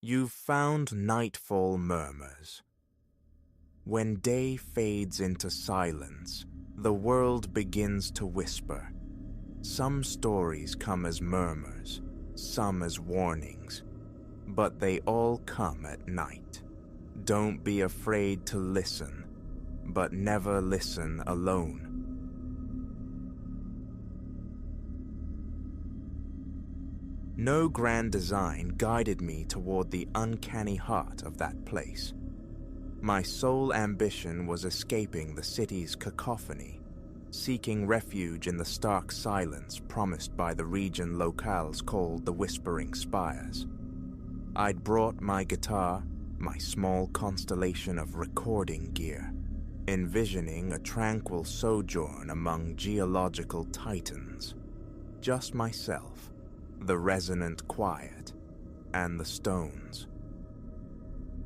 You've found nightfall murmurs. When day fades into silence, the world begins to whisper. Some stories come as murmurs, some as warnings, but they all come at night. Don't be afraid to listen, but never listen alone. No grand design guided me toward the uncanny heart of that place. My sole ambition was escaping the city's cacophony, seeking refuge in the stark silence promised by the region locales called the Whispering Spires. I'd brought my guitar, my small constellation of recording gear, envisioning a tranquil sojourn among geological titans. Just myself, the resonant quiet, and the stones.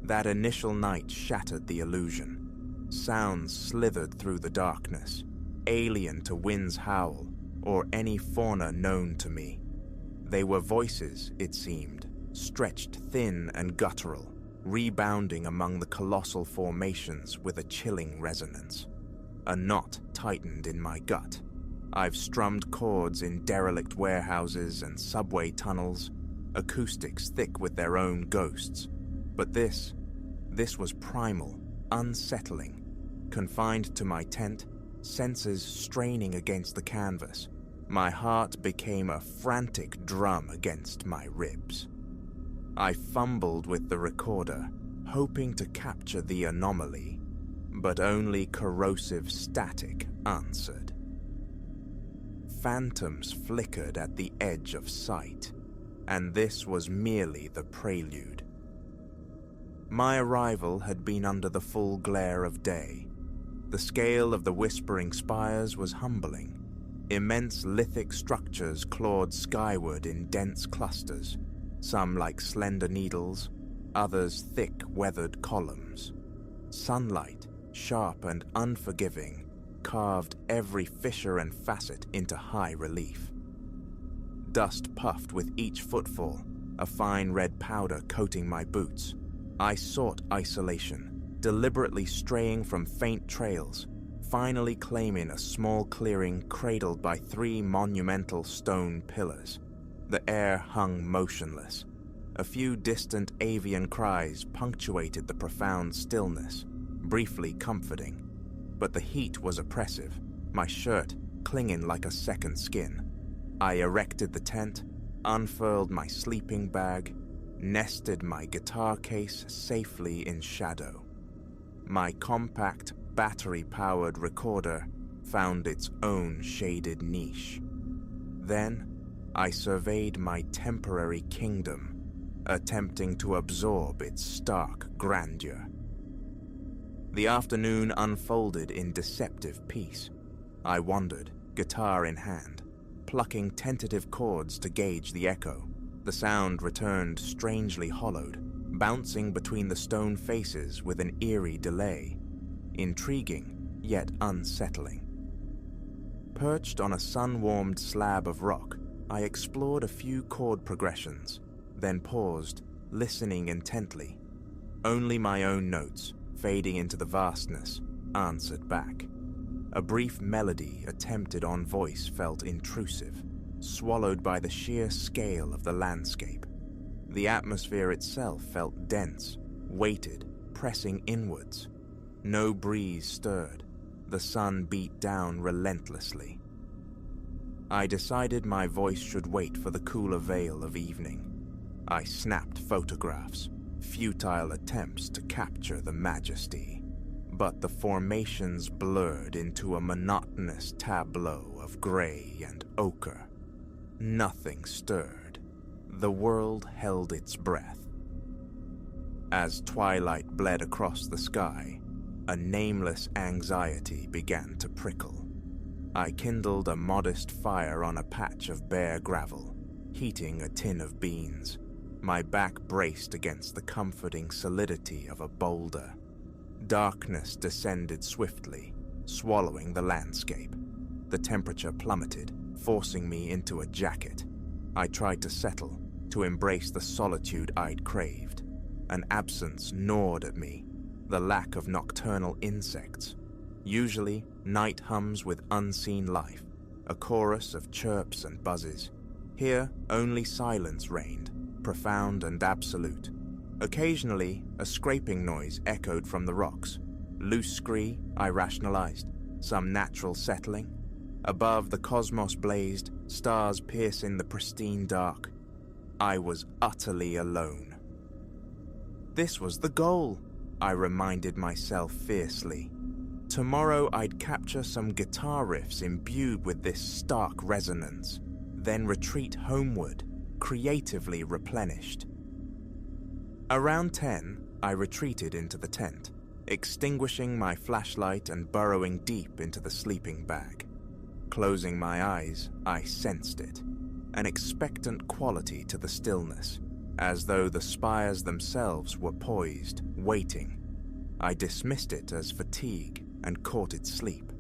That initial night shattered the illusion. Sounds slithered through the darkness, alien to wind's howl or any fauna known to me. They were voices, it seemed, stretched thin and guttural, rebounding among the colossal formations with a chilling resonance. A knot tightened in my gut. I've strummed chords in derelict warehouses and subway tunnels, acoustics thick with their own ghosts. But this was primal, unsettling. Confined to my tent, senses straining against the canvas, my heart became a frantic drum against my ribs. I fumbled with the recorder, hoping to capture the anomaly, but only corrosive static answered. Phantoms flickered at the edge of sight, and this was merely the prelude. My arrival had been under the full glare of day. The scale of the Whispering Spires was humbling. Immense lithic structures clawed skyward in dense clusters, some like slender needles, others thick, weathered columns. Sunlight, sharp and unforgiving, carved every fissure and facet into high relief. Dust puffed with each footfall, a fine red powder coating my boots. I sought isolation, deliberately straying from faint trails, finally claiming a small clearing cradled by 3 monumental stone pillars. The air hung motionless. A few distant avian cries punctuated the profound stillness, briefly comforting. But the heat was oppressive, my shirt clinging like a second skin. I erected the tent, unfurled my sleeping bag, nested my guitar case safely in shadow. My compact, battery-powered recorder found its own shaded niche. Then, I surveyed my temporary kingdom, attempting to absorb its stark grandeur. The afternoon unfolded in deceptive peace. I wandered, guitar in hand, plucking tentative chords to gauge the echo. The sound returned strangely hollowed, bouncing between the stone faces with an eerie delay. Intriguing, yet unsettling. Perched on a sun-warmed slab of rock, I explored a few chord progressions, then paused, listening intently. Only my own notes, fading into the vastness, answered back. A brief melody attempted on voice felt intrusive, swallowed by the sheer scale of the landscape. The atmosphere itself felt dense, weighted, pressing inwards. No breeze stirred. The sun beat down relentlessly. I decided my voice should wait for the cooler veil of evening. I snapped photographs, futile attempts to capture the majesty, but the formations blurred into a monotonous tableau of gray and ochre. Nothing stirred. The world held its breath. As twilight bled across the sky, a nameless anxiety began to prickle. I kindled a modest fire on a patch of bare gravel, heating a tin of beans. My back braced against the comforting solidity of a boulder. Darkness descended swiftly, swallowing the landscape. The temperature plummeted, forcing me into a jacket. I tried to settle, to embrace the solitude I'd craved. An absence gnawed at me, the lack of nocturnal insects. Usually, night hums with unseen life, a chorus of chirps and buzzes. Here, only silence reigned, profound and absolute. Occasionally, a scraping noise echoed from the rocks. Loose scree, I rationalized. Some natural settling. Above, the cosmos blazed, stars piercing the pristine dark. I was utterly alone. This was the goal, I reminded myself fiercely. Tomorrow I'd capture some guitar riffs imbued with this stark resonance, then retreat homeward, creatively replenished. Around 10, I retreated into the tent, extinguishing my flashlight and burrowing deep into the sleeping bag. Closing my eyes, I sensed it, an expectant quality to the stillness, as though the spires themselves were poised, waiting. I dismissed it as fatigue and courted sleep.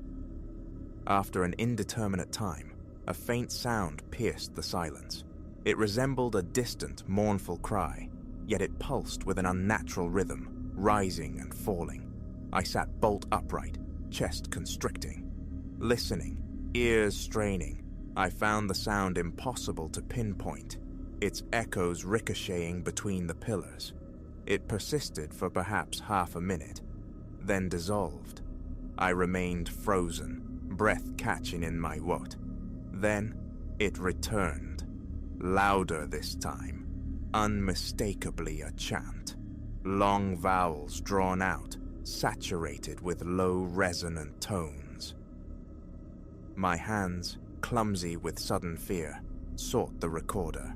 After an indeterminate time, a faint sound pierced the silence. It resembled a distant, mournful cry, yet it pulsed with an unnatural rhythm, rising and falling. I sat bolt upright, chest constricting. Listening, ears straining, I found the sound impossible to pinpoint, its echoes ricocheting between the pillars. It persisted for perhaps half a minute, then dissolved. I remained frozen, breath catching in my throat. Then it returned, louder this time, unmistakably a chant. Long vowels drawn out, saturated with low resonant tones. My hands, clumsy with sudden fear, sought the recorder.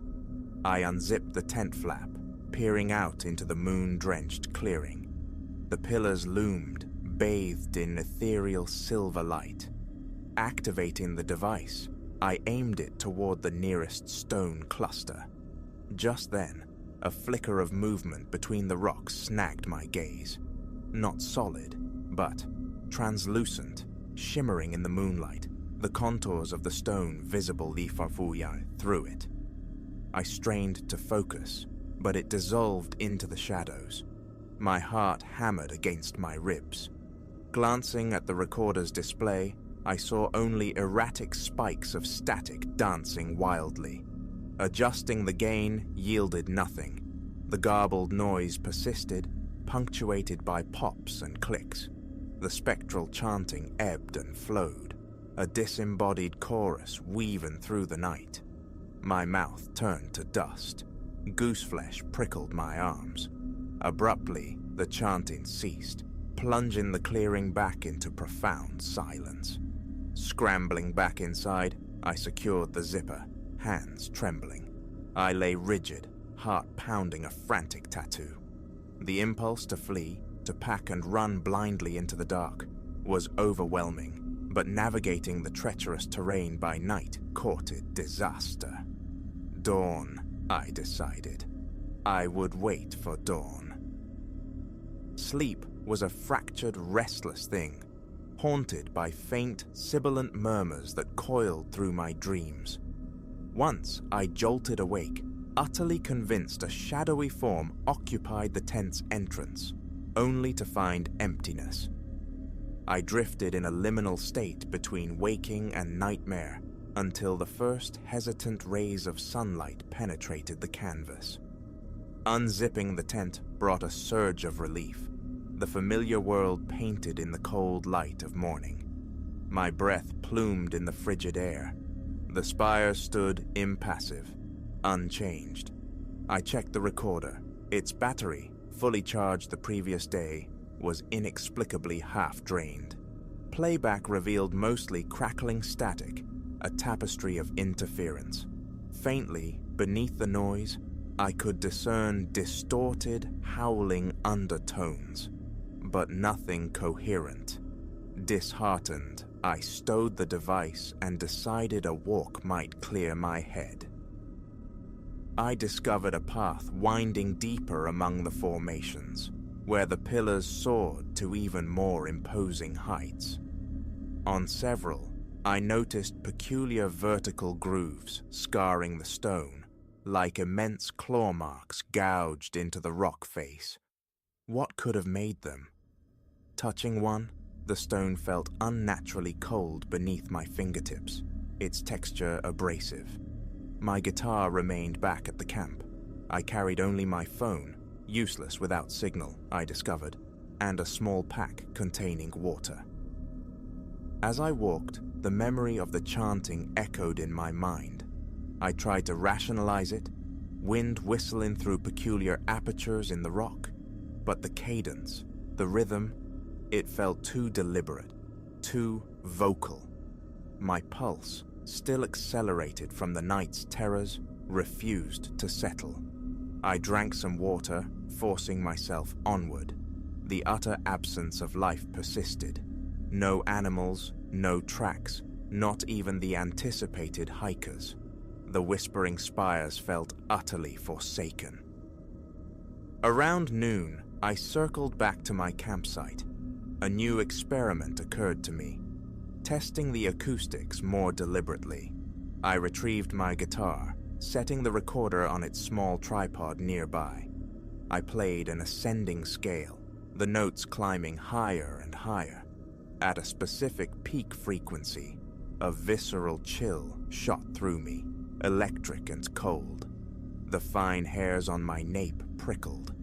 I unzipped the tent flap, peering out into the moon-drenched clearing. The pillars loomed, bathed in ethereal silver light. Activating the device, I aimed it toward the nearest stone cluster. Just then, a flicker of movement between the rocks snagged my gaze. Not solid, but translucent, shimmering in the moonlight, the contours of the stone visible through it. I strained to focus, but it dissolved into the shadows. My heart hammered against my ribs. Glancing at the recorder's display, I saw only erratic spikes of static dancing wildly. Adjusting the gain yielded nothing. The garbled noise persisted, punctuated by pops and clicks. The spectral chanting ebbed and flowed, a disembodied chorus weaving through the night. My mouth turned to dust. Gooseflesh prickled my arms. Abruptly, the chanting ceased, plunging the clearing back into profound silence. Scrambling back inside, I secured the zipper, hands trembling. I lay rigid, heart pounding a frantic tattoo. The impulse to flee, to pack and run blindly into the dark, was overwhelming, but navigating the treacherous terrain by night courted disaster. Dawn, I decided. I would wait for dawn. Sleep was a fractured, restless thing, haunted by faint, sibilant murmurs that coiled through my dreams. Once I jolted awake, utterly convinced a shadowy form occupied the tent's entrance, only to find emptiness. I drifted in a liminal state between waking and nightmare until the first hesitant rays of sunlight penetrated the canvas. Unzipping the tent brought a surge of relief, the familiar world painted in the cold light of morning. My breath plumed in the frigid air. The spire stood impassive, unchanged. I checked the recorder. Its battery, fully charged the previous day, was inexplicably half-drained. Playback revealed mostly crackling static, a tapestry of interference. Faintly, beneath the noise, I could discern distorted, howling undertones, but nothing coherent. Disheartened, I stowed the device and decided a walk might clear my head. I discovered a path winding deeper among the formations, where the pillars soared to even more imposing heights. On several, I noticed peculiar vertical grooves scarring the stone, like immense claw marks gouged into the rock face. What could have made them? Touching one, the stone felt unnaturally cold beneath my fingertips, its texture abrasive. My guitar remained back at the camp. I carried only my phone, useless without signal, I discovered, and a small pack containing water. As I walked, the memory of the chanting echoed in my mind. I tried to rationalize it, wind whistling through peculiar apertures in the rock, but the cadence, the rhythm, it felt too deliberate, too vocal. My pulse, still accelerated from the night's terrors, refused to settle. I drank some water, forcing myself onward. The utter absence of life persisted. No animals, no tracks, not even the anticipated hikers. The whispering spires felt utterly forsaken. Around noon, I circled back to my campsite. A new experiment occurred to me. Testing the acoustics more deliberately, I retrieved my guitar, setting the recorder on its small tripod nearby. I played an ascending scale, the notes climbing higher and higher. At a specific peak frequency, a visceral chill shot through me, electric and cold. The fine hairs on my nape prickled.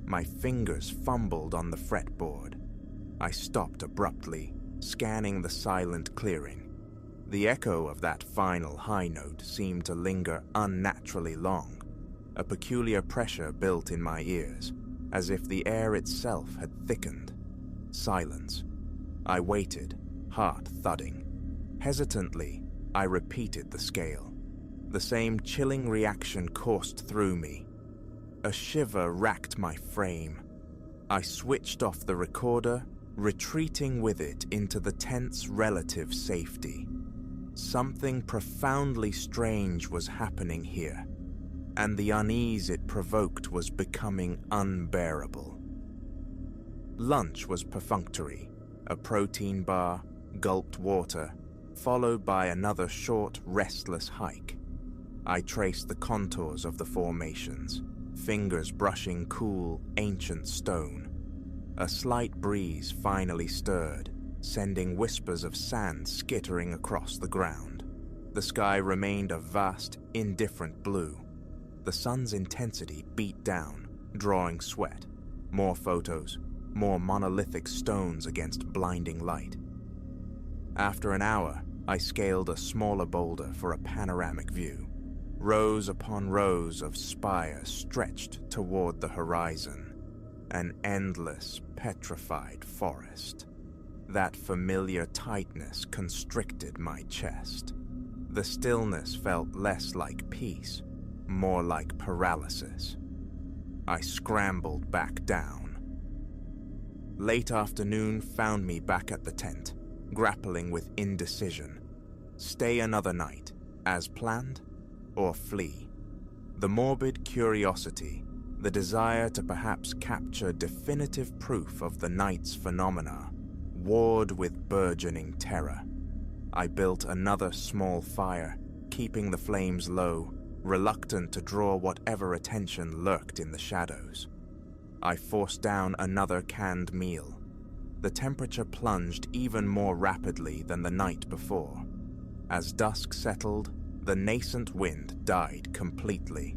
My fingers fumbled on the fretboard. I stopped abruptly, scanning the silent clearing. The echo of that final high note seemed to linger unnaturally long. A peculiar pressure built in my ears, as if the air itself had thickened. Silence. I waited, heart thudding. Hesitantly, I repeated the scale. The same chilling reaction coursed through me. A shiver racked my frame. I switched off the recorder, retreating with it into the tent's relative safety. Something profoundly strange was happening here, and the unease it provoked was becoming unbearable. Lunch was perfunctory, a protein bar, gulped water, followed by another short, restless hike. I traced the contours of the formations, fingers brushing cool, ancient stone. A slight breeze finally stirred, sending whispers of sand skittering across the ground. The sky remained a vast, indifferent blue. The sun's intensity beat down, drawing sweat. More photos, more monolithic stones against blinding light. After an hour, I scaled a smaller boulder for a panoramic view. Rows upon rows of spires stretched toward the horizon. An endless, petrified forest. That familiar tightness constricted my chest. The stillness felt less like peace, more like paralysis. I scrambled back down. Late afternoon found me back at the tent, grappling with indecision. Stay another night, as planned, or flee? The morbid curiosity, the desire to perhaps capture definitive proof of the night's phenomena, warred with burgeoning terror. I built another small fire, keeping the flames low, reluctant to draw whatever attention lurked in the shadows. I forced down another canned meal. The temperature plunged even more rapidly than the night before. As dusk settled, the nascent wind died completely.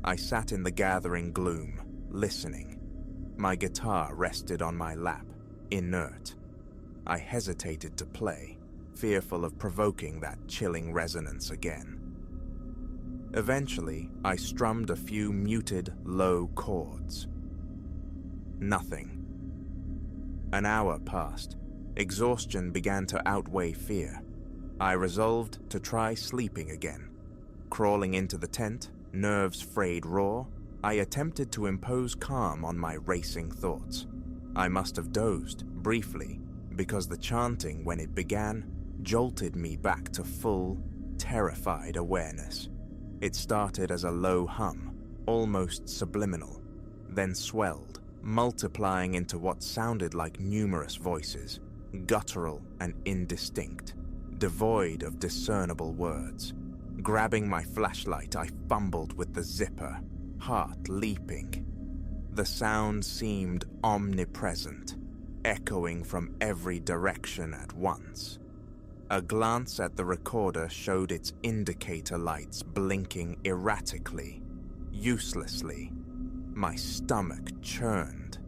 I sat in the gathering gloom, listening. My guitar rested on my lap, inert. I hesitated to play, fearful of provoking that chilling resonance again. Eventually, I strummed a few muted, low chords. Nothing. An hour passed. Exhaustion began to outweigh fear. I resolved to try sleeping again. Crawling into the tent, nerves frayed raw, I attempted to impose calm on my racing thoughts. I must have dozed, briefly, because the chanting, when it began, jolted me back to full, terrified awareness. It started as a low hum, almost subliminal, then swelled, multiplying into what sounded like numerous voices, guttural and indistinct, devoid of discernible words. Grabbing my flashlight, I fumbled with the zipper, heart leaping. The sound seemed omnipresent, echoing from every direction at once. A glance at the recorder showed its indicator lights blinking erratically, uselessly. My stomach churned.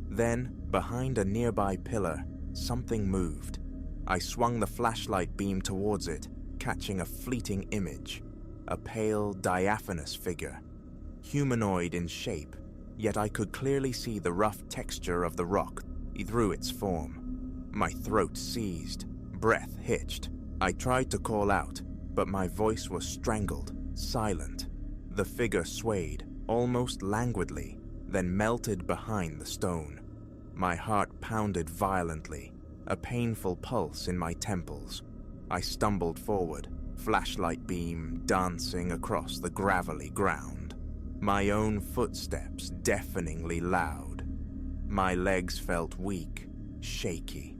Then, behind a nearby pillar, something moved. I swung the flashlight beam towards it, catching a fleeting image, a pale, diaphanous figure, humanoid in shape, yet I could clearly see the rough texture of the rock through its form. My throat seized, breath hitched. I tried to call out, but my voice was strangled, silent. The figure swayed, almost languidly, then melted behind the stone. My heart pounded violently, a painful pulse in my temples. I stumbled forward, flashlight beam dancing across the gravelly ground. My own footsteps deafeningly loud. My legs felt weak, shaky.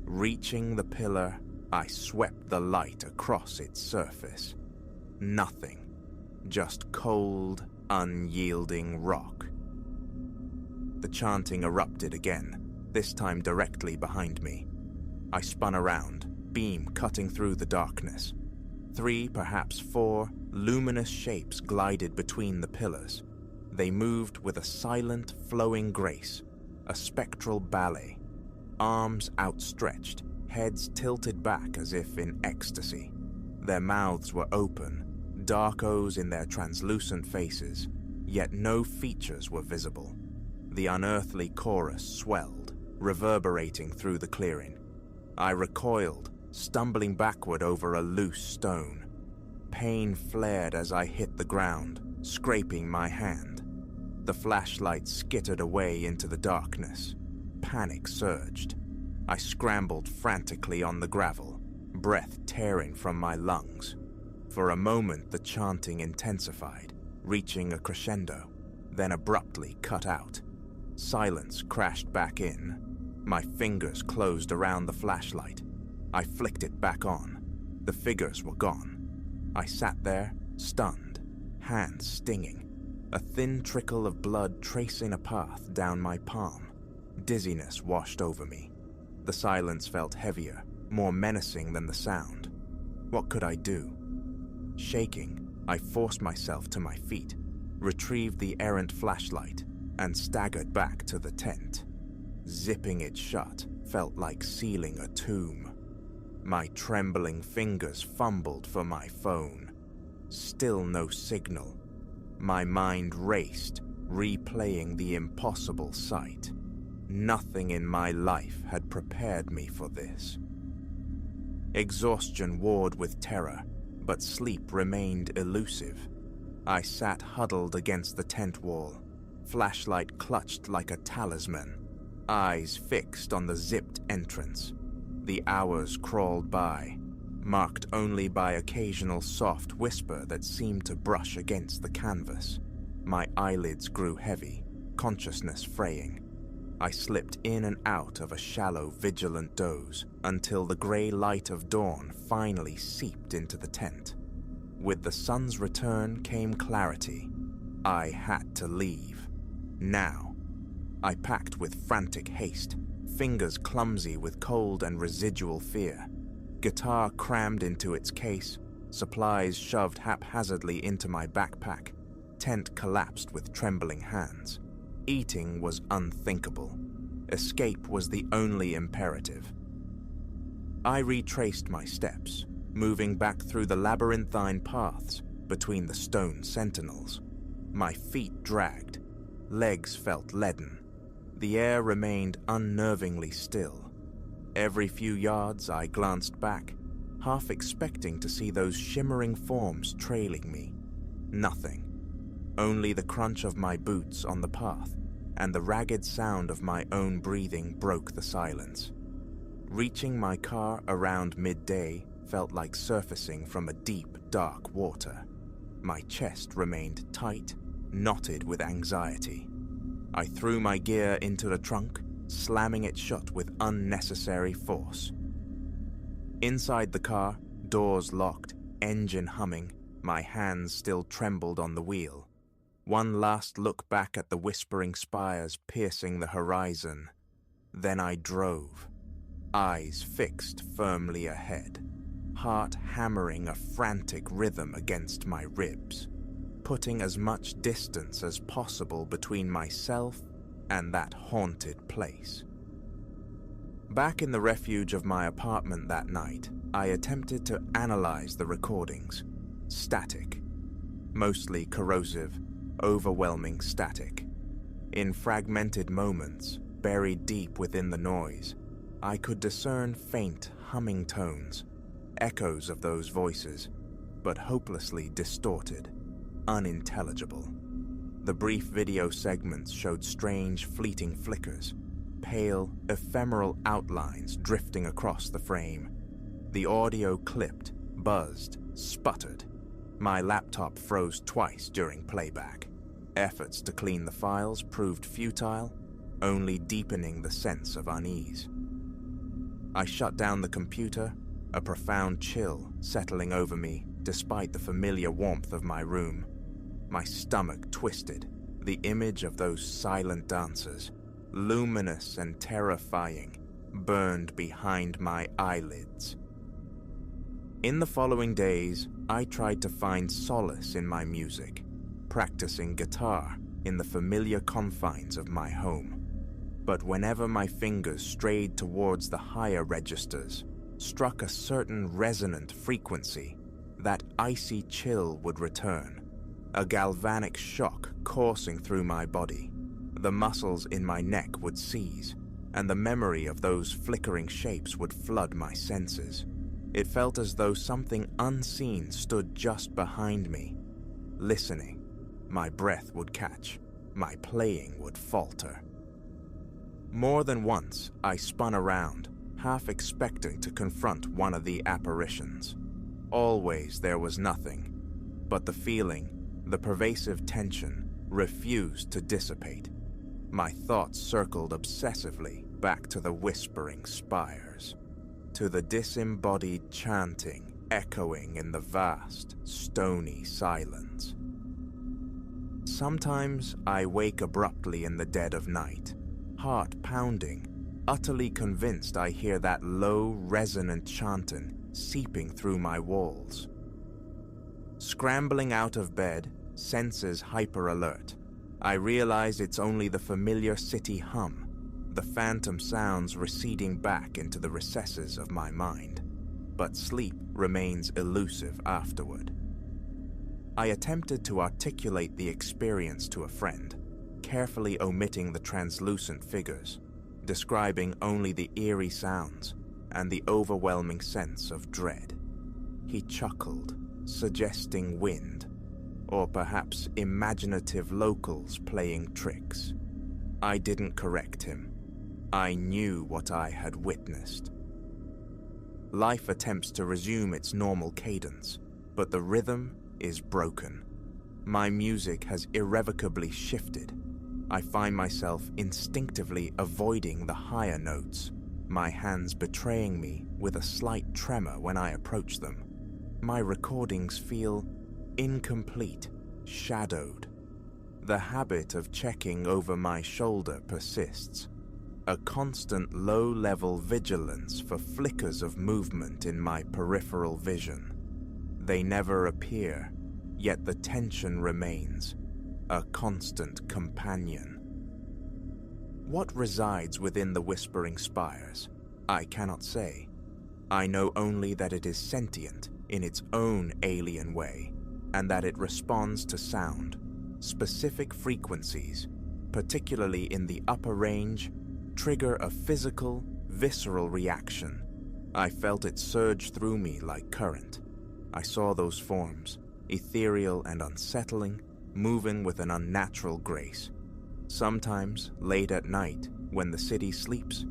Reaching the pillar, I swept the light across its surface. Nothing, just cold, unyielding rock. The chanting erupted again, this time directly behind me. I spun around, beam cutting through the darkness. 3, perhaps 4, luminous shapes glided between the pillars. They moved with a silent, flowing grace, a spectral ballet. Arms outstretched, heads tilted back as if in ecstasy. Their mouths were open, dark O's in their translucent faces, yet no features were visible. The unearthly chorus swelled, reverberating through the clearing. I recoiled, stumbling backward over a loose stone. Pain flared as I hit the ground, scraping my hand. The flashlight skittered away into the darkness. Panic surged. I scrambled frantically on the gravel, breath tearing from my lungs. For a moment the chanting intensified, reaching a crescendo, then abruptly cut out. Silence crashed back in. My fingers closed around the flashlight. I flicked it back on. The figures were gone. I sat there, stunned, hands stinging, a thin trickle of blood tracing a path down my palm. Dizziness washed over me. The silence felt heavier, more menacing than the sound. What could I do? Shaking, I forced myself to my feet, retrieved the errant flashlight, and staggered back to the tent. Zipping it shut felt like sealing a tomb. My trembling fingers fumbled for my phone. Still no signal. My mind raced, replaying the impossible sight. Nothing in my life had prepared me for this. Exhaustion warred with terror, but sleep remained elusive. I sat huddled against the tent wall, flashlight clutched like a talisman, eyes fixed on the zipped entrance. The hours crawled by, marked only by occasional soft whisper that seemed to brush against the canvas. My eyelids grew heavy, consciousness fraying. I slipped in and out of a shallow, vigilant doze until the grey light of dawn finally seeped into the tent. With the sun's return came clarity. I had to leave. Now. I packed with frantic haste, fingers clumsy with cold and residual fear. Guitar crammed into its case, supplies shoved haphazardly into my backpack, tent collapsed with trembling hands. Eating was unthinkable. Escape was the only imperative. I retraced my steps, moving back through the labyrinthine paths between the stone sentinels. My feet dragged, legs felt leaden. The air remained unnervingly still. Every few yards I glanced back, half expecting to see those shimmering forms trailing me. Nothing. Only the crunch of my boots on the path and the ragged sound of my own breathing broke the silence. Reaching my car around midday felt like surfacing from a deep, dark water. My chest remained tight, knotted with anxiety. I threw my gear into the trunk, slamming it shut with unnecessary force. Inside the car, doors locked, engine humming, my hands still trembled on the wheel. One last look back at the whispering spires piercing the horizon. Then I drove, eyes fixed firmly ahead, heart hammering a frantic rhythm against my ribs, putting as much distance as possible between myself and that haunted place. Back in the refuge of my apartment that night, I attempted to analyze the recordings. Static. Mostly corrosive, overwhelming static. In fragmented moments, buried deep within the noise, I could discern faint humming tones, echoes of those voices, but hopelessly distorted, unintelligible. The brief video segments showed strange, fleeting flickers, pale, ephemeral outlines drifting across the frame. The audio clipped, buzzed, sputtered. My laptop froze twice during playback. Efforts to clean the files proved futile, only deepening the sense of unease. I shut down the computer, a profound chill settling over me despite the familiar warmth of my room. My stomach twisted, the image of those silent dancers, luminous and terrifying, burned behind my eyelids. In the following days, I tried to find solace in my music, practicing guitar in the familiar confines of my home. But whenever my fingers strayed towards the higher registers, struck a certain resonant frequency, that icy chill would return, a galvanic shock coursing through my body. The muscles in my neck would seize, and the memory of those flickering shapes would flood my senses. It felt as though something unseen stood just behind me, listening. My breath would catch, my playing would falter. More than once, I spun around, half expecting to confront one of the apparitions. Always there was nothing, but the feeling, the pervasive tension, refused to dissipate. My thoughts circled obsessively back to the whispering spires, to the disembodied chanting echoing in the vast, stony silence. Sometimes I wake abruptly in the dead of night, heart pounding, utterly convinced I hear that low, resonant chanting seeping through my walls. Scrambling out of bed, senses hyper-alert, I realize it's only the familiar city hum, the phantom sounds receding back into the recesses of my mind. But sleep remains elusive afterward. I attempted to articulate the experience to a friend, carefully omitting the translucent figures, describing only the eerie sounds and the overwhelming sense of dread. He chuckled, suggesting wind, or perhaps imaginative locals playing tricks. I didn't correct him. I knew what I had witnessed. Life attempts to resume its normal cadence, but the rhythm is broken. My music has irrevocably shifted. I find myself instinctively avoiding the higher notes, my hands betraying me with a slight tremor when I approach them. My recordings feel incomplete, shadowed. The habit of checking over my shoulder persists, a constant low-level vigilance for flickers of movement in my peripheral vision. They never appear, yet the tension remains, a constant companion. What resides within the whispering spires? I cannot say. I know only that it is sentient in its own alien way, and that it responds to sound. Specific frequencies, particularly in the upper range, trigger a physical, visceral reaction. I felt it surge through me like current. I saw those forms, ethereal and unsettling, moving with an unnatural grace. Sometimes, late at night, when the city sleeps,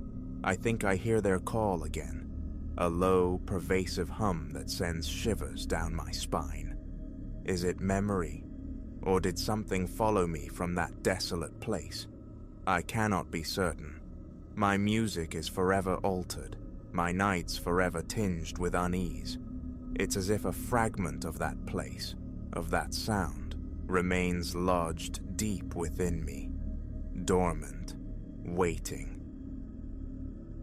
I think I hear their call again, a low, pervasive hum that sends shivers down my spine. Is it memory, or did something follow me from that desolate place? I cannot be certain. My music is forever altered, my nights forever tinged with unease. It's as if a fragment of that place, of that sound, remains lodged deep within me, dormant, waiting.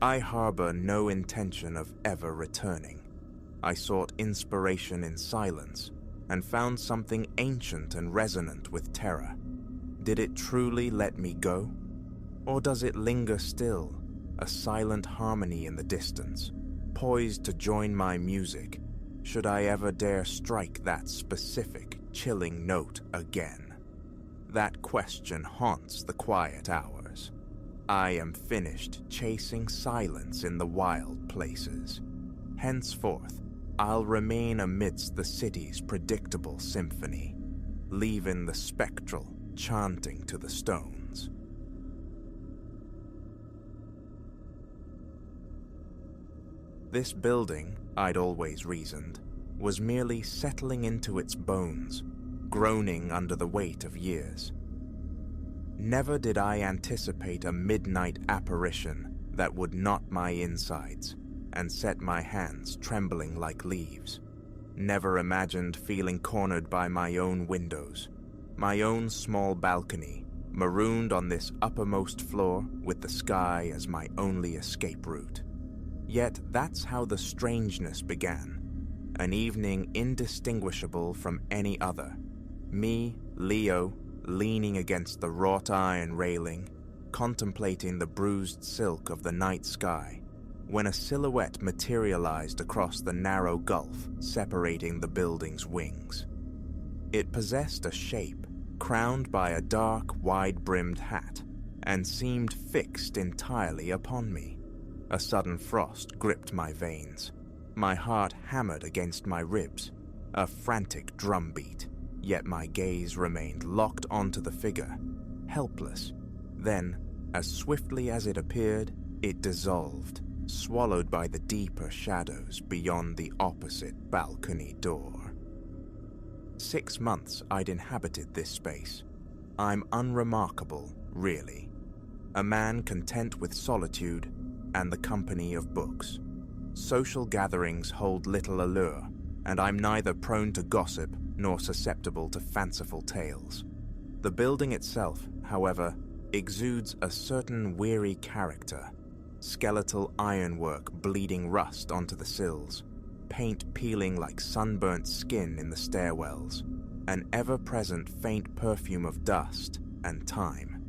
I harbor no intention of ever returning. I sought inspiration in silence and found something ancient and resonant with terror. Did it truly let me go? Or does it linger still, a silent harmony in the distance, poised to join my music, should I ever dare strike that specific, chilling note again? That question haunts the quiet hours. I am finished chasing silence in the wild places. Henceforth, I'll remain amidst the city's predictable symphony, leaving the spectral chanting to the stones. This building, I'd always reasoned, was merely settling into its bones, groaning under the weight of years. Never did I anticipate a midnight apparition that would knot my insides and set my hands trembling like leaves. Never imagined feeling cornered by my own windows, my own small balcony, marooned on this uppermost floor with the sky as my only escape route. Yet that's how the strangeness began, an evening indistinguishable from any other. Me, Leo, leaning against the wrought iron railing, contemplating the bruised silk of the night sky, when a silhouette materialized across the narrow gulf separating the building's wings. It possessed a shape, crowned by a dark, wide-brimmed hat, and seemed fixed entirely upon me. A sudden frost gripped my veins. My heart hammered against my ribs, a frantic drumbeat, yet my gaze remained locked onto the figure, helpless. Then, as swiftly as it appeared, it dissolved, swallowed by the deeper shadows beyond the opposite balcony door. 6 months I'd inhabited this space. I'm unremarkable, really. A man content with solitude and the company of books. Social gatherings hold little allure, and I'm neither prone to gossip nor susceptible to fanciful tales. The building itself, however, exudes a certain weary character. Skeletal ironwork bleeding rust onto the sills, paint peeling like sunburnt skin in the stairwells, an ever-present faint perfume of dust and time.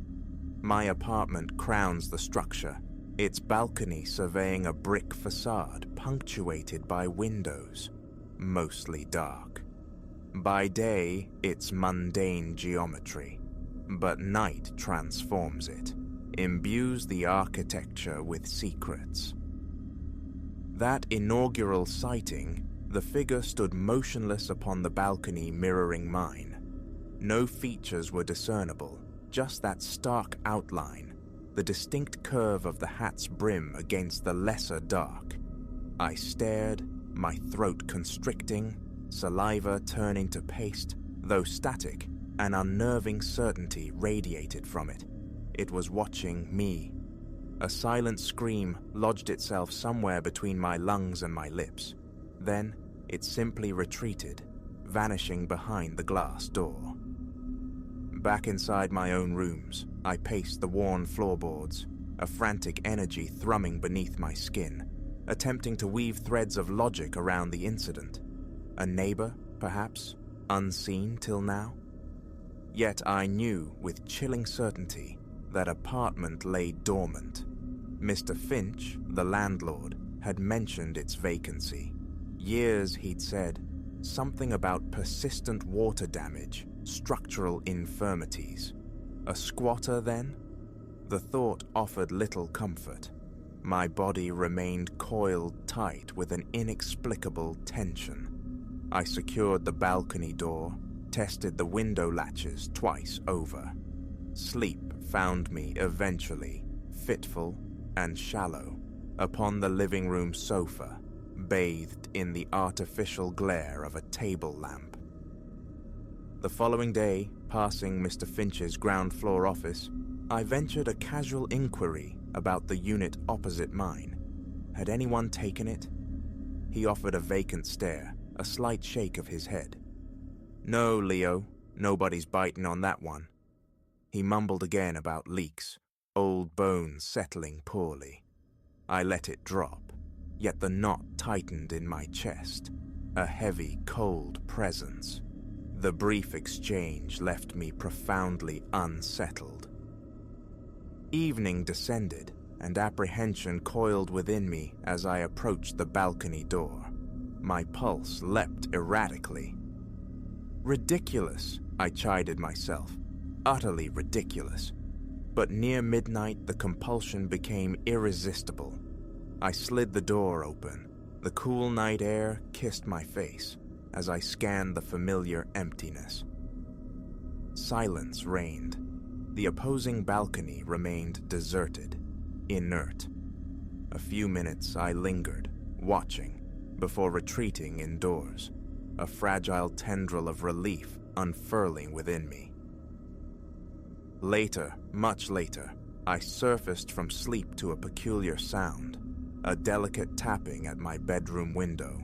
My apartment crowns the structure, its balcony surveying a brick facade punctuated by windows, mostly dark. By day, it's mundane geometry, but night transforms it, imbues the architecture with secrets. That inaugural sighting, the figure stood motionless upon the balcony mirroring mine. No features were discernible, just that stark outline, the distinct curve of the hat's brim against the lesser dark. I stared, my throat constricting, saliva turning to paste, though static, an unnerving certainty radiated from it. It was watching me. A silent scream lodged itself somewhere between my lungs and my lips. Then it simply retreated, vanishing behind the glass door. Back inside my own rooms, I paced the worn floorboards, a frantic energy thrumming beneath my skin, attempting to weave threads of logic around the incident. A neighbor, perhaps, unseen till now? Yet I knew with chilling certainty that apartment lay dormant. Mr. Finch, the landlord, had mentioned its vacancy. Years, he'd said, something about persistent water damage, structural infirmities. A squatter, then? The thought offered little comfort. My body remained coiled tight with an inexplicable tension. I secured the balcony door, tested the window latches twice over. Sleep found me eventually, fitful and shallow, upon the living room sofa, bathed in the artificial glare of a table lamp. The following day, passing Mr. Finch's ground floor office, I ventured a casual inquiry about the unit opposite mine. Had anyone taken it? He offered a vacant stare, a slight shake of his head. "No, Leo, nobody's biting on that one." He mumbled again about leaks, old bones settling poorly. I let it drop, yet the knot tightened in my chest, a heavy, cold presence. The brief exchange left me profoundly unsettled. Evening descended, and apprehension coiled within me as I approached the balcony door. My pulse leapt erratically. Ridiculous, I chided myself. Utterly ridiculous. But near midnight, the compulsion became irresistible. I slid the door open. The cool night air kissed my face as I scanned the familiar emptiness. Silence reigned. The opposing balcony remained deserted, inert. A few minutes I lingered, watching, before retreating indoors, a fragile tendril of relief unfurling within me. Later, much later, I surfaced from sleep to a peculiar sound, a delicate tapping at my bedroom window.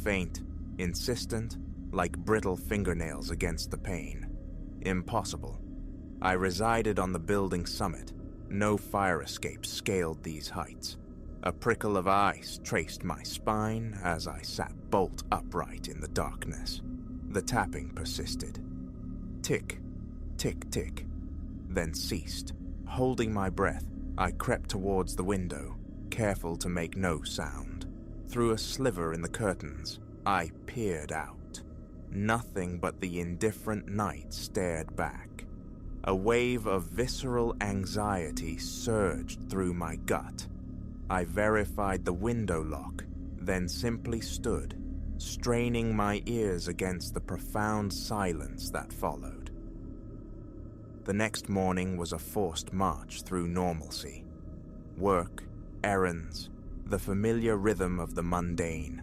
Faint, insistent, like brittle fingernails against the pane. Impossible. I resided on the building summit. No fire escape scaled these heights. A prickle of ice traced my spine as I sat bolt upright in the darkness. The tapping persisted. Tick, tick, tick, then ceased. Holding my breath, I crept towards the window, careful to make no sound. Through a sliver in the curtains, I peered out. Nothing but the indifferent night stared back. A wave of visceral anxiety surged through my gut. I verified the window lock, then simply stood, straining my ears against the profound silence that followed. The next morning was a forced march through normalcy. Work, errands, the familiar rhythm of the mundane.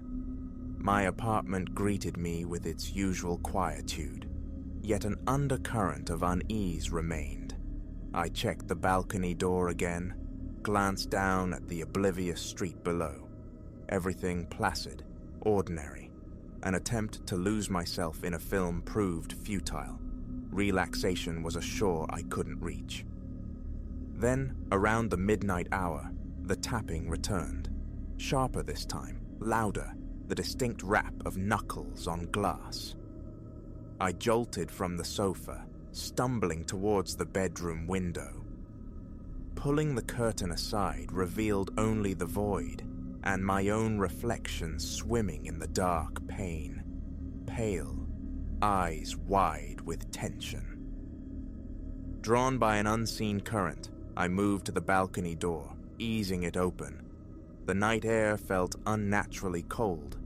My apartment greeted me with its usual quietude, yet an undercurrent of unease remained. I checked the balcony door again, glanced down at the oblivious street below. Everything placid, ordinary. An attempt to lose myself in a film proved futile. Relaxation was a shore I couldn't reach. Then, around the midnight hour, the tapping returned. Sharper this time, louder, the distinct rap of knuckles on glass. I jolted from the sofa, stumbling towards the bedroom window. Pulling the curtain aside revealed only the void, and my own reflection swimming in the dark pane. Pale, eyes wide with tension. Drawn by an unseen current, I moved to the balcony door, easing it open. The night air felt unnaturally cold,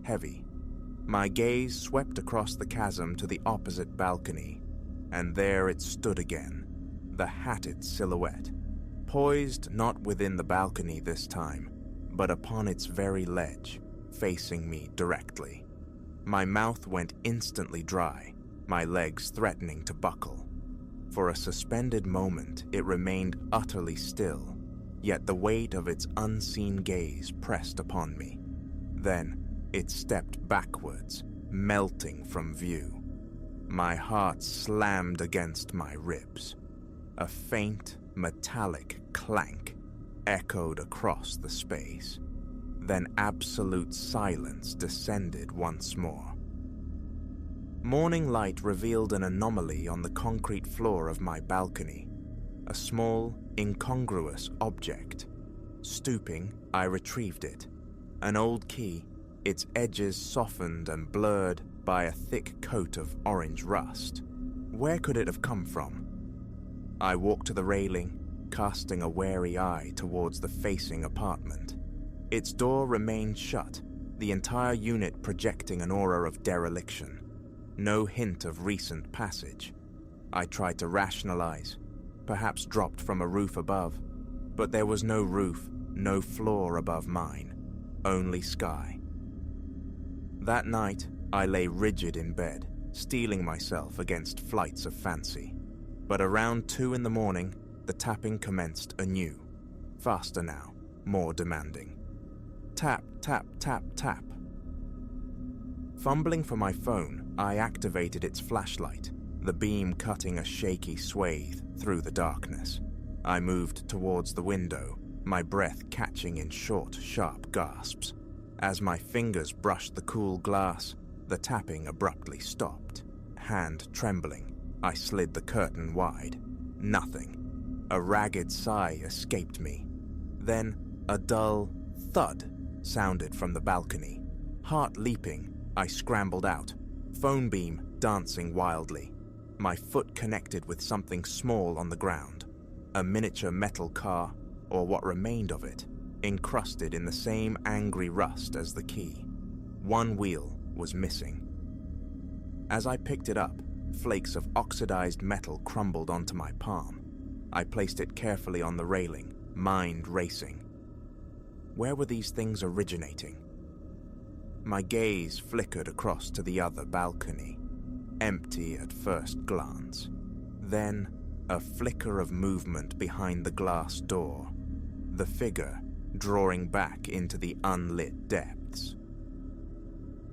heavy. My gaze swept across the chasm to the opposite balcony, and there it stood again, the hatted silhouette, poised not within the balcony this time, but upon its very ledge, facing me directly. My mouth went instantly dry, my legs threatening to buckle. For a suspended moment, it remained utterly still, yet the weight of its unseen gaze pressed upon me. Then, it stepped backwards, melting from view. My heart slammed against my ribs. A faint, metallic clank echoed across the space. Then absolute silence descended once more. Morning light revealed an anomaly on the concrete floor of my balcony. A small, incongruous object. Stooping, I retrieved it. An old key, its edges softened and blurred by a thick coat of orange rust. Where could it have come from? I walked to the railing, casting a wary eye towards the facing apartment. Its door remained shut, the entire unit projecting an aura of dereliction. No hint of recent passage. I tried to rationalize, perhaps dropped from a roof above, but there was no roof, no floor above mine, only sky. That night, I lay rigid in bed, steeling myself against flights of fancy. But around 2 in the morning, the tapping commenced anew. Faster now, more demanding. Tap, tap, tap, tap. Fumbling for my phone, I activated its flashlight, the beam cutting a shaky swathe through the darkness. I moved towards the window, my breath catching in short, sharp gasps. As my fingers brushed the cool glass, the tapping abruptly stopped. Hand trembling, I slid the curtain wide. Nothing. A ragged sigh escaped me. Then, a dull thud sounded from the balcony. Heart leaping, I scrambled out, phone beam dancing wildly. My foot connected with something small on the ground, a miniature metal car, or what remained of it, encrusted in the same angry rust as the key. One wheel was missing. As I picked it up, flakes of oxidized metal crumbled onto my palm. I placed it carefully on the railing, mind racing. Where were these things originating? My gaze flickered across to the other balcony, empty at first glance. Then, a flicker of movement behind the glass door, the figure drawing back into the unlit depths.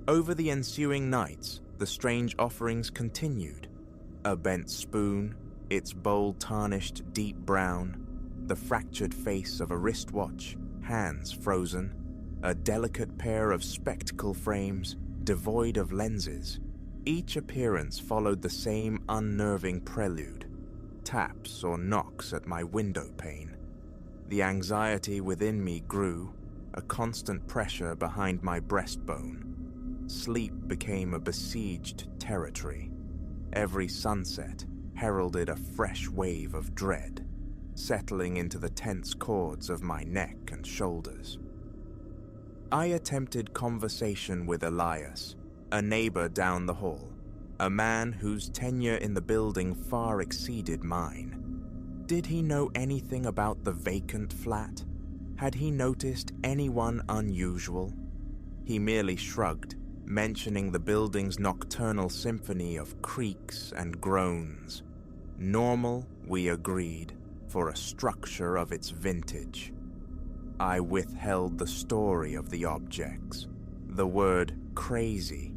Over the ensuing nights, the strange offerings continued. A bent spoon, its bowl tarnished deep brown, the fractured face of a wristwatch, hands frozen, a delicate pair of spectacle frames devoid of lenses. Each appearance followed the same unnerving prelude, taps or knocks at my window pane. The anxiety within me grew, a constant pressure behind my breastbone. Sleep became a besieged territory. Every sunset heralded a fresh wave of dread, settling into the tense chords of my neck and shoulders. I attempted conversation with Elias, a neighbor down the hall, a man whose tenure in the building far exceeded mine. Did he know anything about the vacant flat? Had he noticed anyone unusual? He merely shrugged, mentioning the building's nocturnal symphony of creaks and groans. Normal, we agreed, for a structure of its vintage. I withheld the story of the objects, the word crazy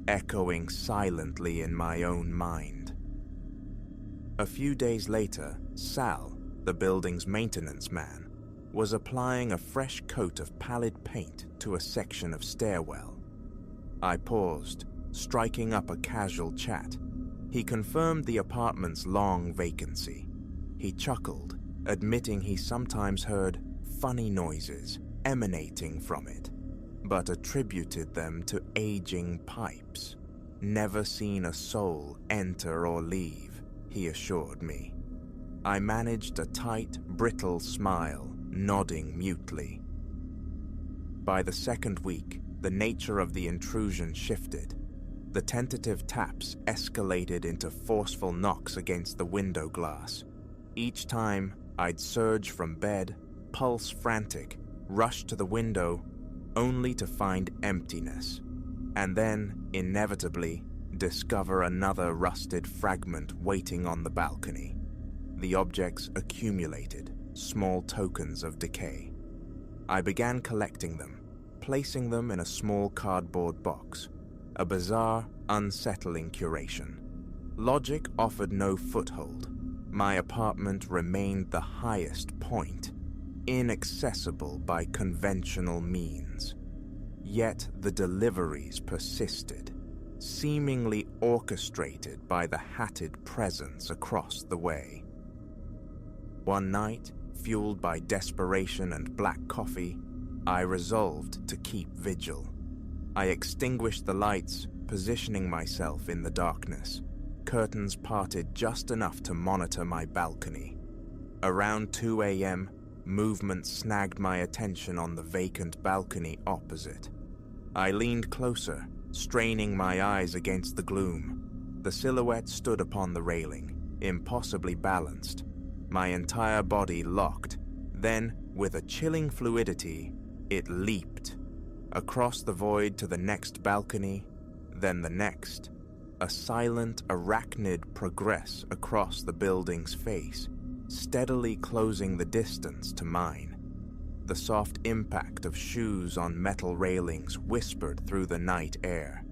echoing silently in my own mind. A few days later, Sal, the building's maintenance man, was applying a fresh coat of pallid paint to a section of stairwell. I paused, striking up a casual chat. He confirmed the apartment's long vacancy. He chuckled, admitting he sometimes heard funny noises emanating from it, but attributed them to aging pipes. Never seen a soul enter or leave, he assured me. I managed a tight, brittle smile, nodding mutely. By the second week, the nature of the intrusion shifted. The tentative taps escalated into forceful knocks against the window glass. Each time, I'd surge from bed, pulse frantic, rush to the window, only to find emptiness, and then, inevitably, discover another rusted fragment waiting on the balcony. The objects accumulated, small tokens of decay. I began collecting them, placing them in a small cardboard box, a bizarre, unsettling curation. Logic offered no foothold. My apartment remained the highest point, inaccessible by conventional means. Yet the deliveries persisted, seemingly orchestrated by the hatted presence across the way. One night, fueled by desperation and black coffee, I resolved to keep vigil. I extinguished the lights, positioning myself in the darkness, curtains parted just enough to monitor my balcony. Around 2 a.m., movement snagged my attention on the vacant balcony opposite. I leaned closer, straining my eyes against the gloom. The silhouette stood upon the railing, impossibly balanced, my entire body locked. Then, with a chilling fluidity, it leaped. Across the void to the next balcony, then the next. A silent arachnid progress across the building's face, steadily closing the distance to mine. The soft impact of shoes on metal railings whispered through the night air.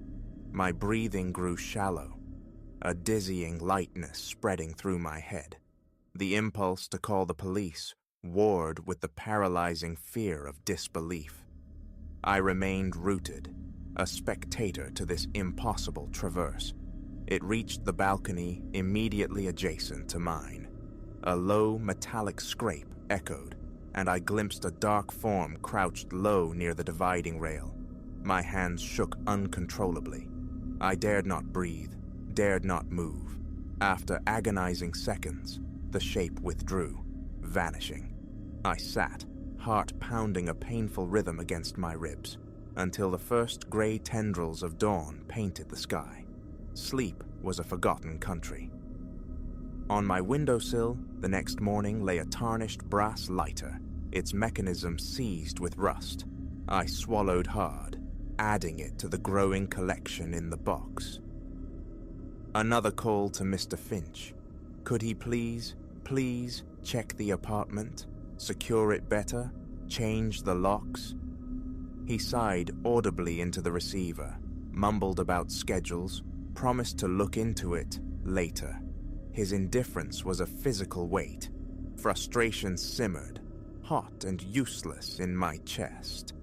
My breathing grew shallow, a dizzying lightness spreading through my head. The impulse to call the police warred with the paralyzing fear of disbelief. I remained rooted, a spectator to this impossible traverse. It reached the balcony immediately adjacent to mine. A low, metallic scrape echoed, and I glimpsed a dark form crouched low near the dividing rail. My hands shook uncontrollably. I dared not breathe, dared not move. After agonizing seconds, the shape withdrew, vanishing. I sat, heart pounding a painful rhythm against my ribs, until the first gray tendrils of dawn painted the sky. Sleep was a forgotten country. On my windowsill, the next morning lay a tarnished brass lighter, its mechanism seized with rust. I swallowed hard, adding it to the growing collection in the box. Another call to Mr. Finch. Could he please check the apartment, secure it better, change the locks? He sighed audibly into the receiver, mumbled about schedules, promised to look into it later. His indifference was a physical weight. Frustration simmered, hot and useless in my chest.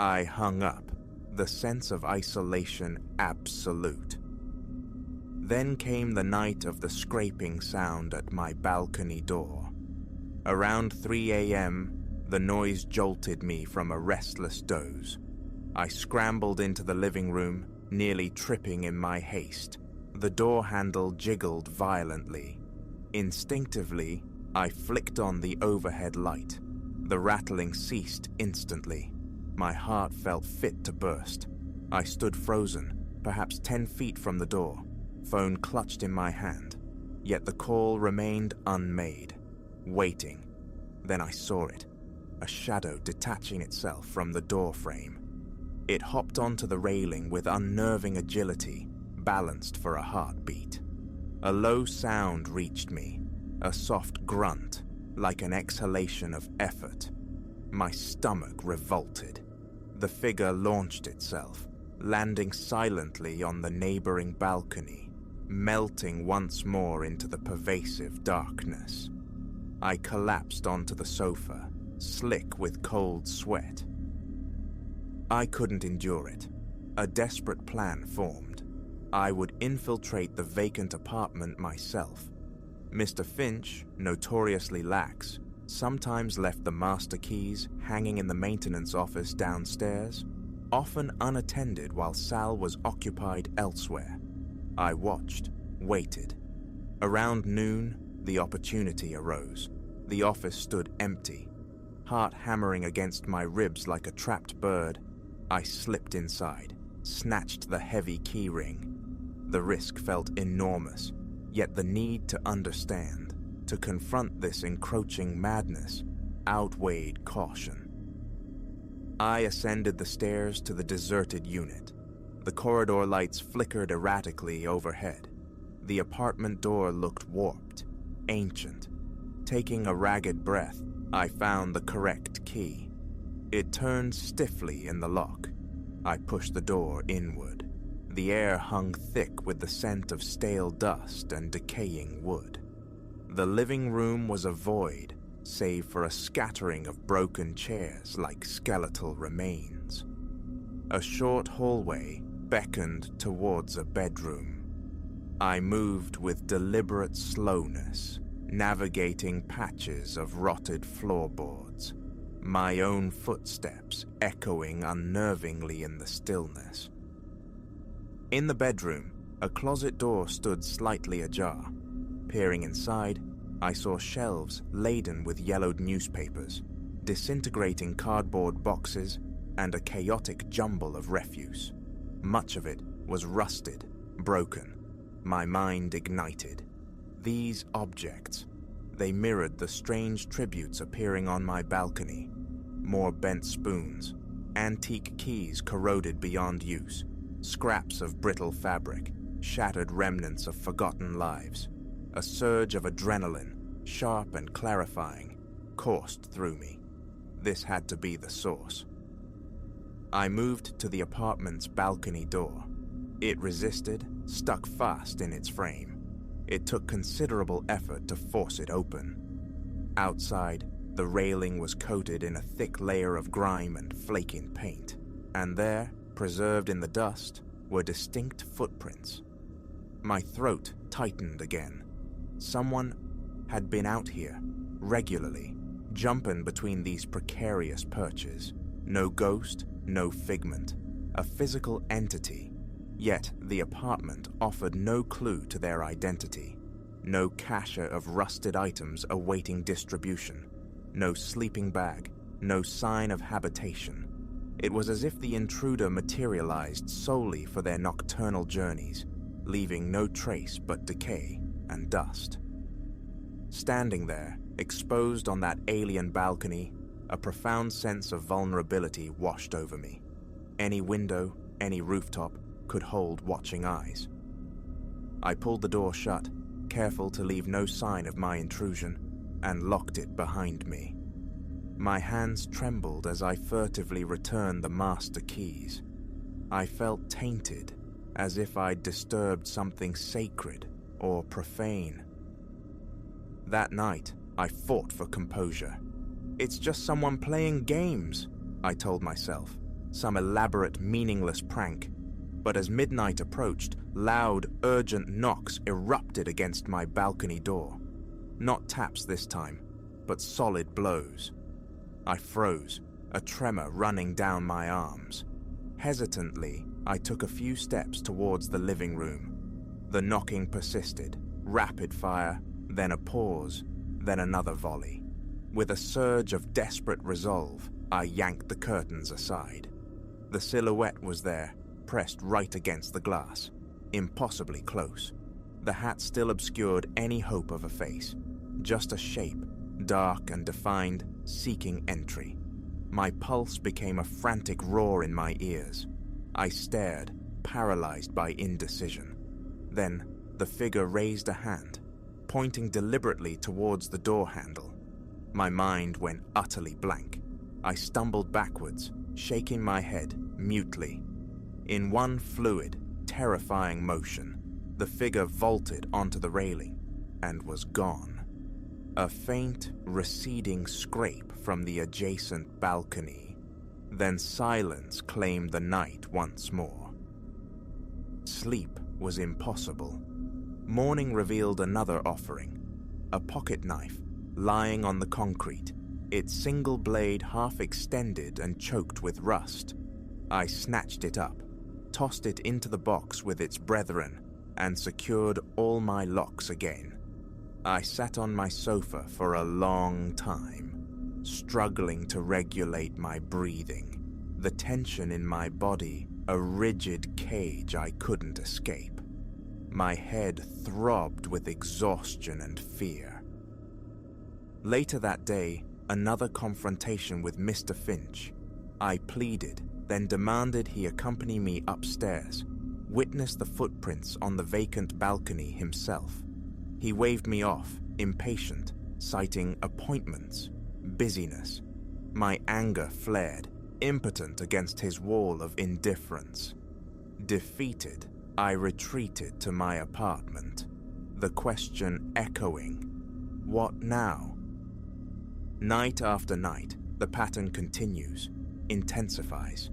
I hung up, the sense of isolation absolute. Then came the night of the scraping sound at my balcony door. Around 3 a.m., the noise jolted me from a restless doze. I scrambled into the living room, nearly tripping in my haste. The door handle jiggled violently. Instinctively, I flicked on the overhead light. The rattling ceased instantly. My heart felt fit to burst. I stood frozen, perhaps 10 feet from the door, phone clutched in my hand. Yet the call remained unmade, waiting. Then I saw it, a shadow detaching itself from the door frame. It hopped onto the railing with unnerving agility, balanced for a heartbeat. A low sound reached me, a soft grunt, like an exhalation of effort. My stomach revolted. The figure launched itself, landing silently on the neighboring balcony, melting once more into the pervasive darkness. I collapsed onto the sofa, slick with cold sweat. I couldn't endure it. A desperate plan formed. I would infiltrate the vacant apartment myself. Mr. Finch, notoriously lax, sometimes left the master keys hanging in the maintenance office downstairs, often unattended while Sal was occupied elsewhere. I watched, waited. Around noon, the opportunity arose. The office stood empty. Heart hammering against my ribs like a trapped bird, I slipped inside, snatched the heavy key ring. The risk felt enormous, yet the need to understand, to confront this encroaching madness, outweighed caution. I ascended the stairs to the deserted unit. The corridor lights flickered erratically overhead. The apartment door looked warped, ancient. Taking a ragged breath, I found the correct key. It turned stiffly in the lock. I pushed the door inward. The air hung thick with the scent of stale dust and decaying wood. The living room was a void, save for a scattering of broken chairs like skeletal remains. A short hallway beckoned towards a bedroom. I moved with deliberate slowness, navigating patches of rotted floorboards, my own footsteps echoing unnervingly in the stillness. In the bedroom, a closet door stood slightly ajar. Peering inside, I saw shelves laden with yellowed newspapers, disintegrating cardboard boxes, and a chaotic jumble of refuse. Much of it was rusted, broken. My mind ignited. These objects, they mirrored the strange tributes appearing on my balcony. More bent spoons, antique keys corroded beyond use, scraps of brittle fabric, shattered remnants of forgotten lives. A surge of adrenaline, sharp and clarifying, coursed through me. This had to be the source. I moved to the apartment's balcony door. It resisted, stuck fast in its frame. It took considerable effort to force it open. Outside, the railing was coated in a thick layer of grime and flaking paint, and there, preserved in the dust, were distinct footprints. My throat tightened again. Someone had been out here, regularly, jumping between these precarious perches. No ghost, no figment, a physical entity. Yet the apartment offered no clue to their identity. No cache of rusted items awaiting distribution. No sleeping bag, no sign of habitation. It was as if the intruder materialized solely for their nocturnal journeys, leaving no trace but decay and dust. Standing there, exposed on that alien balcony, a profound sense of vulnerability washed over me. Any window, any rooftop could hold watching eyes. I pulled the door shut, careful to leave no sign of my intrusion, and locked it behind me. My hands trembled as I furtively returned the master keys. I felt tainted, as if I'd disturbed something sacred or profane. That night, I fought for composure. It's just someone playing games, I told myself, some elaborate, meaningless prank. But as midnight approached, loud, urgent knocks erupted against my balcony door. Not taps this time, but solid blows. I froze, a tremor running down my arms. Hesitantly, I took a few steps towards the living room. The knocking persisted, rapid fire, then a pause, then another volley. With a surge of desperate resolve, I yanked the curtains aside. The silhouette was there, pressed right against the glass, impossibly close. The hat still obscured any hope of a face, just a shape, dark and defined, seeking entry. My pulse became a frantic roar in my ears. I stared, paralyzed by indecision. Then, the figure raised a hand, pointing deliberately towards the door handle. My mind went utterly blank. I stumbled backwards, shaking my head, mutely. In one fluid, terrifying motion, the figure vaulted onto the railing and was gone. A faint, receding scrape from the adjacent balcony. Then silence claimed the night once more. Sleep was impossible. Morning revealed another offering, a pocket knife lying on the concrete, its single blade half extended and choked with rust. I snatched it up, tossed it into the box with its brethren, and secured all my locks again. I sat on my sofa for a long time, struggling to regulate my breathing, the tension in my body a rigid cage I couldn't escape. My head throbbed with exhaustion and fear. Later that day, another confrontation with Mr. Finch. I pleaded, then demanded he accompany me upstairs, witness the footprints on the vacant balcony himself. He waved me off, impatient, citing appointments, busyness. My anger flared, impotent against his wall of indifference. Defeated, I retreated to my apartment, the question echoing, what now? Night after night, the pattern continues, intensifies.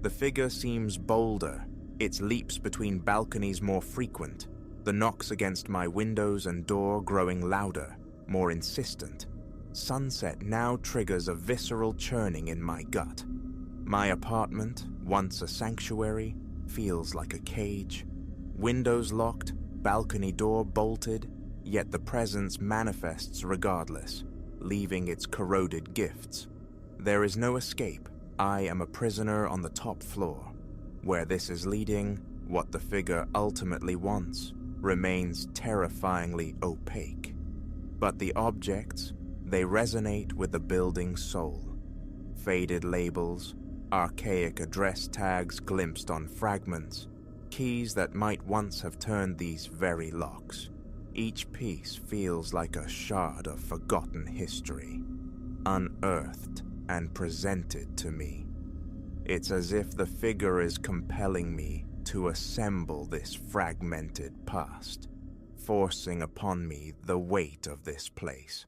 The figure seems bolder, its leaps between balconies more frequent, the knocks against my windows and door growing louder, more insistent. Sunset now triggers a visceral churning in my gut. My apartment, once a sanctuary, feels like a cage. Windows locked, balcony door bolted, yet the presence manifests regardless, leaving its corroded gifts. There is no escape. I am a prisoner on the top floor. Where this is leading, what the figure ultimately wants, remains terrifyingly opaque. But the objects, they resonate with the building's soul. Faded labels, archaic address tags glimpsed on fragments, keys that might once have turned these very locks. Each piece feels like a shard of forgotten history, unearthed and presented to me. It's as if the figure is compelling me, to assemble this fragmented past, forcing upon me the weight of this place,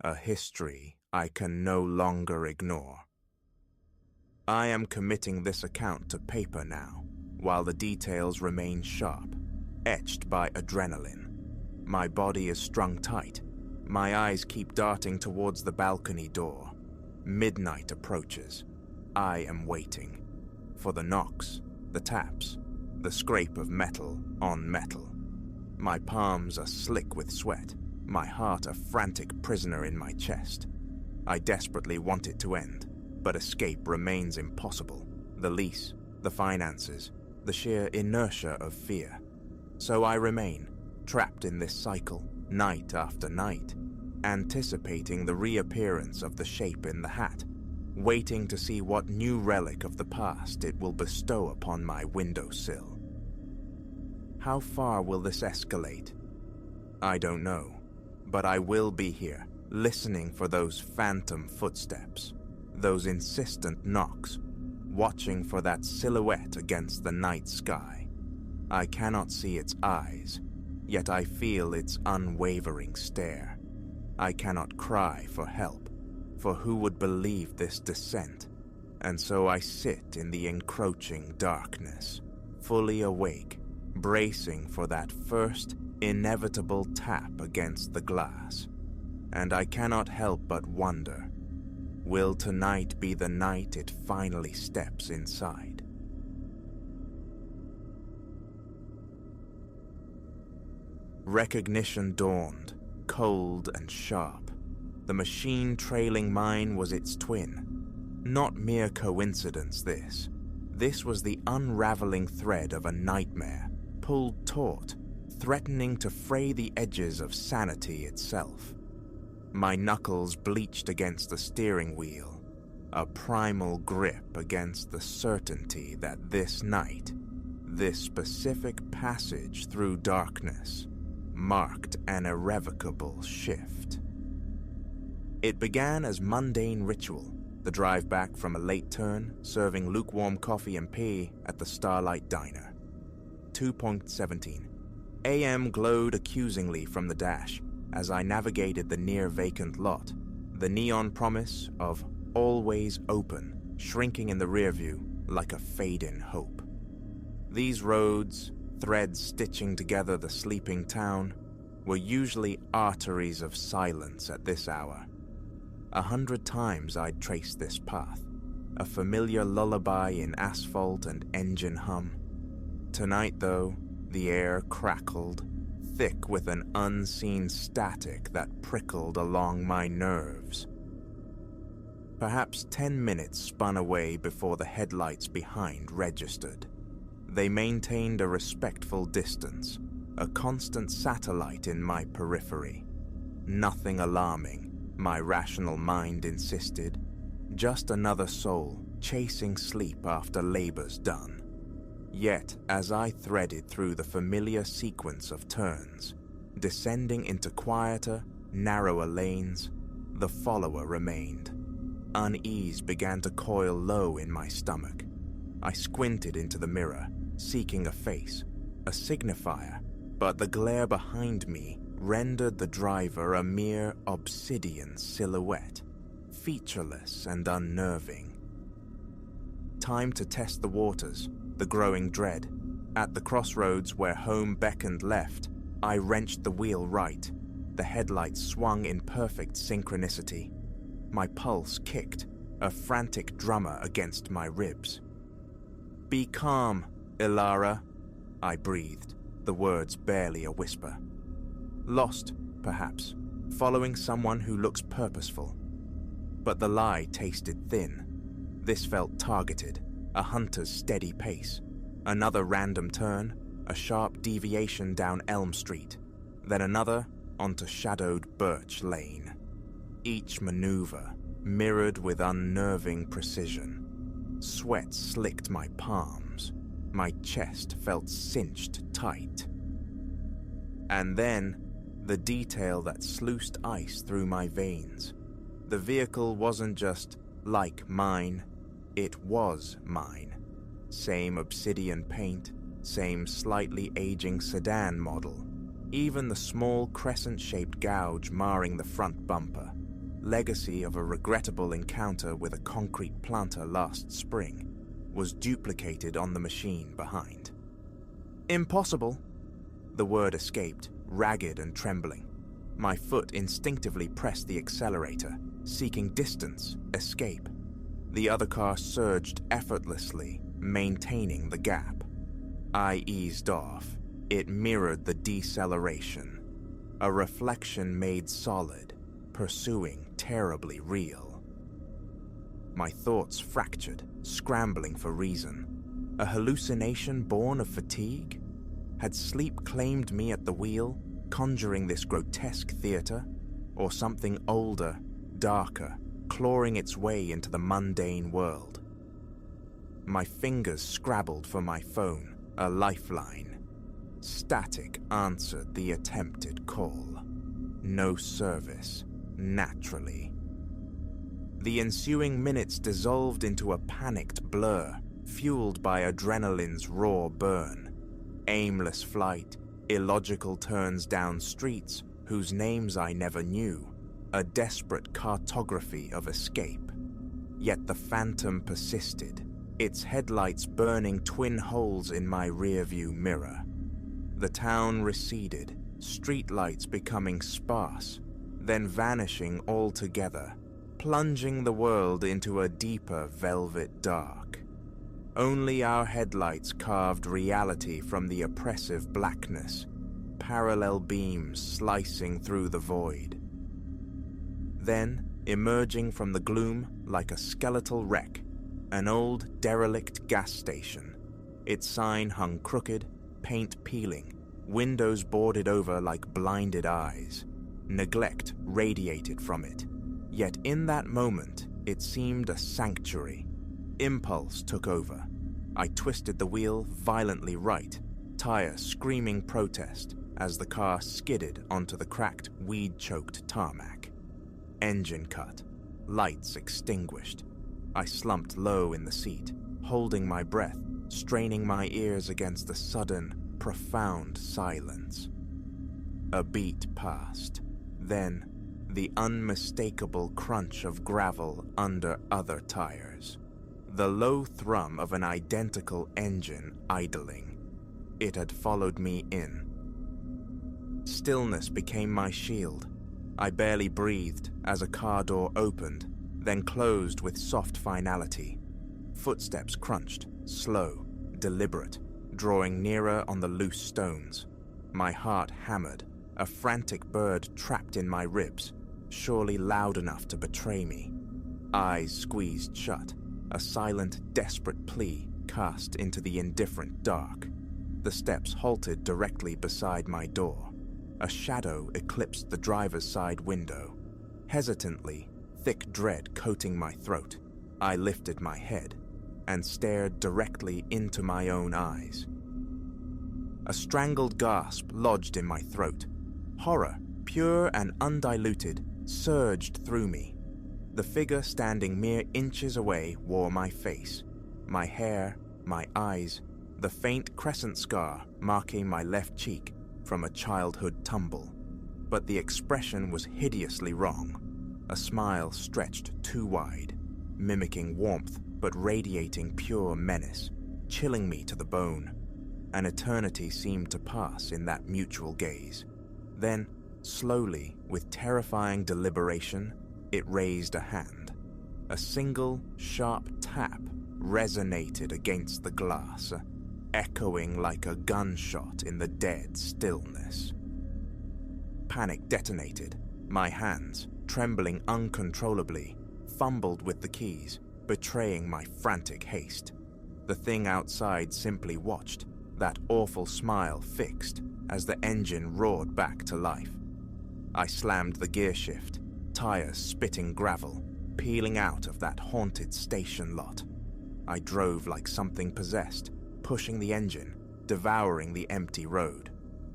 a history I can no longer ignore. I am committing this account to paper now, while the details remain sharp, etched by adrenaline. My body is strung tight. My eyes keep darting towards the balcony door. Midnight approaches. I am waiting for the knocks, the taps, the scrape of metal on metal. My palms are slick with sweat, my heart a frantic prisoner in my chest. I desperately want it to end, but escape remains impossible. The lease, the finances, the sheer inertia of fear. So I remain, trapped in this cycle, night after night, anticipating the reappearance of the shape in the hat, waiting to see what new relic of the past it will bestow upon my windowsill. How far will this escalate? I don't know, but I will be here, listening for those phantom footsteps, those insistent knocks, watching for that silhouette against the night sky. I cannot see its eyes, yet I feel its unwavering stare. I cannot cry for help, for who would believe this descent? And so I sit in the encroaching darkness, fully awake, bracing for that first inevitable tap against the glass. And I cannot help but wonder, will tonight be the night it finally steps inside? Recognition dawned, cold and sharp. The machine trailing mine was its twin. Not mere coincidence, this. This was the unraveling thread of a nightmare, pulled taut, threatening to fray the edges of sanity itself. My knuckles bleached against the steering wheel, a primal grip against the certainty that this night, this specific passage through darkness, marked an irrevocable shift. It began as mundane ritual, the drive back from a late turn, serving lukewarm coffee and pee at the Starlight Diner. 2:17 a.m. glowed accusingly from the dash as I navigated the near-vacant lot, the neon promise of always open shrinking in the rearview like a fade-in hope. These roads, threads stitching together the sleeping town, were usually arteries of silence at this hour. 100 times I'd traced this path, a familiar lullaby in asphalt and engine hum. Tonight, though, the air crackled, thick with an unseen static that prickled along my nerves. Perhaps 10 minutes spun away before the headlights behind registered. They maintained a respectful distance, a constant satellite in my periphery. Nothing alarming, my rational mind insisted. Just another soul chasing sleep after labor's done. Yet, as I threaded through the familiar sequence of turns, descending into quieter, narrower lanes, the follower remained. Unease began to coil low in my stomach. I squinted into the mirror, seeking a face, a signifier, but the glare behind me rendered the driver a mere obsidian silhouette, featureless and unnerving. Time to test the waters, the growing dread. At the crossroads where home beckoned left, I wrenched the wheel right. The headlights swung in perfect synchronicity. My pulse kicked, a frantic drummer against my ribs. "Be calm, Ilara," I breathed, the words barely a whisper. Lost, perhaps, following someone who looks purposeful. But the lie tasted thin. This felt targeted, a hunter's steady pace. Another random turn, a sharp deviation down Elm Street, then another onto shadowed Birch Lane. Each maneuver mirrored with unnerving precision. Sweat slicked my palms. My chest felt cinched tight. And then, the detail that sluiced ice through my veins. The vehicle wasn't just like mine, it was mine. Same obsidian paint, same slightly aging sedan model, even the small crescent-shaped gouge marring the front bumper, legacy of a regrettable encounter with a concrete planter last spring, was duplicated on the machine behind. "Impossible!" The word escaped, ragged and trembling. My foot instinctively pressed the accelerator, seeking distance, escape. The other car surged effortlessly, maintaining the gap. I eased off. It mirrored the deceleration. A reflection made solid, pursuing terribly real. My thoughts fractured, scrambling for reason. A hallucination born of fatigue? Had sleep claimed me at the wheel, conjuring this grotesque theater? Or something older, darker, clawing its way into the mundane world? My fingers scrabbled for my phone, a lifeline. Static answered the attempted call. No service, naturally. The ensuing minutes dissolved into a panicked blur, fueled by adrenaline's raw burn. Aimless flight, illogical turns down streets whose names I never knew, a desperate cartography of escape. Yet the phantom persisted, its headlights burning twin holes in my rearview mirror. The town receded, streetlights becoming sparse, then vanishing altogether, plunging the world into a deeper velvet dark. Only our headlights carved reality from the oppressive blackness, parallel beams slicing through the void. Then, emerging from the gloom like a skeletal wreck, an old derelict gas station. Its sign hung crooked, paint peeling, windows boarded over like blinded eyes. Neglect radiated from it. Yet in that moment, it seemed a sanctuary. Impulse took over. I twisted the wheel violently right, tire screaming protest as the car skidded onto the cracked, weed-choked tarmac. Engine cut, lights extinguished. I slumped low in the seat, holding my breath, straining my ears against the sudden, profound silence. A beat passed. Then, the unmistakable crunch of gravel under other tires. The low thrum of an identical engine idling. It had followed me in. Stillness became my shield. I barely breathed as a car door opened, then closed with soft finality. Footsteps crunched, slow, deliberate, drawing nearer on the loose stones. My heart hammered, a frantic bird trapped in my ribs, surely loud enough to betray me. Eyes squeezed shut, a silent, desperate plea cast into the indifferent dark. The steps halted directly beside my door. A shadow eclipsed the driver's side window. Hesitantly, thick dread coating my throat, I lifted my head and stared directly into my own eyes. A strangled gasp lodged in my throat. Horror, pure and undiluted, surged through me. The figure standing mere inches away wore my face, my hair, my eyes, the faint crescent scar marking my left cheek from a childhood tumble. But the expression was hideously wrong. A smile stretched too wide, mimicking warmth but radiating pure menace, chilling me to the bone. An eternity seemed to pass in that mutual gaze. Then, slowly, with terrifying deliberation, it raised a hand. A single, sharp tap resonated against the glass, echoing like a gunshot in the dead stillness. Panic detonated. My hands, trembling uncontrollably, fumbled with the keys, betraying my frantic haste. The thing outside simply watched, that awful smile fixed as the engine roared back to life. I slammed the gear shift, tires spitting gravel, peeling out of that haunted station lot. I drove like something possessed, pushing the engine, devouring the empty road.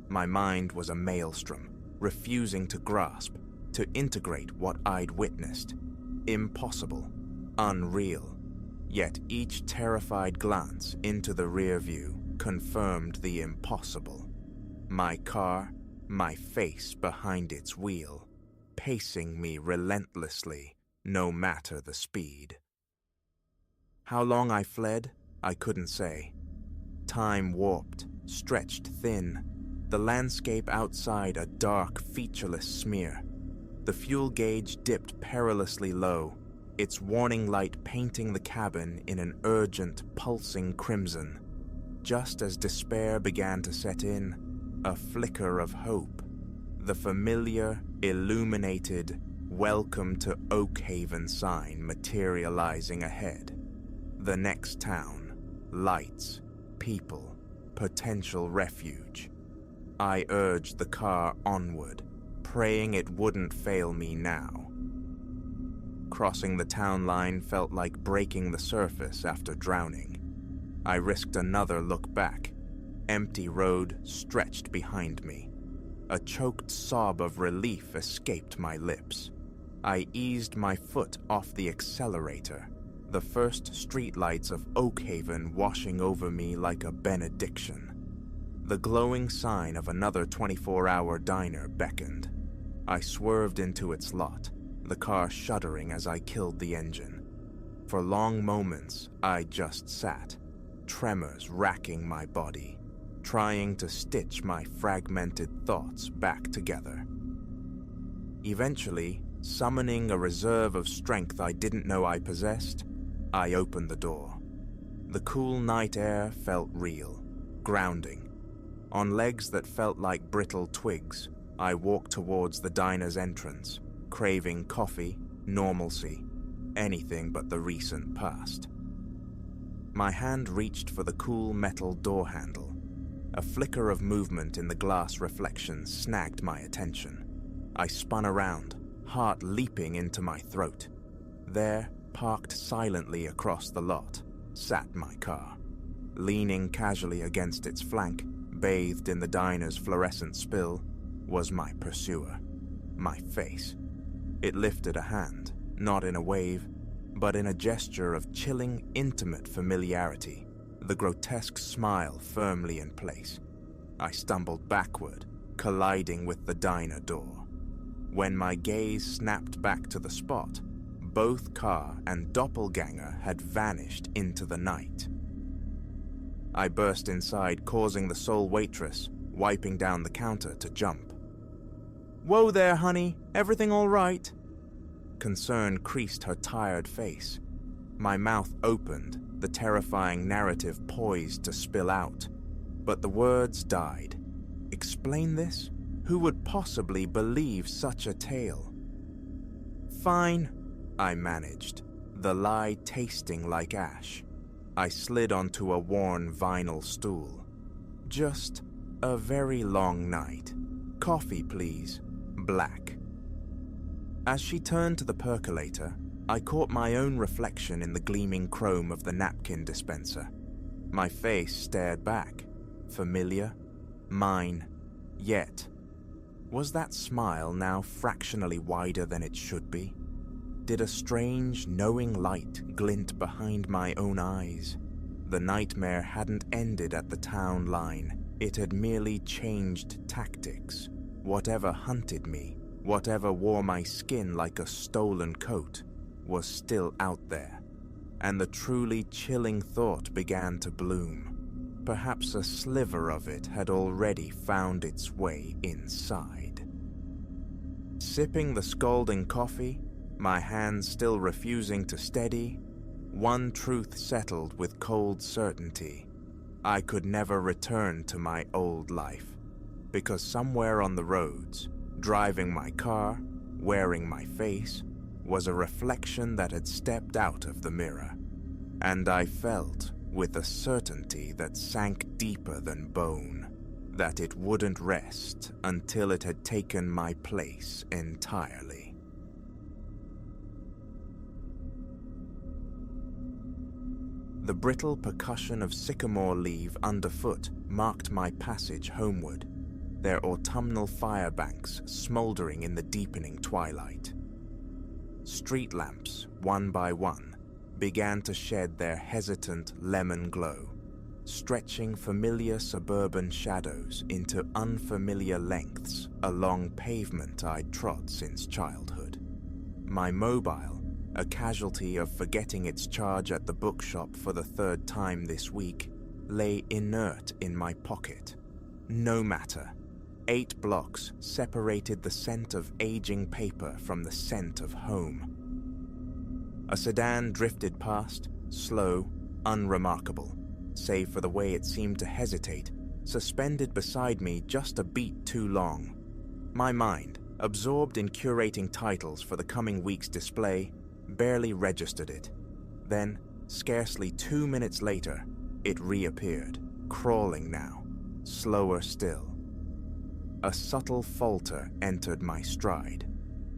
My mind was a maelstrom, refusing to grasp, to integrate what I'd witnessed. Impossible, unreal. Yet each terrified glance into the rear view confirmed the impossible. My car, my face behind its wheel, pacing me relentlessly, no matter the speed. How long I fled, I couldn't say. Time warped, stretched thin, the landscape outside a dark, featureless smear. The fuel gauge dipped perilously low, its warning light painting the cabin in an urgent, pulsing crimson. Just as despair began to set in, a flicker of hope. The familiar, illuminated, "Welcome to Oakhaven" sign materializing ahead. The next town, lights, people, potential refuge. I urged the car onward, praying it wouldn't fail me now. Crossing the town line felt like breaking the surface after drowning. I risked another look back. Empty road stretched behind me. A choked sob of relief escaped my lips. I eased my foot off the accelerator, the first streetlights of Oakhaven washing over me like a benediction. The glowing sign of another 24-hour diner beckoned. I swerved into its lot, the car shuddering as I killed the engine. For long moments, I just sat, tremors racking my body, trying to stitch my fragmented thoughts back together. Eventually, summoning a reserve of strength I didn't know I possessed, I opened the door. The cool night air felt real, grounding. On legs that felt like brittle twigs, I walked towards the diner's entrance, craving coffee, normalcy, anything but the recent past. My hand reached for the cool metal door handle. A flicker of movement in the glass reflection snagged my attention. I spun around, heart leaping into my throat. There, parked silently across the lot, sat my car. Leaning casually against its flank, bathed in the diner's fluorescent spill, was my pursuer, my face. It lifted a hand, not in a wave, but in a gesture of chilling, intimate familiarity, the grotesque smile firmly in place. I stumbled backward, colliding with the diner door. When my gaze snapped back to the spot, both car and doppelganger had vanished into the night. I burst inside, causing the sole waitress, wiping down the counter, to jump. "Whoa there, honey. Everything all right?" Concern creased her tired face. My mouth opened, the terrifying narrative poised to spill out. But the words died. Explain this? Who would possibly believe such a tale? "Fine," I managed, the lie tasting like ash. I slid onto a worn vinyl stool. "Just a very long night. Coffee, please. Black." As she turned to the percolator, I caught my own reflection in the gleaming chrome of the napkin dispenser. My face stared back. Familiar. Mine. Yet. Was that smile now fractionally wider than it should be? Did a strange, knowing light glint behind my own eyes? The nightmare hadn't ended at the town line. It had merely changed tactics. Whatever hunted me, whatever wore my skin like a stolen coat, was still out there. And the truly chilling thought began to bloom. Perhaps a sliver of it had already found its way inside. Sipping the scalding coffee, my hands still refusing to steady, one truth settled with cold certainty. I could never return to my old life, because somewhere on the roads, driving my car, wearing my face, was a reflection that had stepped out of the mirror. And I felt, with a certainty that sank deeper than bone, that it wouldn't rest until it had taken my place entirely. The brittle percussion of sycamore leaf underfoot marked my passage homeward, their autumnal firebanks smoldering in the deepening twilight. Street lamps, one by one, began to shed their hesitant lemon glow, stretching familiar suburban shadows into unfamiliar lengths along pavement I'd trod since childhood. My mobile, a casualty of forgetting its charge at the bookshop for the third time this week, lay inert in my pocket. No matter. 8 blocks separated the scent of aging paper from the scent of home. A sedan drifted past, slow, unremarkable, save for the way it seemed to hesitate, suspended beside me just a beat too long. My mind, absorbed in curating titles for the coming week's display, barely registered it. Then, scarcely 2 minutes later, it reappeared, crawling now, slower still. A subtle falter entered my stride.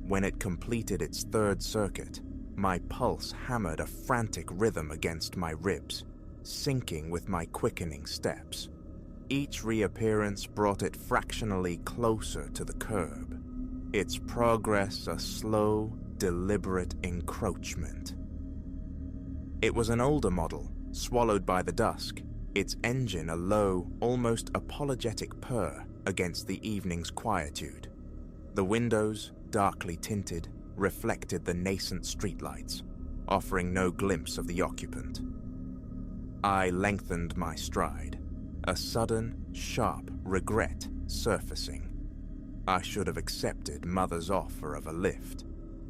When it completed its third circuit, my pulse hammered a frantic rhythm against my ribs, syncing with my quickening steps. Each reappearance brought it fractionally closer to the curb, its progress a slow, deliberate encroachment. It was an older model, swallowed by the dusk, its engine a low, almost apologetic purr against the evening's quietude. The windows, darkly tinted, reflected the nascent streetlights, offering no glimpse of the occupant. I lengthened my stride, a sudden, sharp regret surfacing. I should have accepted Mother's offer of a lift.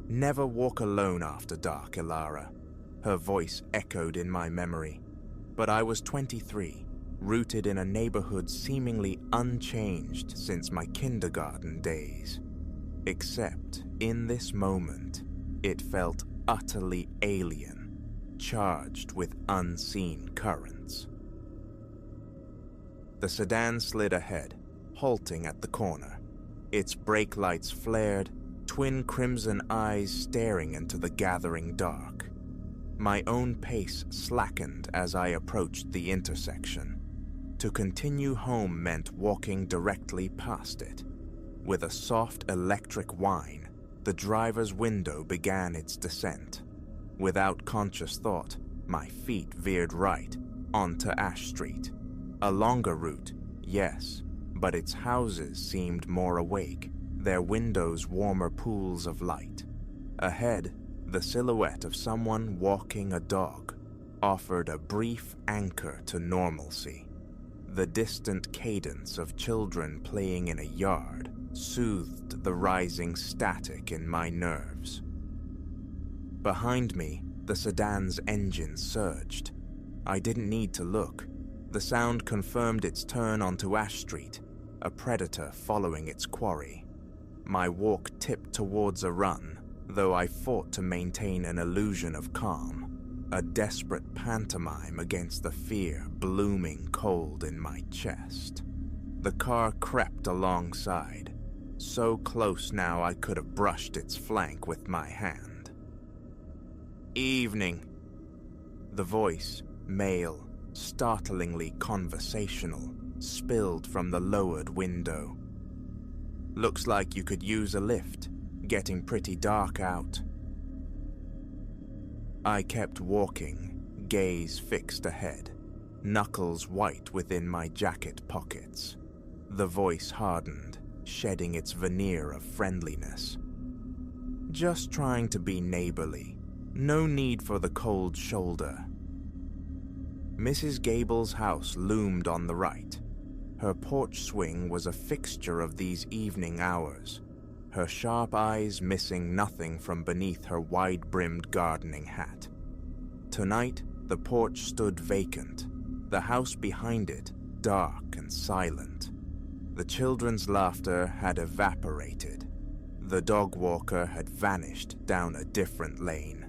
Never walk alone after dark, Ilara. Her voice echoed in my memory. But I was 23, rooted in a neighborhood seemingly unchanged since my kindergarten days. Except, in this moment, it felt utterly alien, charged with unseen currents. The sedan slid ahead, halting at the corner. Its brake lights flared, twin crimson eyes staring into the gathering dark. My own pace slackened as I approached the intersection. To continue home meant walking directly past it. With a soft electric whine, the driver's window began its descent. Without conscious thought, my feet veered right, onto Ash Street. A longer route, yes, but its houses seemed more awake, their windows warmer pools of light. Ahead, the silhouette of someone walking a dog offered a brief anchor to normalcy. The distant cadence of children playing in a yard soothed the rising static in my nerves. Behind me, the sedan's engine surged. I didn't need to look. The sound confirmed its turn onto Ash Street, a predator following its quarry. My walk tipped towards a run, though I fought to maintain an illusion of calm, a desperate pantomime against the fear blooming cold in my chest. The car crept alongside, so close now I could have brushed its flank with my hand. "Evening." The voice, male, startlingly conversational, spilled from the lowered window. "Looks like you could use a lift. Getting pretty dark out." I kept walking, gaze fixed ahead, knuckles white within my jacket pockets. The voice hardened, shedding its veneer of friendliness. "Just trying to be neighborly. No need for the cold shoulder." Mrs. Gable's house loomed on the right. Her porch swing was a fixture of these evening hours, her sharp eyes missing nothing from beneath her wide-brimmed gardening hat. Tonight, the porch stood vacant, the house behind it dark and silent. The children's laughter had evaporated. The dog walker had vanished down a different lane.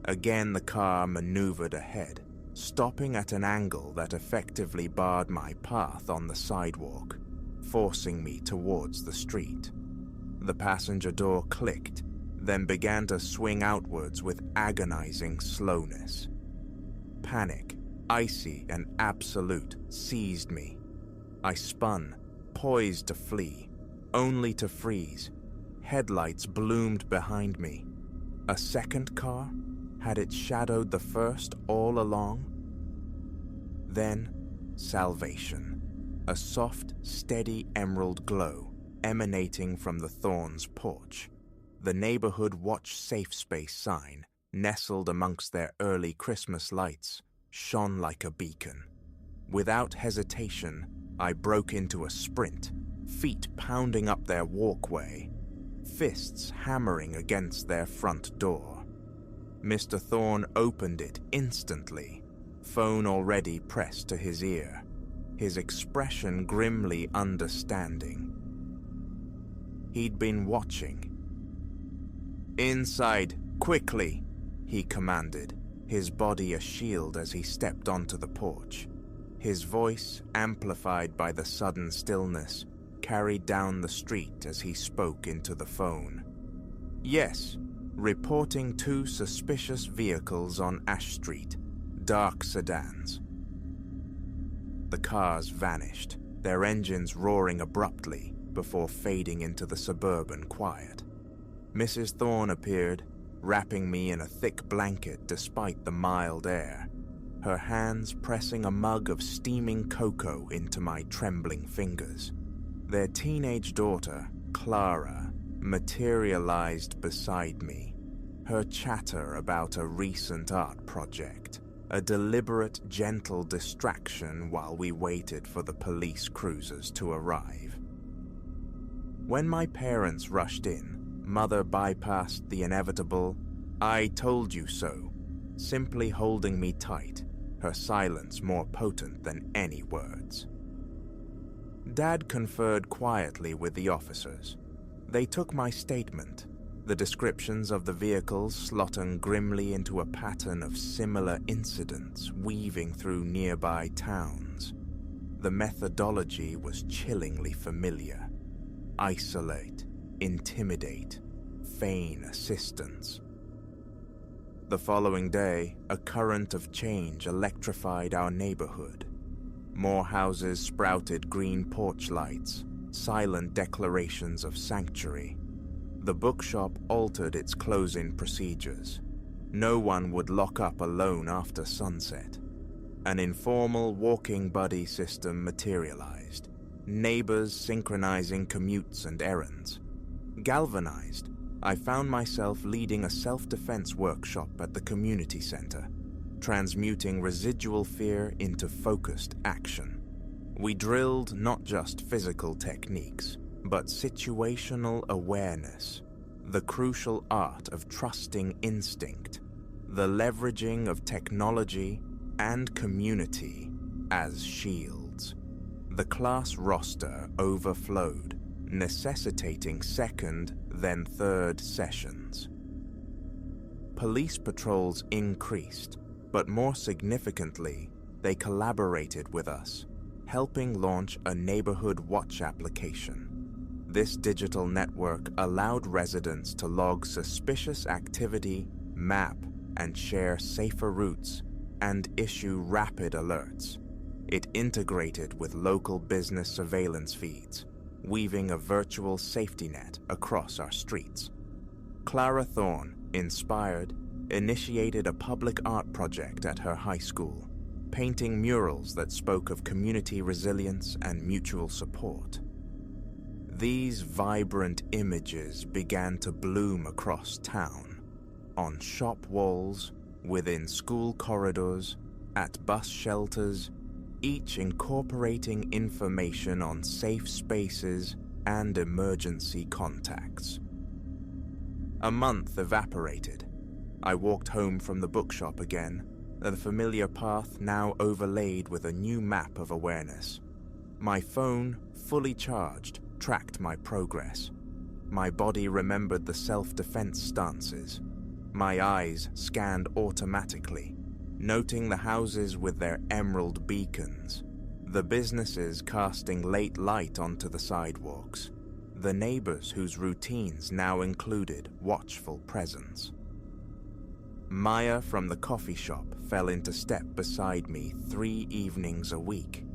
Again the car maneuvered ahead, stopping at an angle that effectively barred my path on the sidewalk, forcing me towards the street. The passenger door clicked, then began to swing outwards with agonizing slowness. Panic, icy and absolute, seized me. I spun, poised to flee, only to freeze. Headlights bloomed behind me. A second car? Had it shadowed the first all along? Then, salvation. A soft, steady emerald glow emanating from the Thorns' porch. The neighborhood watch safe space sign, nestled amongst their early Christmas lights, shone like a beacon. Without hesitation, I broke into a sprint, feet pounding up their walkway, fists hammering against their front door. Mr. Thorne opened it instantly, phone already pressed to his ear, his expression grimly understanding. He'd been watching. "Inside, quickly," he commanded, his body a shield as he stepped onto the porch. His voice, amplified by the sudden stillness, carried down the street as he spoke into the phone. "Yes, reporting 2 suspicious vehicles on Ash Street, dark sedans." The cars vanished, their engines roaring abruptly before fading into the suburban quiet. Mrs. Thorne appeared, wrapping me in a thick blanket despite the mild air, her hands pressing a mug of steaming cocoa into my trembling fingers. Their teenage daughter, Clara, materialized beside me, her chatter about a recent art project, a deliberate, gentle distraction while we waited for the police cruisers to arrive. When my parents rushed in, Mother bypassed the inevitable, "I told you so," simply holding me tight, her silence more potent than any words. Dad conferred quietly with the officers. They took my statement, the descriptions of the vehicles slotting grimly into a pattern of similar incidents weaving through nearby towns. The methodology was chillingly familiar. Isolate, intimidate, feign assistance. The following day, a current of change electrified our neighborhood. More houses sprouted green porch lights, silent declarations of sanctuary. The bookshop altered its closing procedures. No one would lock up alone after sunset. An informal walking buddy system materialized, neighbors synchronizing commutes and errands. Galvanized, I found myself leading a self-defense workshop at the community center, transmuting residual fear into focused action. We drilled not just physical techniques, but situational awareness, the crucial art of trusting instinct, the leveraging of technology and community as shields. The class roster overflowed, necessitating second, then third sessions. Police patrols increased, but more significantly, they collaborated with us, helping launch a neighborhood watch application. This digital network allowed residents to log suspicious activity, map and share safer routes, and issue rapid alerts. It integrated with local business surveillance feeds, weaving a virtual safety net across our streets. Clara Thorne, inspired, initiated a public art project at her high school, painting murals that spoke of community resilience and mutual support. These vibrant images began to bloom across town, on shop walls, within school corridors, at bus shelters, each incorporating information on safe spaces and emergency contacts. A month evaporated. I walked home from the bookshop again, the familiar path now overlaid with a new map of awareness. My phone, fully charged, tracked my progress. My body remembered the self-defense stances. My eyes scanned automatically, noting the houses with their emerald beacons, the businesses casting late light onto the sidewalks, the neighbors whose routines now included watchful presence. Maya from the coffee shop fell into step beside me 3 evenings a week.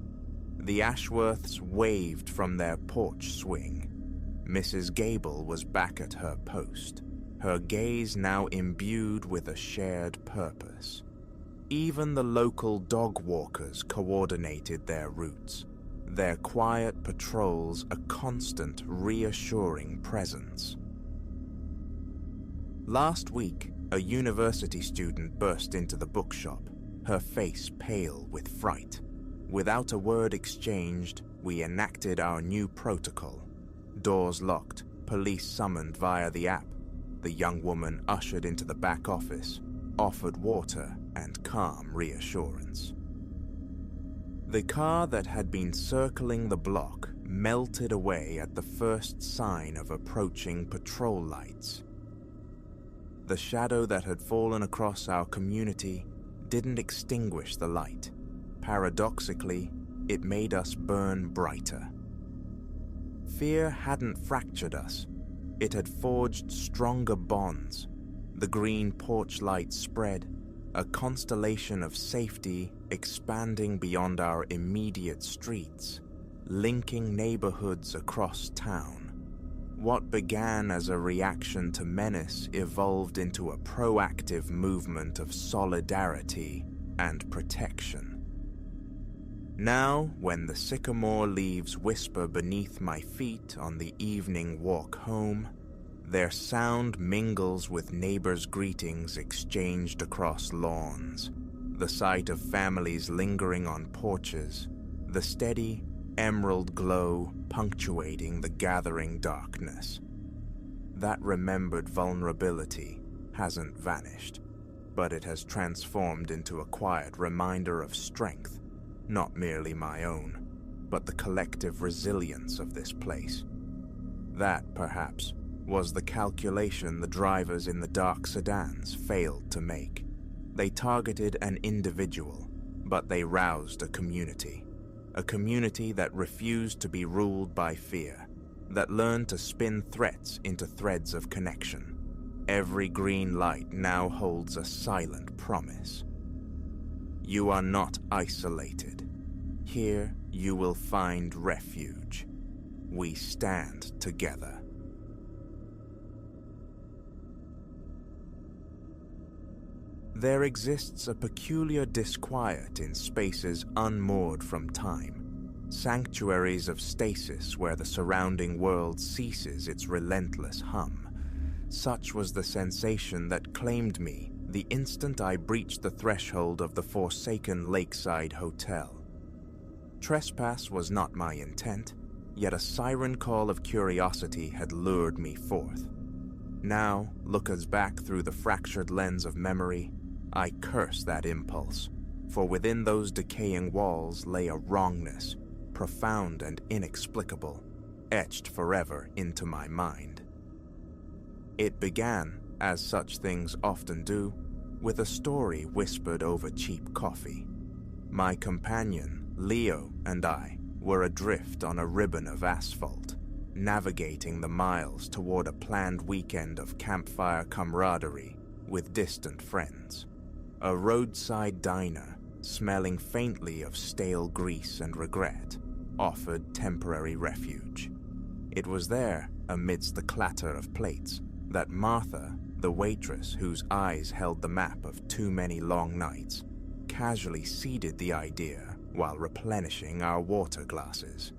The Ashworths waved from their porch swing. Mrs. Gable was back at her post, her gaze now imbued with a shared purpose. Even the local dog walkers coordinated their routes, their quiet patrols a constant, reassuring presence. Last week, a university student burst into the bookshop, her face pale with fright. Without a word exchanged, we enacted our new protocol. Doors locked, police summoned via the app. The young woman ushered into the back office, offered water and calm reassurance. The car that had been circling the block melted away at the first sign of approaching patrol lights. The shadow that had fallen across our community didn't extinguish the light. Paradoxically, it made us burn brighter. Fear hadn't fractured us. It had forged stronger bonds. The green porch light spread, a constellation of safety expanding beyond our immediate streets, linking neighborhoods across town. What began as a reaction to menace evolved into a proactive movement of solidarity and protection. Now, when the sycamore leaves whisper beneath my feet on the evening walk home, their sound mingles with neighbors' greetings exchanged across lawns, the sight of families lingering on porches, the steady, emerald glow punctuating the gathering darkness. That remembered vulnerability hasn't vanished, but it has transformed into a quiet reminder of strength, not merely my own, but the collective resilience of this place. That, perhaps, was the calculation the drivers in the dark sedans failed to make. They targeted an individual, but they roused a community that refused to be ruled by fear, that learned to spin threats into threads of connection. Every green light now holds a silent promise. You are not isolated. Here you will find refuge. We stand together. There exists a peculiar disquiet in spaces unmoored from time, sanctuaries of stasis where the surrounding world ceases its relentless hum. Such was the sensation that claimed me the instant I breached the threshold of the forsaken lakeside hotel. Trespass was not my intent, yet a siren call of curiosity had lured me forth. Now, lookers back through the fractured lens of memory, I curse that impulse, for within those decaying walls lay a wrongness, profound and inexplicable, etched forever into my mind. It began, as such things often do, with a story whispered over cheap coffee. My companion, Leo, and I were adrift on a ribbon of asphalt, navigating the miles toward a planned weekend of campfire camaraderie with distant friends. A roadside diner, smelling faintly of stale grease and regret, offered temporary refuge. It was there, amidst the clatter of plates, that Martha, the waitress whose eyes held the map of too many long nights, casually seeded the idea while replenishing our water glasses.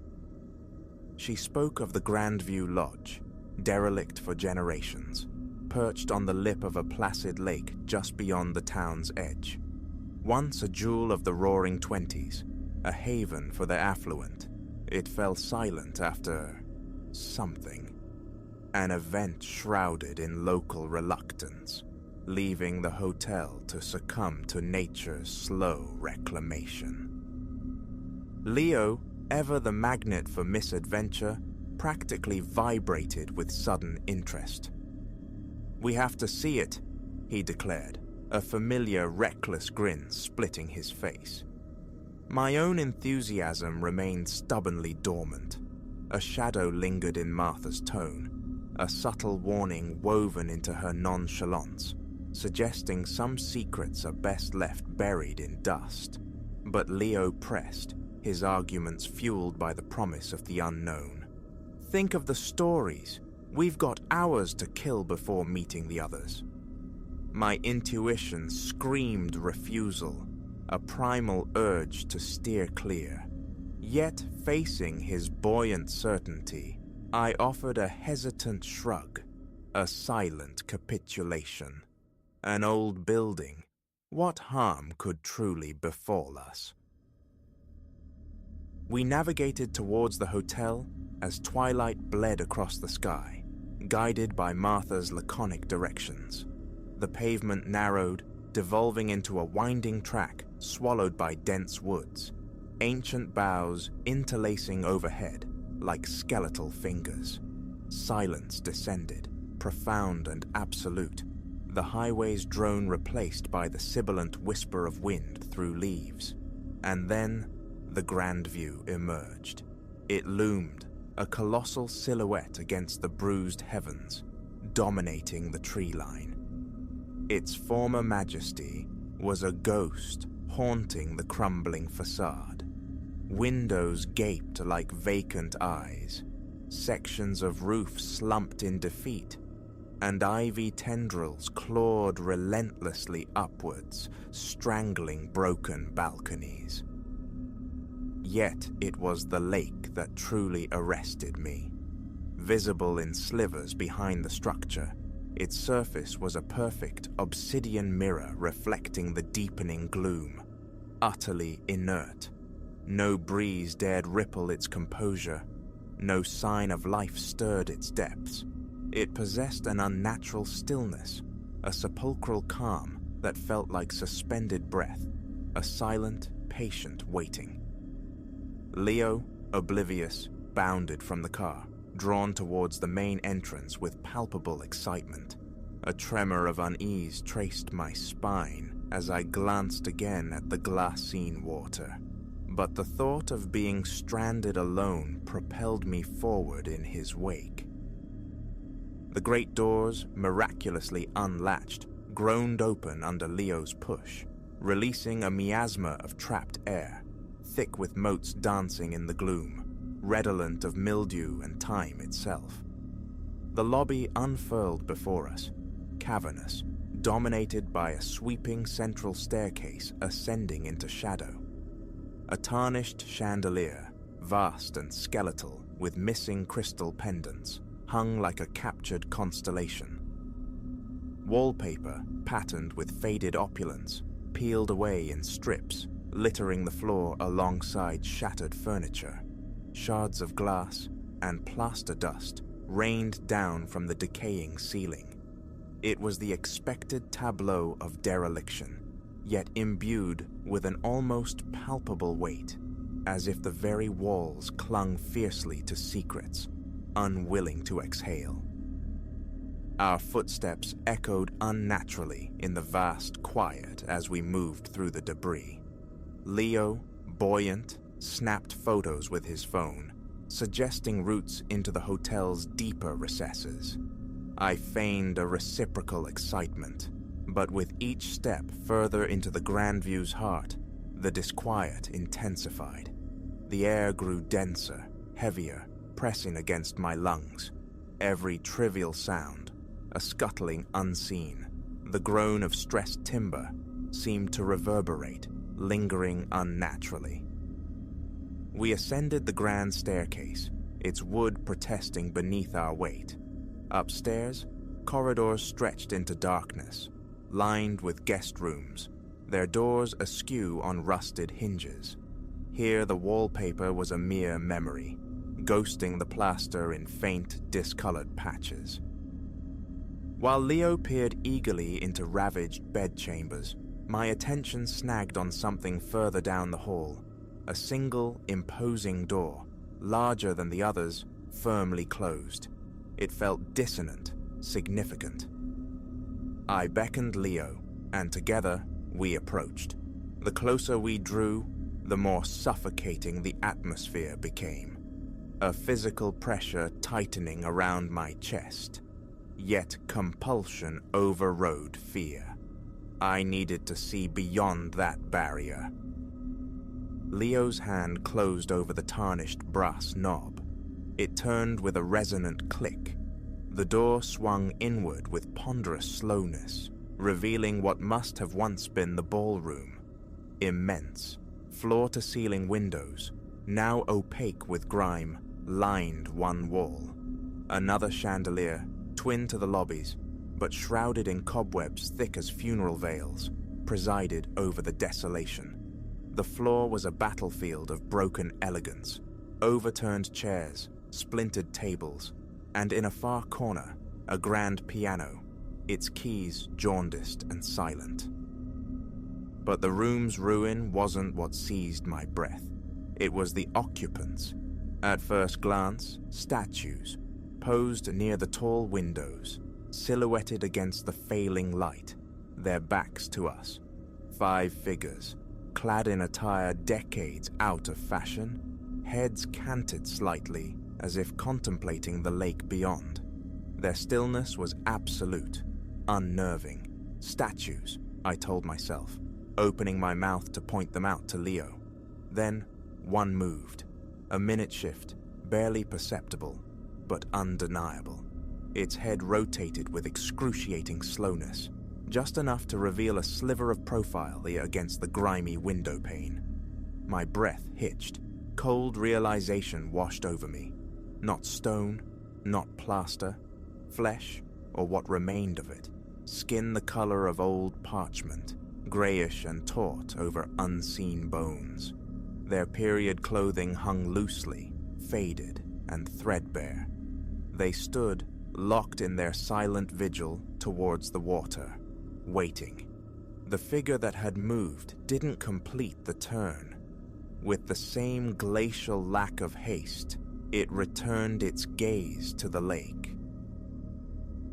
She spoke of the Grandview Lodge, derelict for generations, perched on the lip of a placid lake just beyond the town's edge. Once a jewel of the roaring 20s, a haven for the affluent, it fell silent after something. An event shrouded in local reluctance, leaving the hotel to succumb to nature's slow reclamation. Leo, ever the magnet for misadventure, practically vibrated with sudden interest. "We have to see it," he declared, a familiar, reckless grin splitting his face. My own enthusiasm remained stubbornly dormant. A shadow lingered in Martha's tone, a subtle warning woven into her nonchalance, suggesting some secrets are best left buried in dust. But Leo pressed, his arguments fueled by the promise of the unknown. "Think of the stories. We've got hours to kill before meeting the others." My intuition screamed refusal, a primal urge to steer clear. Yet, facing his buoyant certainty, I offered a hesitant shrug, a silent capitulation. An old building, what harm could truly befall us? We navigated towards the hotel as twilight bled across the sky, guided by Martha's laconic directions. The pavement narrowed, devolving into a winding track swallowed by dense woods, ancient boughs interlacing overhead like skeletal fingers. Silence descended, profound and absolute, the highway's drone replaced by the sibilant whisper of wind through leaves. And then the grand view emerged. It loomed, a colossal silhouette against the bruised heavens, dominating the tree line. Its former majesty was a ghost haunting the crumbling facade. Windows gaped like vacant eyes, sections of roof slumped in defeat, and ivy tendrils clawed relentlessly upwards, strangling broken balconies. Yet it was the lake that truly arrested me. Visible in slivers behind the structure, its surface was a perfect obsidian mirror reflecting the deepening gloom, utterly inert. No breeze dared ripple its composure, no sign of life stirred its depths. It possessed an unnatural stillness, a sepulchral calm that felt like suspended breath, a silent, patient waiting. Leo, oblivious, bounded from the car, drawn towards the main entrance with palpable excitement. A tremor of unease traced my spine as I glanced again at the glassine water. But the thought of being stranded alone propelled me forward in his wake. The great doors, miraculously unlatched, groaned open under Leo's push, releasing a miasma of trapped air, thick with motes dancing in the gloom, redolent of mildew and time itself. The lobby unfurled before us, cavernous, dominated by a sweeping central staircase ascending into shadow. A tarnished chandelier, vast and skeletal with missing crystal pendants, hung like a captured constellation. Wallpaper, patterned with faded opulence, peeled away in strips, littering the floor alongside shattered furniture. Shards of glass and plaster dust rained down from the decaying ceiling. It was the expected tableau of dereliction, yet imbued with an almost palpable weight, as if the very walls clung fiercely to secrets, unwilling to exhale. Our footsteps echoed unnaturally in the vast quiet as we moved through the debris. Leo, buoyant, snapped photos with his phone, suggesting routes into the hotel's deeper recesses. I feigned a reciprocal excitement, but with each step further into the Grandview's heart, the disquiet intensified. The air grew denser, heavier, pressing against my lungs. Every trivial sound, a scuttling unseen, the groan of stressed timber, seemed to reverberate, lingering unnaturally. We ascended the grand staircase, its wood protesting beneath our weight. Upstairs, corridors stretched into darkness, lined with guest rooms, their doors askew on rusted hinges. Here the wallpaper was a mere memory, ghosting the plaster in faint, discolored patches. While Leo peered eagerly into ravaged bedchambers, my attention snagged on something further down the hall, a single, imposing door, larger than the others, firmly closed. It felt dissonant, significant. I beckoned Leo, and together we approached. The closer we drew, the more suffocating the atmosphere became. A physical pressure tightening around my chest. Yet compulsion overrode fear. I needed to see beyond that barrier. Leo's hand closed over the tarnished brass knob. It turned with a resonant click. The door swung inward with ponderous slowness, revealing what must have once been the ballroom. Immense, floor-to-ceiling windows, now opaque with grime, lined one wall. Another chandelier, twin to the lobbies, but shrouded in cobwebs thick as funeral veils, presided over the desolation. The floor was a battlefield of broken elegance, overturned chairs, splintered tables, and in a far corner, a grand piano, its keys jaundiced and silent. But the room's ruin wasn't what seized my breath. It was the occupants. At first glance, statues, posed near the tall windows, silhouetted against the failing light, their backs to us. 5 figures, clad in attire decades out of fashion, heads canted slightly as if contemplating the lake beyond. Their stillness was absolute, unnerving. Statues, I told myself, opening my mouth to point them out to Leo. Then, one moved. A minute shift, barely perceptible, but undeniable. Its head rotated with excruciating slowness, just enough to reveal a sliver of profile against the grimy window pane. My breath hitched. Cold realization washed over me. Not stone, not plaster, flesh, or what remained of it. Skin the color of old parchment, grayish and taut over unseen bones. Their period clothing hung loosely, faded and threadbare. They stood, locked in their silent vigil towards the water, waiting. The figure that had moved didn't complete the turn. With the same glacial lack of haste, it returned its gaze to the lake.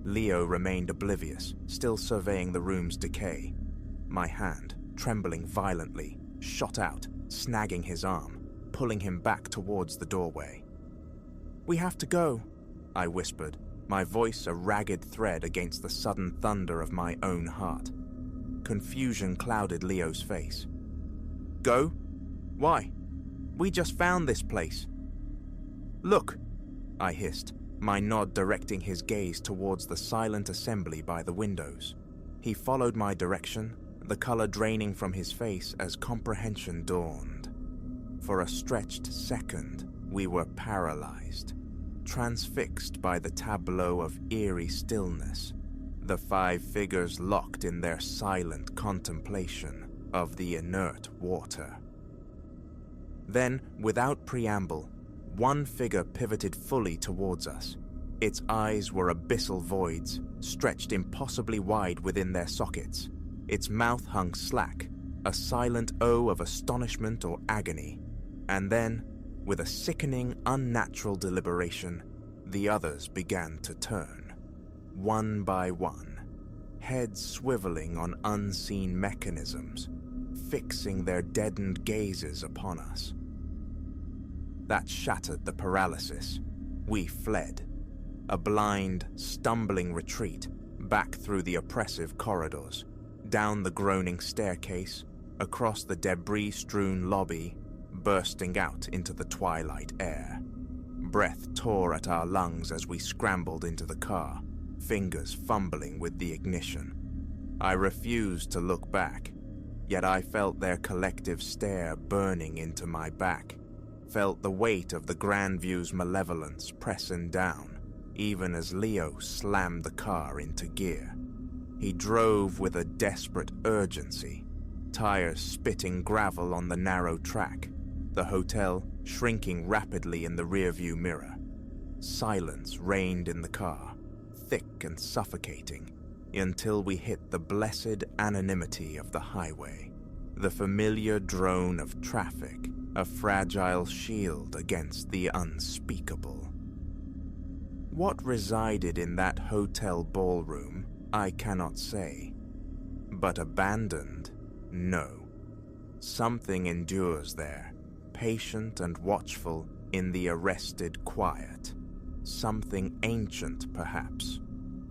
Leo remained oblivious, still surveying the room's decay. My hand, trembling violently, shot out, snagging his arm, pulling him back towards the doorway. "We have to go," I whispered, my voice a ragged thread against the sudden thunder of my own heart. Confusion clouded Leo's face. "Go? Why? We just found this place." "Look," I hissed, my nod directing his gaze towards the silent assembly by the windows. He followed my direction, the color draining from his face as comprehension dawned. For a stretched second, we were paralyzed, transfixed by the tableau of eerie stillness, the 5 figures locked in their silent contemplation of the inert water. Then, without preamble, one figure pivoted fully towards us. Its eyes were abyssal voids, stretched impossibly wide within their sockets. Its mouth hung slack, a silent O of astonishment or agony. And then, with a sickening, unnatural deliberation, the others began to turn, one by one, heads swiveling on unseen mechanisms, fixing their deadened gazes upon us. That shattered the paralysis. We fled. A blind, stumbling retreat, back through the oppressive corridors, down the groaning staircase, across the debris-strewn lobby, bursting out into the twilight air. Breath tore at our lungs as we scrambled into the car, fingers fumbling with the ignition. I refused to look back, yet I felt their collective stare burning into my back, felt the weight of the Grandview's malevolence pressing down, even as Leo slammed the car into gear. He drove with a desperate urgency, tires spitting gravel on the narrow track, the hotel shrinking rapidly in the rearview mirror. Silence reigned in the car, thick and suffocating, until we hit the blessed anonymity of the highway, the familiar drone of traffic, a fragile shield against the unspeakable. What resided in that hotel ballroom, I cannot say. But abandoned? No. Something endures there, patient and watchful in the arrested quiet. Something ancient, perhaps.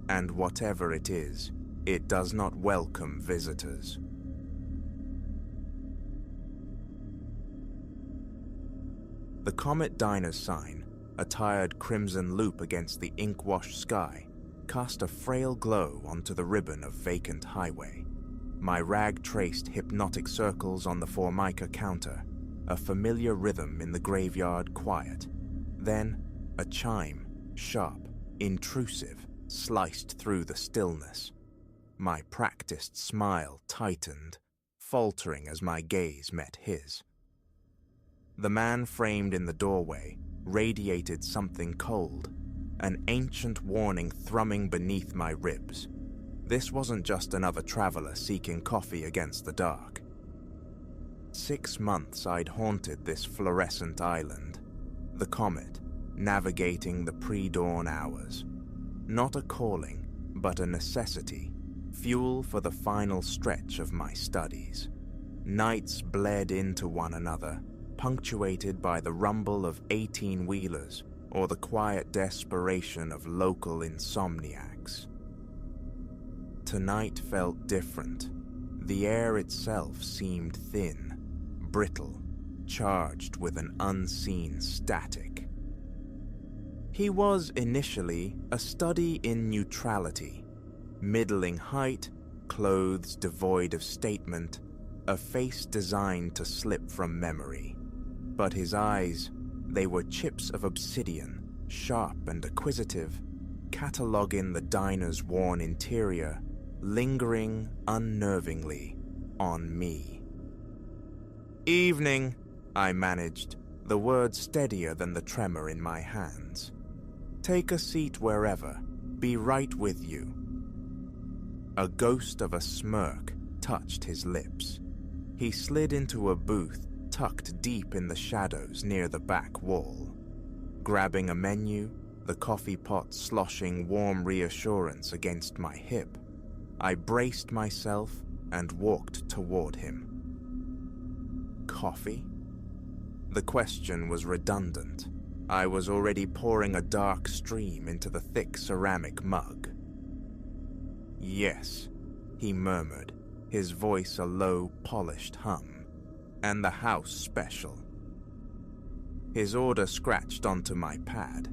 And whatever it is, it does not welcome visitors. The Comet Diner's sign, a tired crimson loop against the ink-washed sky, cast a frail glow onto the ribbon of vacant highway. My rag traced hypnotic circles on the Formica counter, a familiar rhythm in the graveyard quiet. Then, a chime, sharp, intrusive, sliced through the stillness. My practiced smile tightened, faltering as my gaze met his. The man framed in the doorway radiated something cold, an ancient warning thrumming beneath my ribs. This wasn't just another traveler seeking coffee against the dark. 6 months I'd haunted this fluorescent island, the comet, navigating the pre-dawn hours. Not a calling, but a necessity, fuel for the final stretch of my studies. Nights bled into one another, punctuated by the rumble of 18-wheelers or the quiet desperation of local insomniacs. Tonight felt different. The air itself seemed thin, brittle, charged with an unseen static. He was initially a study in neutrality, middling height, clothes devoid of statement, a face designed to slip from memory. But his eyes, they were chips of obsidian, sharp and acquisitive, cataloguing the diner's worn interior, lingering unnervingly on me. "Evening," I managed, the words steadier than the tremor in my hands. "Take a seat wherever, be right with you." A ghost of a smirk touched his lips. He slid into a booth tucked deep in the shadows near the back wall. Grabbing a menu, the coffee pot sloshing warm reassurance against my hip, I braced myself and walked toward him. Coffee? The question was redundant. I was already pouring a dark stream into the thick ceramic mug. "Yes," he murmured, his voice a low, polished hum. "And the house special." His order scratched onto my pad.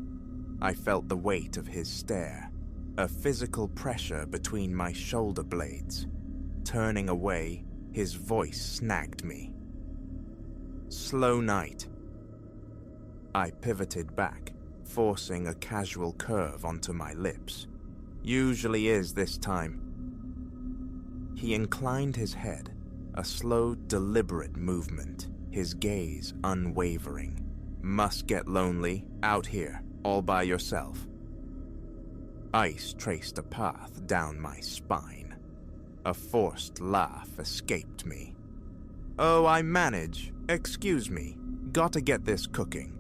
I felt the weight of his stare, a physical pressure between my shoulder blades. Turning away, his voice snagged me. "Slow night." I pivoted back, forcing a casual curve onto my lips. "Usually is this time." He inclined his head, a slow, deliberate movement, his gaze unwavering. "Must get lonely, out here, all by yourself." Ice traced a path down my spine. A forced laugh escaped me. "Oh, I manage. Excuse me. Gotta get this cooking."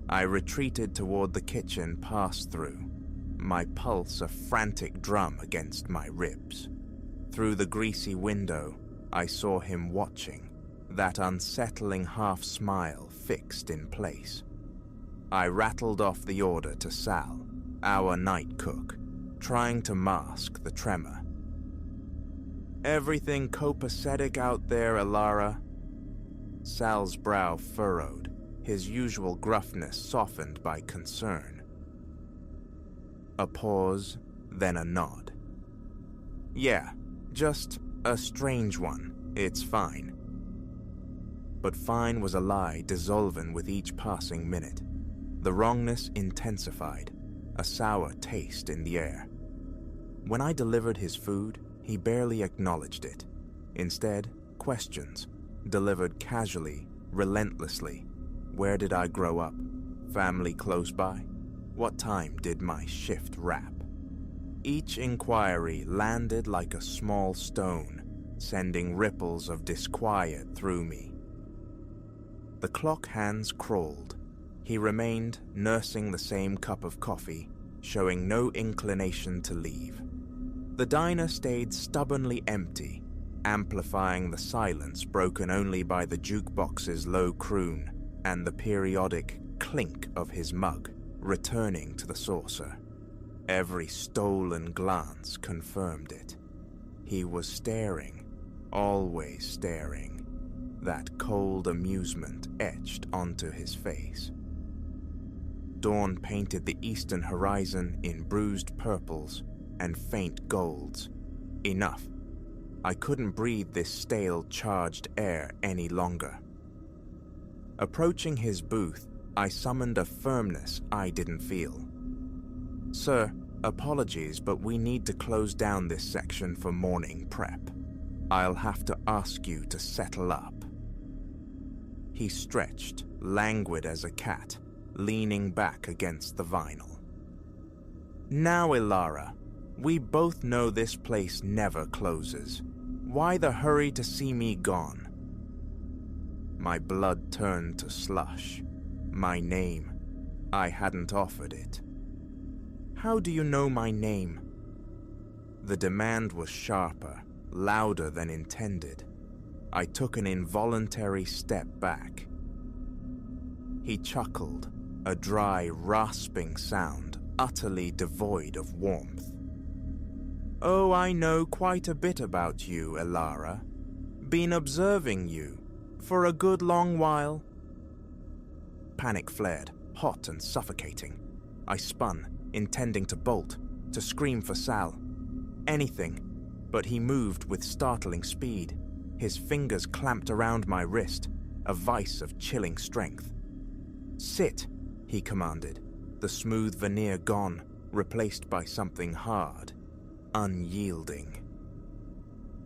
I retreated toward the kitchen pass-through, my pulse a frantic drum against my ribs. Through the greasy window, I saw him watching, that unsettling half-smile fixed in place. I rattled off the order to Sal, our night cook, trying to mask the tremor. "Everything copacetic out there, Alara?" Sal's brow furrowed, his usual gruffness softened by concern. A pause, then a nod. "Yeah, just a strange one. It's fine." But fine was a lie dissolving with each passing minute. The wrongness intensified, a sour taste in the air. When I delivered his food, he barely acknowledged it. Instead, questions, delivered casually, relentlessly. Where did I grow up? Family close by? What time did my shift wrap? Each inquiry landed like a small stone, sending ripples of disquiet through me. The clock hands crawled. He remained, nursing the same cup of coffee, showing no inclination to leave. The diner stayed stubbornly empty, amplifying the silence broken only by the jukebox's low croon and the periodic clink of his mug returning to the saucer. Every stolen glance confirmed it. He was staring, always staring, that cold amusement etched onto his face. dawn painted the eastern horizon in bruised purples and faint golds. Enough. I couldn't breathe this stale, charged air any longer. Approaching his booth, I summoned a firmness I didn't feel. "Sir, apologies, but we need to close down this section for morning prep. I'll have to ask you to settle up." He stretched, languid as a cat, leaning back against the vinyl. "Now, Ilara, we both know this place never closes. Why the hurry to see me gone?" My blood turned to slush. My name. I hadn't offered it. "How do you know my name?" The demand was sharper, louder than intended. I took an involuntary step back. He chuckled, a dry, rasping sound, utterly devoid of warmth. "Oh, I know quite a bit about you, Ilara. Been observing you for a good long while." Panic flared, hot and suffocating. I spun, intending to bolt, to scream for Sal. Anything, but he moved with startling speed. His fingers clamped around my wrist, a vice of chilling strength. "Sit," he commanded, the smooth veneer gone, replaced by something hard, unyielding.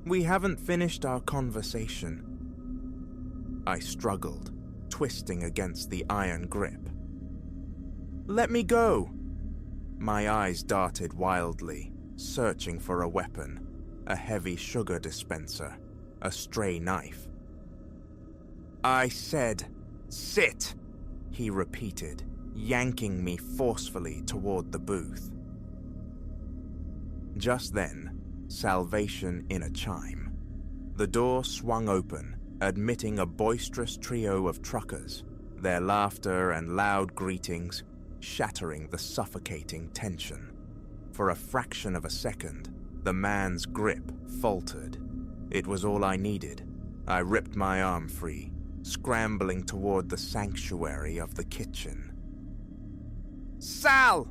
"We haven't finished our conversation." I struggled, twisting against the iron grip. "Let me go!" My eyes darted wildly, searching for a weapon, a heavy sugar dispenser, a stray knife. "I said, sit!" he repeated, yanking me forcefully toward the booth. Just then, salvation in a chime. The door swung open, admitting a boisterous trio of truckers, their laughter and loud greetings shattering the suffocating tension. For a fraction of a second, the man's grip faltered. It was all I needed. I ripped my arm free, scrambling toward the sanctuary of the kitchen. "Sal!"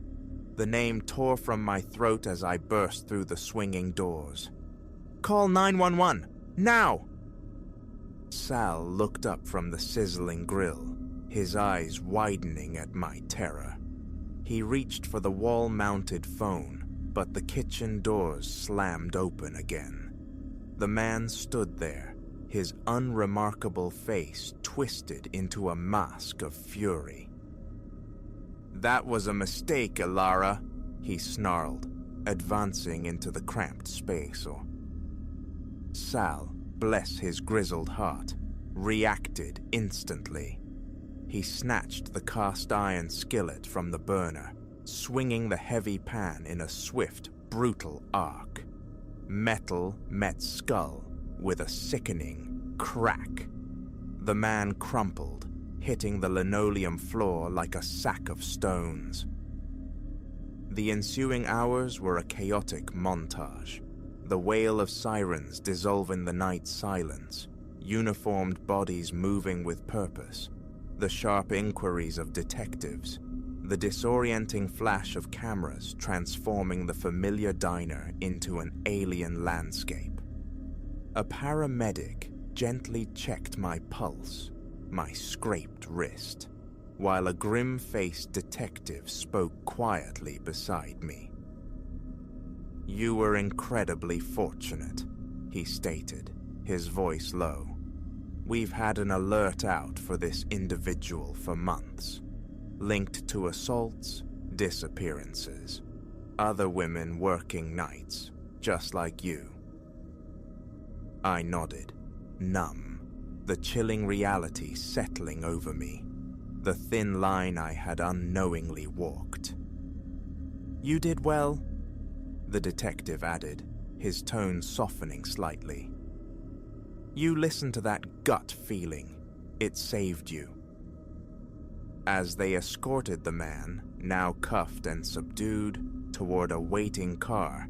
The name tore from my throat as I burst through the swinging doors. "Call 911, now!" Sal looked up from the sizzling grill, his eyes widening at my terror. He reached for the wall-mounted phone, but the kitchen doors slammed open again. The man stood there, his unremarkable face twisted into a mask of fury. "That was a mistake, Ilara," he snarled, advancing into the cramped space. Sal, bless his grizzled heart, reacted instantly. He snatched the cast-iron skillet from the burner, swinging the heavy pan in a swift, brutal arc. Metal met skull with a sickening crack. The man crumpled, hitting the linoleum floor like a sack of stones. The ensuing hours were a chaotic montage. The wail of sirens dissolving the night's silence, uniformed bodies moving with purpose, the sharp inquiries of detectives, the disorienting flash of cameras transforming the familiar diner into an alien landscape. A paramedic gently checked my pulse, my scraped wrist, while a grim-faced detective spoke quietly beside me. "You were incredibly fortunate," he stated, his voice low. "We've had an alert out for this individual for months, linked to assaults, disappearances, other women working nights, just like you." I nodded, numb, the chilling reality settling over me, the thin line I had unknowingly walked. "You did well," the detective added, his tone softening slightly. "You listened to that gut feeling. It saved you." As they escorted the man, now cuffed and subdued, toward a waiting car,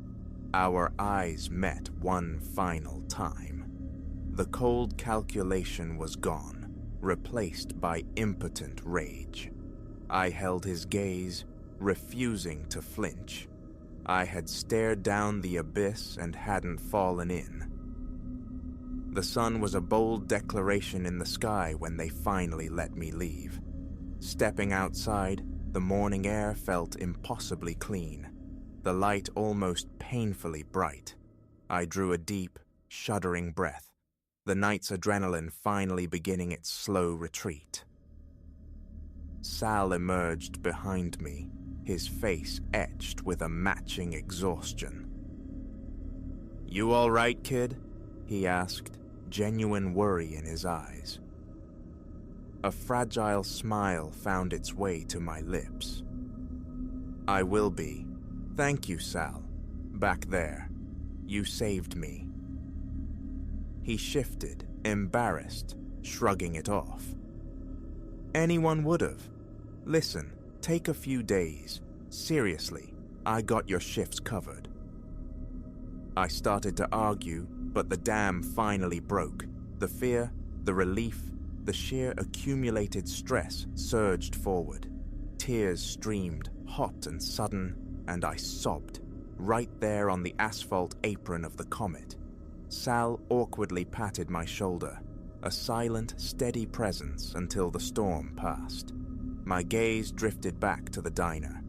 our eyes met one final time. The cold calculation was gone, replaced by impotent rage. I held his gaze, refusing to flinch. I had stared down the abyss and hadn't fallen in. The sun was a bold declaration in the sky when they finally let me leave. Stepping outside, the morning air felt impossibly clean, the light almost painfully bright. I drew a deep, shuddering breath, the night's adrenaline finally beginning its slow retreat. Sal emerged behind me, his face etched with a matching exhaustion. "You all right, kid?" he asked, genuine worry in his eyes. A fragile smile found its way to my lips. "I will be. Thank you, Sal. Back there. You saved me." He shifted, embarrassed, shrugging it off. "Anyone would've. Listen, take a few days. Seriously, I got your shifts covered." I started to argue, but the dam finally broke. The fear, the relief, the sheer accumulated stress surged forward. Tears streamed, hot and sudden, and I sobbed, right there on the asphalt apron of the Comet. Sal awkwardly patted my shoulder, a silent, steady presence until the storm passed. My gaze drifted back to the diner.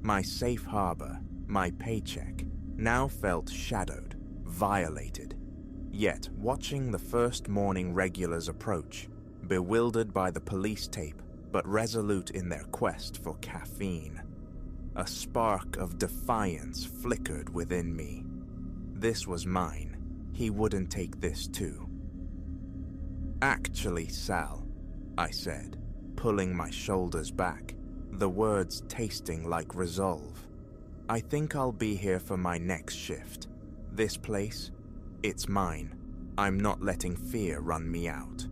My safe harbor, my paycheck, now felt shadowed, violated. Yet, watching the first morning regulars approach, bewildered by the police tape, but resolute in their quest for caffeine, a spark of defiance flickered within me. This was mine. He wouldn't take this too. "Actually, Sal," I said, pulling my shoulders back, the words tasting like resolve. "I think I'll be here for my next shift. This place, it's mine. I'm not letting fear run me out."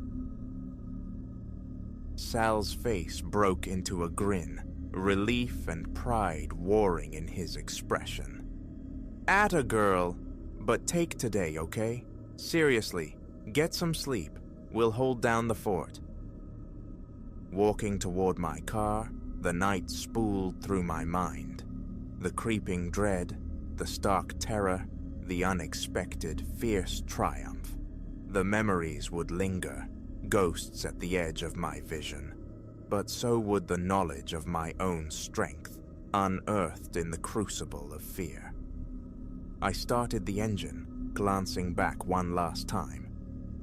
Sal's face broke into a grin, relief and pride warring in his expression. "Atta girl! But take today, okay? Seriously, get some sleep. We'll hold down the fort." Walking toward my car, the night spooled through my mind. The creeping dread, the stark terror, the unexpected, fierce triumph. The memories would linger, ghosts at the edge of my vision. But so would the knowledge of my own strength, unearthed in the crucible of fear. I started the engine, glancing back one last time.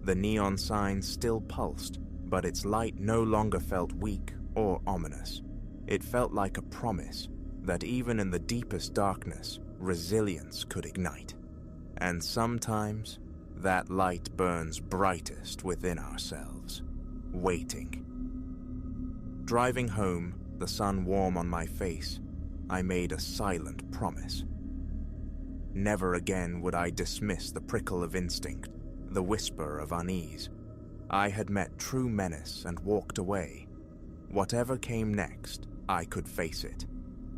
The neon sign still pulsed, but its light no longer felt weak or ominous. It felt like a promise that even in the deepest darkness, resilience could ignite. And sometimes, that light burns brightest within ourselves, waiting. Driving home, the sun warm on my face, I made a silent promise. Never again would I dismiss the prickle of instinct, the whisper of unease. I had met true menace and walked away. Whatever came next, I could face it.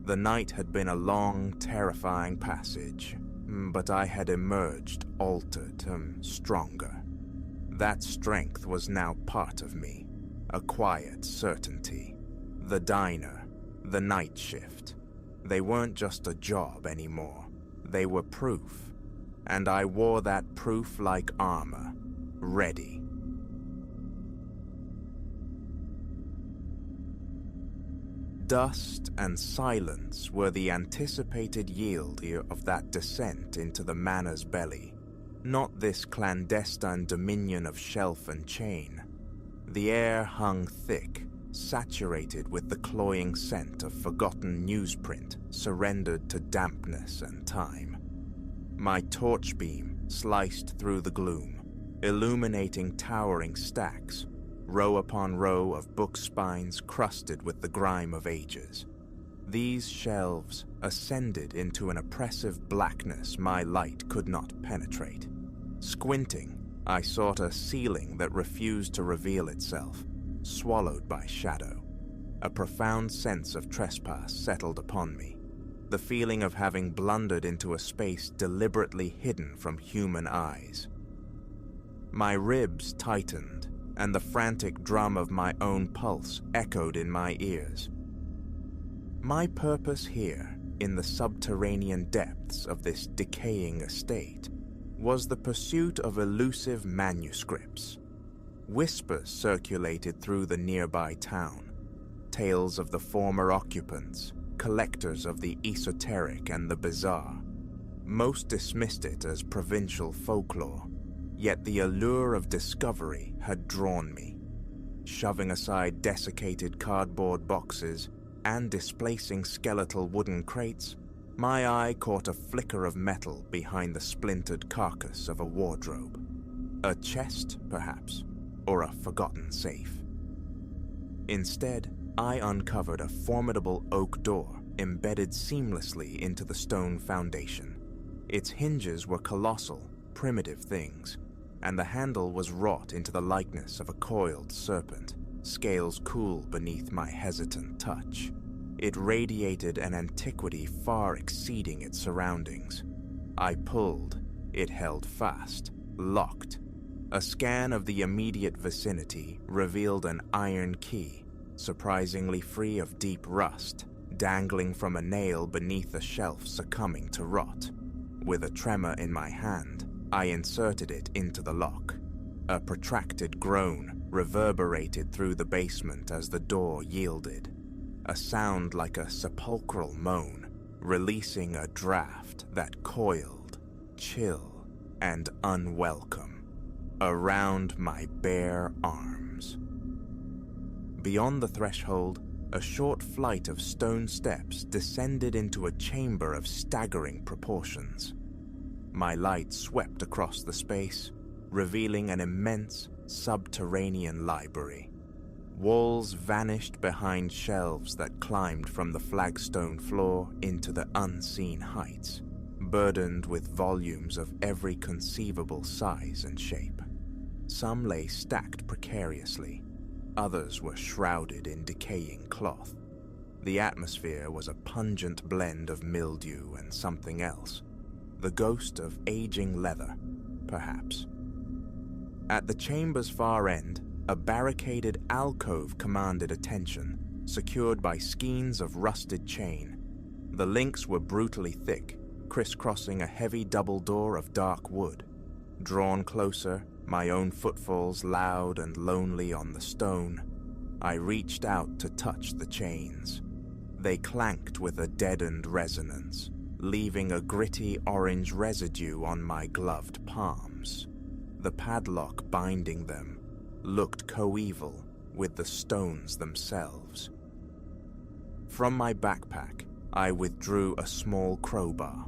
The night had been a long, terrifying passage, but I had emerged altered, stronger. That strength was now part of me, a quiet certainty. The diner, the night shift. They weren't just a job anymore. They were proof, and I wore that proof like armor, ready. Dust and silence were the anticipated yield of that descent into the manor's belly, not this clandestine dominion of shelf and chain. The air hung thick, saturated with the cloying scent of forgotten newsprint surrendered to dampness and time. My torch beam sliced through the gloom, illuminating towering stacks, row upon row of book spines crusted with the grime of ages. These shelves ascended into an oppressive blackness my light could not penetrate. Squinting, I sought a ceiling that refused to reveal itself, swallowed by shadow. A profound sense of trespass settled upon me, the feeling of having blundered into a space deliberately hidden from human eyes. My ribs tightened, and the frantic drum of my own pulse echoed in my ears. My purpose here, in the subterranean depths of this decaying estate, was the pursuit of elusive manuscripts. Whispers circulated through the nearby town, tales of the former occupants, collectors of the esoteric and the bizarre. Most dismissed it as provincial folklore, yet the allure of discovery had drawn me. Shoving aside desiccated cardboard boxes and displacing skeletal wooden crates, my eye caught a flicker of metal behind the splintered carcass of a wardrobe. A chest, perhaps, or a forgotten safe. Instead, I uncovered a formidable oak door embedded seamlessly into the stone foundation. Its hinges were colossal, primitive things, and the handle was wrought into the likeness of a coiled serpent, scales cool beneath my hesitant touch. It radiated an antiquity far exceeding its surroundings. I pulled. It held fast, locked. A scan of the immediate vicinity revealed an iron key, surprisingly free of deep rust, dangling from a nail beneath a shelf succumbing to rot. With a tremor in my hand, I inserted it into the lock. A protracted groan reverberated through the basement as the door yielded, a sound like a sepulchral moan, releasing a draft that coiled, chill, and unwelcome, around my bare arms. Beyond the threshold, a short flight of stone steps descended into a chamber of staggering proportions. My light swept across the space, revealing an immense subterranean library. Walls vanished behind shelves that climbed from the flagstone floor into the unseen heights, burdened with volumes of every conceivable size and shape. Some lay stacked precariously. Others were shrouded in decaying cloth. The atmosphere was a pungent blend of mildew and something else, the ghost of aging leather, perhaps. At the chamber's far end, a barricaded alcove commanded attention, secured by skeins of rusted chain. The links were brutally thick, crisscrossing a heavy double door of dark wood. Drawn closer, my own footfalls loud and lonely on the stone, I reached out to touch the chains. They clanked with a deadened resonance, leaving a gritty orange residue on my gloved palms. The padlock binding them looked coeval with the stones themselves. From my backpack, I withdrew a small crowbar,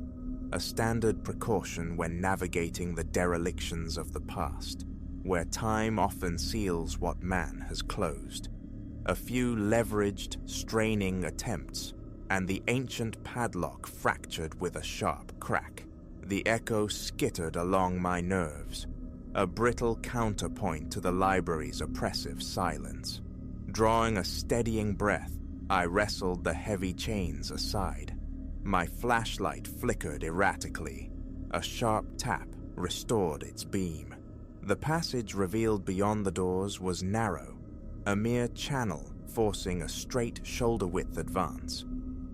a standard precaution when navigating the derelictions of the past, where time often seals what man has closed. A few leveraged, straining attempts, and the ancient padlock fractured with a sharp crack. The echo skittered along my nerves, a brittle counterpoint to the library's oppressive silence. Drawing a steadying breath, I wrestled the heavy chains aside. My flashlight flickered erratically. A sharp tap restored its beam. The passage revealed beyond the doors was narrow, a mere channel forcing a straight shoulder-width advance.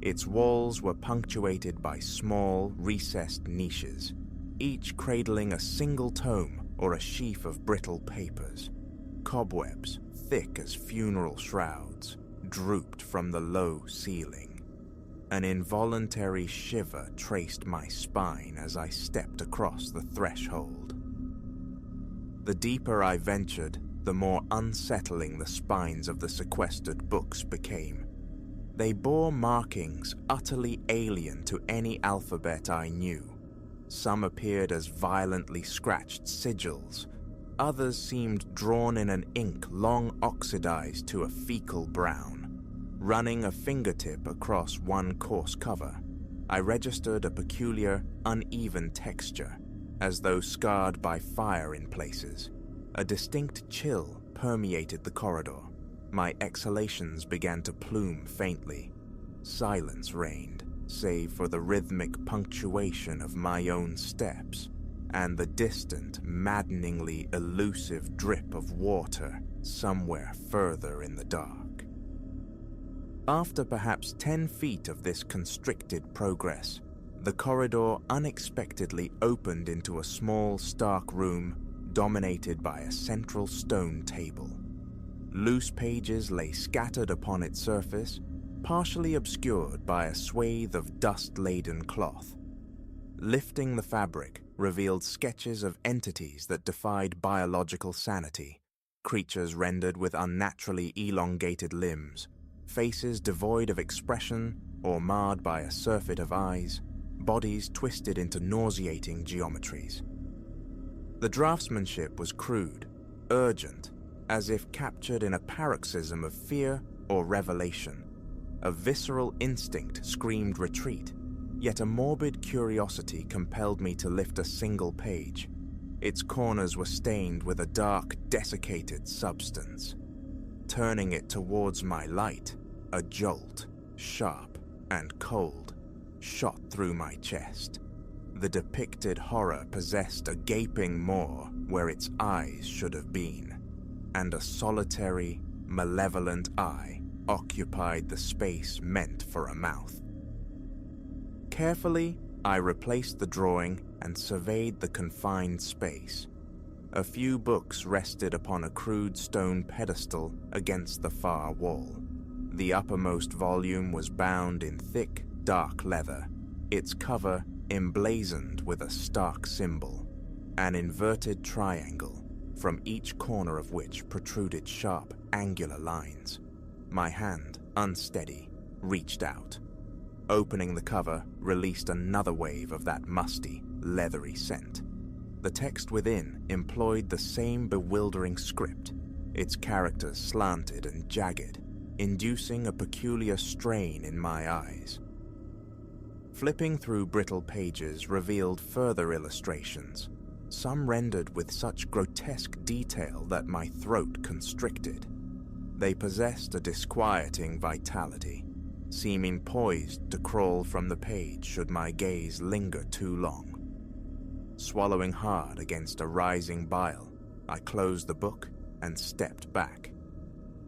Its walls were punctuated by small, recessed niches, each cradling a single tome or a sheaf of brittle papers. Cobwebs, thick as funeral shrouds, drooped from the low ceiling. An involuntary shiver traced my spine as I stepped across the threshold. The deeper I ventured, the more unsettling the spines of the sequestered books became. They bore markings utterly alien to any alphabet I knew. Some appeared as violently scratched sigils. Others seemed drawn in an ink long oxidized to a fecal brown. Running a fingertip across one coarse cover, I registered a peculiar, uneven texture, as though scarred by fire in places. A distinct chill permeated the corridor. My exhalations began to plume faintly. Silence reigned, save for the rhythmic punctuation of my own steps and the distant, maddeningly elusive drip of water somewhere further in the dark. After perhaps 10 feet of this constricted progress, the corridor unexpectedly opened into a small, stark room dominated by a central stone table. Loose pages lay scattered upon its surface, partially obscured by a swathe of dust-laden cloth. Lifting the fabric revealed sketches of entities that defied biological sanity, creatures rendered with unnaturally elongated limbs, faces devoid of expression or marred by a surfeit of eyes, bodies twisted into nauseating geometries. The draftsmanship was crude, urgent, as if captured in a paroxysm of fear or revelation. A visceral instinct screamed retreat, yet a morbid curiosity compelled me to lift a single page. Its corners were stained with a dark, desiccated substance. Turning it towards my light, a jolt, sharp and cold, shot through my chest. The depicted horror possessed a gaping maw where its eyes should have been, and a solitary, malevolent eye occupied the space meant for a mouth. Carefully, I replaced the drawing and surveyed the confined space. A few books rested upon a crude stone pedestal against the far wall. The uppermost volume was bound in thick, dark leather, its cover emblazoned with a stark symbol, an inverted triangle, from each corner of which protruded sharp, angular lines. My hand, unsteady, reached out. Opening the cover released another wave of that musty, leathery scent. The text within employed the same bewildering script, its characters slanted and jagged, inducing a peculiar strain in my eyes. Flipping through brittle pages revealed further illustrations, some rendered with such grotesque detail that my throat constricted. They possessed a disquieting vitality, seeming poised to crawl from the page should my gaze linger too long. Swallowing hard against a rising bile, I closed the book and stepped back.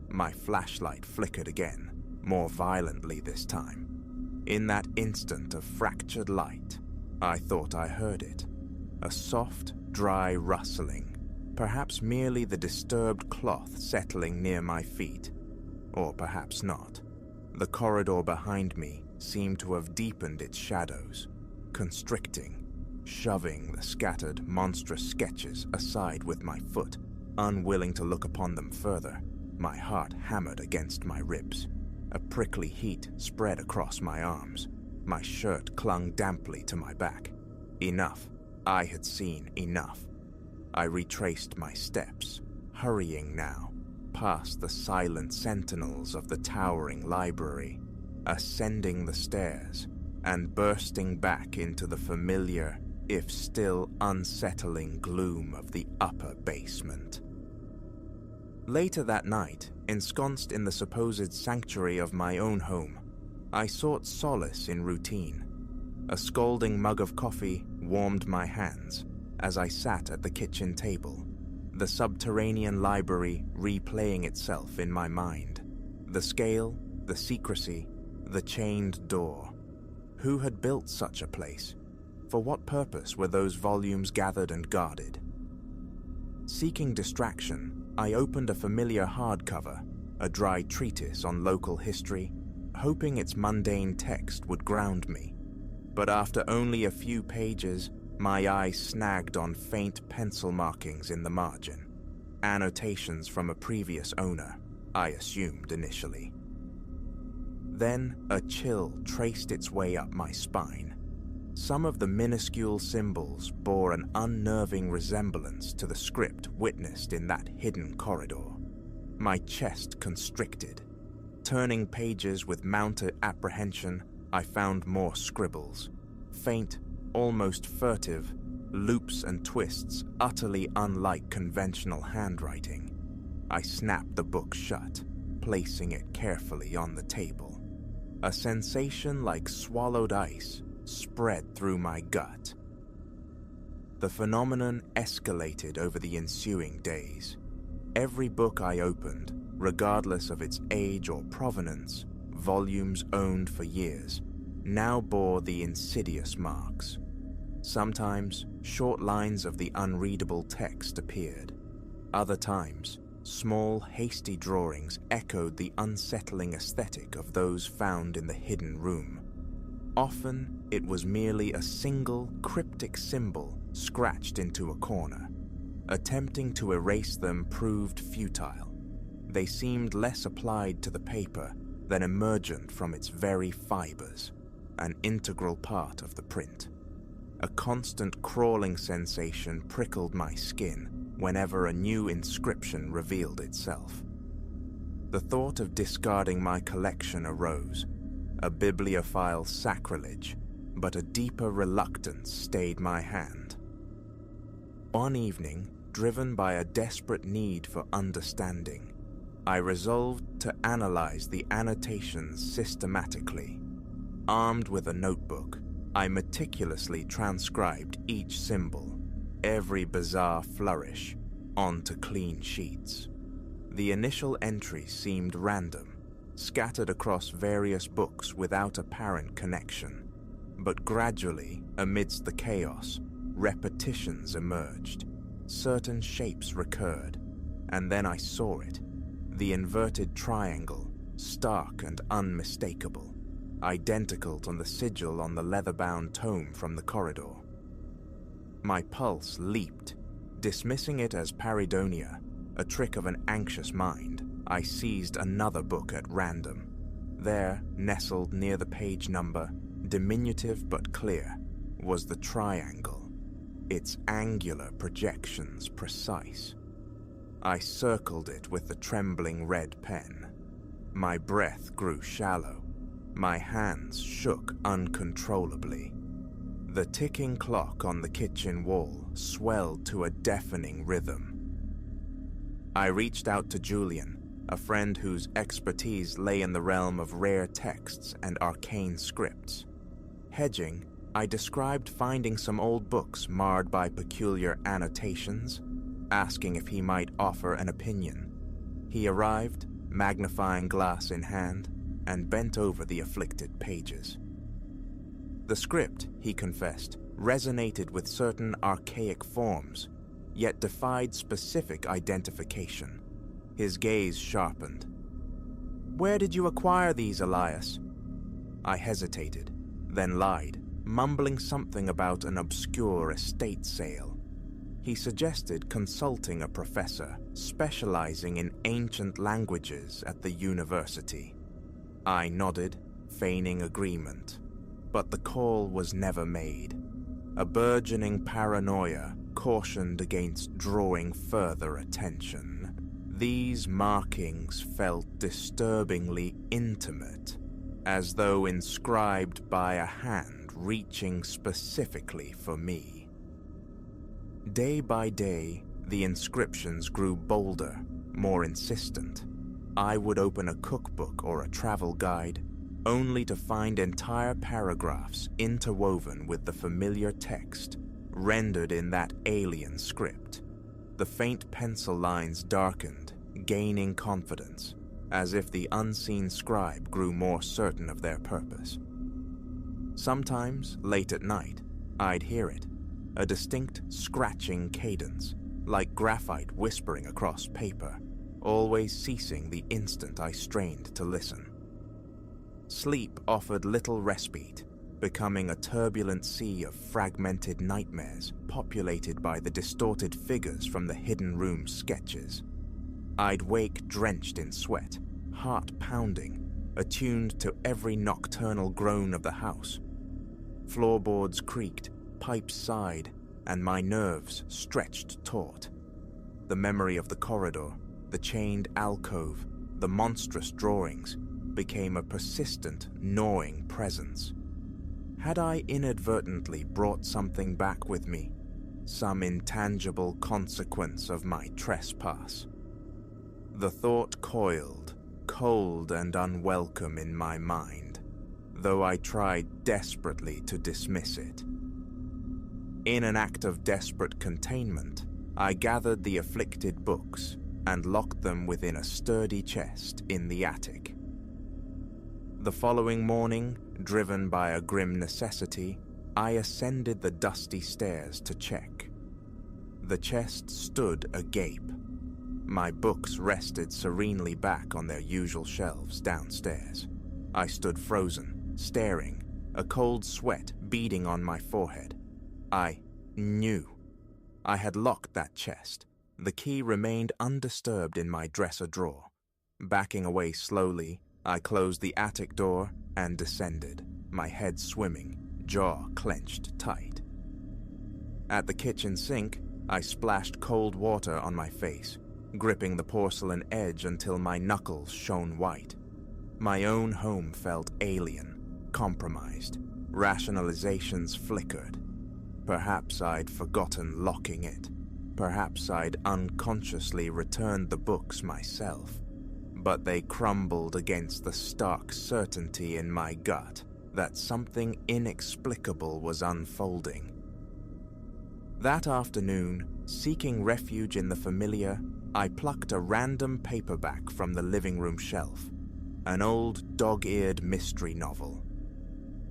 My flashlight flickered again, more violently this time. In that instant of fractured light, I thought I heard it. A soft, dry rustling, perhaps merely the disturbed cloth settling near my feet, or perhaps not. The corridor behind me seemed to have deepened its shadows, constricting, shoving the scattered, monstrous sketches aside with my foot, unwilling to look upon them further. My heart hammered against my ribs. A prickly heat spread across my arms. My shirt clung damply to my back. Enough. I had seen enough. I retraced my steps, hurrying now, past the silent sentinels of the towering library, ascending the stairs, and bursting back into the familiar, if still unsettling gloom of the upper basement. Later that night, ensconced in the supposed sanctuary of my own home, I sought solace in routine. A scalding mug of coffee warmed my hands as I sat at the kitchen table, the subterranean library replaying itself in my mind. The scale, the secrecy, the chained door. Who had built such a place? For what purpose were those volumes gathered and guarded? Seeking distraction, I opened a familiar hardcover, a dry treatise on local history, hoping its mundane text would ground me. But after only a few pages, my eye snagged on faint pencil markings in the margin, annotations from a previous owner, I assumed initially. Then a chill traced its way up my spine. Some of the minuscule symbols bore an unnerving resemblance to the script witnessed in that hidden corridor. My chest constricted. Turning pages with mounted apprehension, I found more scribbles. Faint, almost furtive, loops and twists utterly unlike conventional handwriting. I snapped the book shut, placing it carefully on the table. A sensation like swallowed ice spread through my gut. The phenomenon escalated over the ensuing days. Every book I opened, regardless of its age or provenance, volumes owned for years, now bore the insidious marks. Sometimes, short lines of the unreadable text appeared. Other times, small, hasty drawings echoed the unsettling aesthetic of those found in the hidden room. Often, it was merely a single, cryptic symbol scratched into a corner. Attempting to erase them proved futile. They seemed less applied to the paper than emergent from its very fibers, an integral part of the print. A constant crawling sensation prickled my skin whenever a new inscription revealed itself. The thought of discarding my collection arose, a bibliophile sacrilege, but a deeper reluctance stayed my hand. One evening, driven by a desperate need for understanding, I resolved to analyze the annotations systematically. Armed with a notebook, I meticulously transcribed each symbol, every bizarre flourish, onto clean sheets. The initial entries seemed random, scattered across various books without apparent connection. But gradually, amidst the chaos, repetitions emerged. Certain shapes recurred, and then I saw it. The inverted triangle, stark and unmistakable, identical to the sigil on the leather-bound tome from the corridor. My pulse leaped. Dismissing it as pareidolia, a trick of an anxious mind, I seized another book at random. There, nestled near the page number, diminutive but clear, was the triangle, its angular projections precise. I circled it with the trembling red pen. My breath grew shallow. My hands shook uncontrollably. The ticking clock on the kitchen wall swelled to a deafening rhythm. I reached out to Julian, a friend whose expertise lay in the realm of rare texts and arcane scripts. Hedging, I described finding some old books marred by peculiar annotations, asking if he might offer an opinion. He arrived, magnifying glass in hand, and bent over the afflicted pages. The script, he confessed, resonated with certain archaic forms, yet defied specific identification. His gaze sharpened. "Where did you acquire these, Elias?" I hesitated, then lied, mumbling something about an obscure estate sale. He suggested consulting a professor specializing in ancient languages at the university. I nodded, feigning agreement, but the call was never made. A burgeoning paranoia cautioned against drawing further attention. These markings felt disturbingly intimate, as though inscribed by a hand reaching specifically for me. Day by day, the inscriptions grew bolder, more insistent. I would open a cookbook or a travel guide, only to find entire paragraphs interwoven with the familiar text, rendered in that alien script. The faint pencil lines darkened, gaining confidence, as if the unseen scribe grew more certain of their purpose. Sometimes, late at night, I'd hear it, a distinct scratching cadence, like graphite whispering across paper, always ceasing the instant I strained to listen. Sleep offered little respite, becoming a turbulent sea of fragmented nightmares populated by the distorted figures from the hidden room sketches. I'd wake drenched in sweat, heart pounding, attuned to every nocturnal groan of the house. Floorboards creaked, pipes sighed, and my nerves stretched taut. The memory of the corridor, the chained alcove, the monstrous drawings became a persistent, gnawing presence. Had I inadvertently brought something back with me, some intangible consequence of my trespass? The thought coiled, cold and unwelcome in my mind, though I tried desperately to dismiss it. In an act of desperate containment, I gathered the afflicted books and locked them within a sturdy chest in the attic. The following morning, driven by a grim necessity, I ascended the dusty stairs to check. The chest stood agape. My books rested serenely back on their usual shelves downstairs. I stood frozen, staring, a cold sweat beading on my forehead. I knew. I had locked that chest. The key remained undisturbed in my dresser drawer. Backing away slowly, I closed the attic door and descended, my head swimming, jaw clenched tight. At the kitchen sink, I splashed cold water on my face, gripping the porcelain edge until my knuckles shone white. My own home felt alien, compromised. Rationalizations flickered. Perhaps I'd forgotten locking it. Perhaps I'd unconsciously returned the books myself. But they crumbled against the stark certainty in my gut that something inexplicable was unfolding. That afternoon, seeking refuge in the familiar, I plucked a random paperback from the living room shelf, an old dog-eared mystery novel.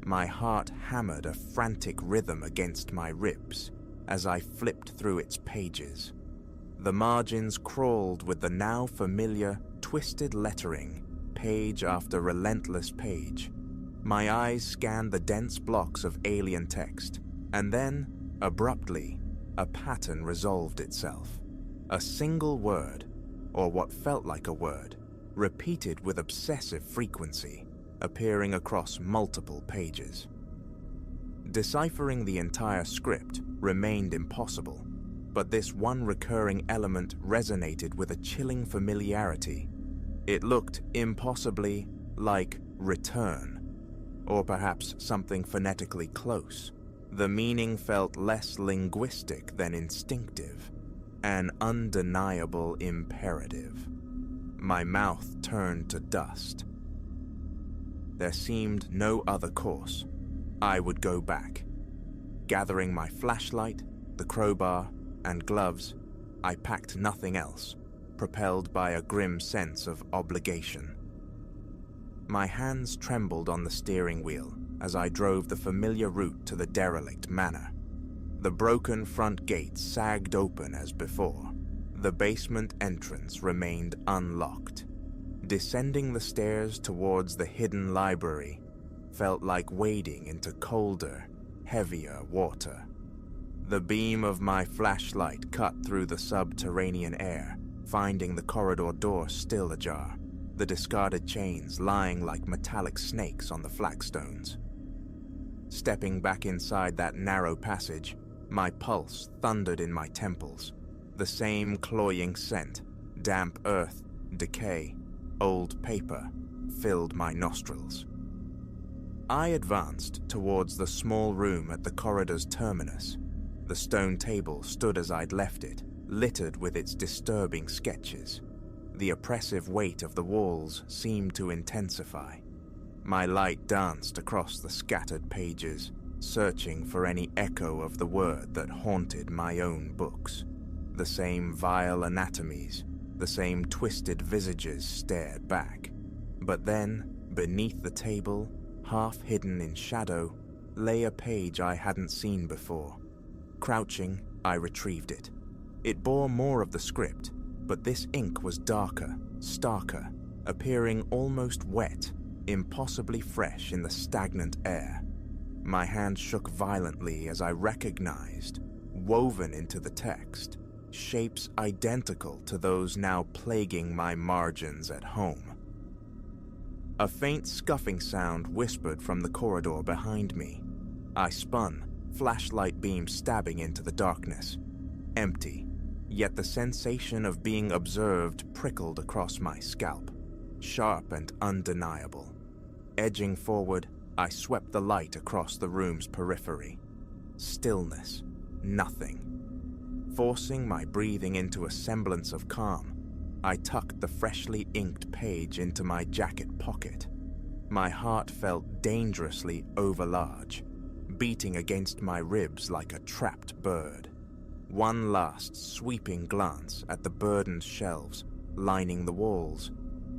My heart hammered a frantic rhythm against my ribs as I flipped through its pages. The margins crawled with the now familiar, twisted lettering, page after relentless page. My eyes scanned the dense blocks of alien text, and then, abruptly, a pattern resolved itself. A single word, or what felt like a word, repeated with obsessive frequency, appearing across multiple pages. Deciphering the entire script remained impossible, but this one recurring element resonated with a chilling familiarity. It looked impossibly like return, or perhaps something phonetically close. The meaning felt less linguistic than instinctive, an undeniable imperative. My mouth turned to dust. There seemed no other course. I would go back. Gathering my flashlight, the crowbar, and gloves, I packed nothing else, propelled by a grim sense of obligation. My hands trembled on the steering wheel as I drove the familiar route to the derelict manor. The broken front gate sagged open as before. The basement entrance remained unlocked. Descending the stairs towards the hidden library felt like wading into colder, heavier water. The beam of my flashlight cut through the subterranean air, finding the corridor door still ajar, the discarded chains lying like metallic snakes on the flagstones. Stepping back inside that narrow passage, my pulse thundered in my temples. The same cloying scent, damp earth, decay, old paper, filled my nostrils. I advanced towards the small room at the corridor's terminus. The stone table stood as I'd left it, littered with its disturbing sketches. The oppressive weight of the walls seemed to intensify. My light danced across the scattered pages, searching for any echo of the word that haunted my own books. The same vile anatomies, the same twisted visages stared back. But then, beneath the table, half hidden in shadow, lay a page I hadn't seen before. Crouching, I retrieved it. It bore more of the script, but this ink was darker, starker, appearing almost wet, impossibly fresh in the stagnant air. My hand shook violently as I recognized, woven into the text, shapes identical to those now plaguing my margins at home. A faint scuffing sound whispered from the corridor behind me. I spun, flashlight beam stabbing into the darkness. Empty, yet the sensation of being observed prickled across my scalp, sharp and undeniable. Edging forward, I swept the light across the room's periphery. Stillness, nothing. Forcing my breathing into a semblance of calm, I tucked the freshly inked page into my jacket pocket. My heart felt dangerously overlarge, beating against my ribs like a trapped bird. One last sweeping glance at the burdened shelves lining the walls,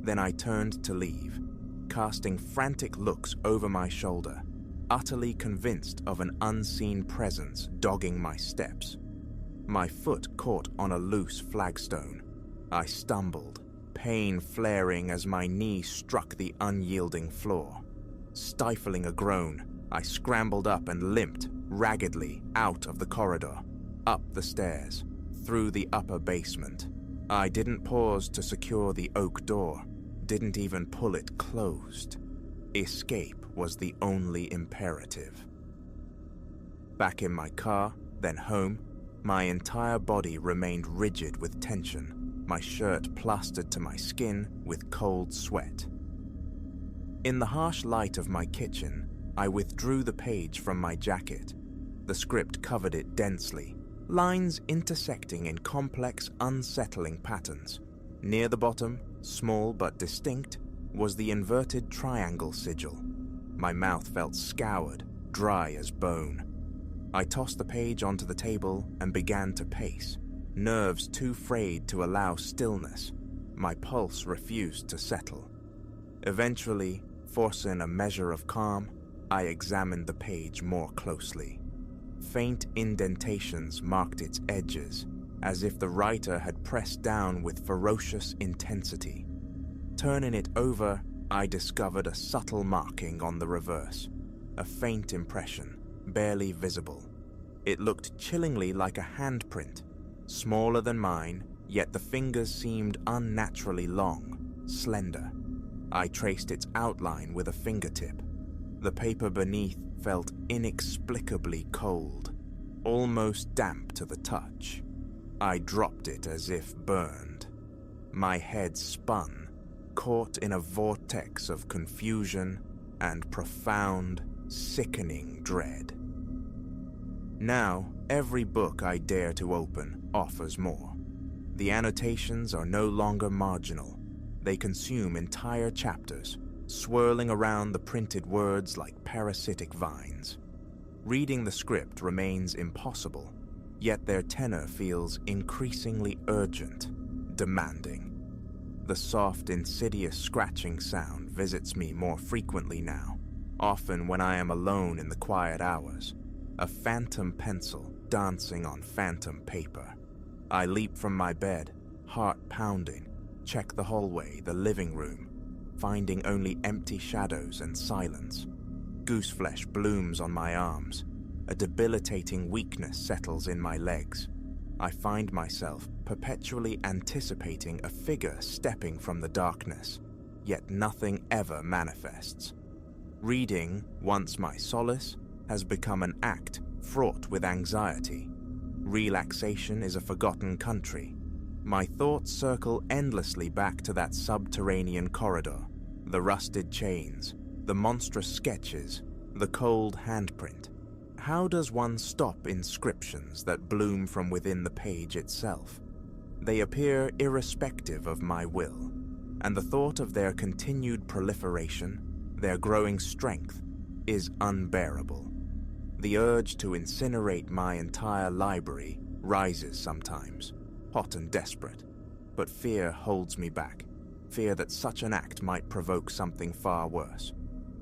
then I turned to leave. casting frantic looks over my shoulder, utterly convinced of an unseen presence dogging my steps. My foot caught on a loose flagstone. I stumbled, pain flaring as my knee struck the unyielding floor. Stifling a groan, I scrambled up and limped raggedly out of the corridor, up the stairs, through the upper basement. I didn't pause to secure the oak door, didn't even pull it closed. Escape was the only imperative. Back in my car, then home, my entire body remained rigid with tension, my shirt plastered to my skin with cold sweat. In the harsh light of my kitchen, I withdrew the page from my jacket. The script covered it densely, lines intersecting in complex, unsettling patterns. Near the bottom, small but distinct, was the inverted triangle sigil. My mouth felt scoured, dry as bone. I tossed the page onto the table and began to pace, nerves too frayed to allow stillness. My pulse refused to settle. Eventually, forcing a measure of calm, I examined the page more closely. Faint indentations marked its edges, as if the writer had pressed down with ferocious intensity. Turning it over, I discovered a subtle marking on the reverse, a faint impression, barely visible. It looked chillingly like a handprint, smaller than mine, yet the fingers seemed unnaturally long, slender. I traced its outline with a fingertip. The paper beneath felt inexplicably cold, almost damp to the touch. I dropped it as if burned. My head spun, caught in a vortex of confusion and profound, sickening dread. Now, every book I dare to open offers more. The annotations are no longer marginal. They consume entire chapters, swirling around the printed words like parasitic vines. Reading the script remains impossible, yet their tenor feels increasingly urgent, demanding. The soft, insidious scratching sound visits me more frequently now, often when I am alone in the quiet hours, a phantom pencil dancing on phantom paper. I leap from my bed, heart pounding, check the hallway, the living room, finding only empty shadows and silence. Gooseflesh blooms on my arms. A debilitating weakness settles in my legs. I find myself perpetually anticipating a figure stepping from the darkness, yet nothing ever manifests. Reading, once my solace, has become an act fraught with anxiety. Relaxation is a forgotten country. My thoughts circle endlessly back to that subterranean corridor, the rusted chains, the monstrous sketches, the cold handprint. How does one stop inscriptions that bloom from within the page itself? They appear irrespective of my will, and the thought of their continued proliferation, their growing strength, is unbearable. The urge to incinerate my entire library rises sometimes, hot and desperate, but fear holds me back, fear that such an act might provoke something far worse,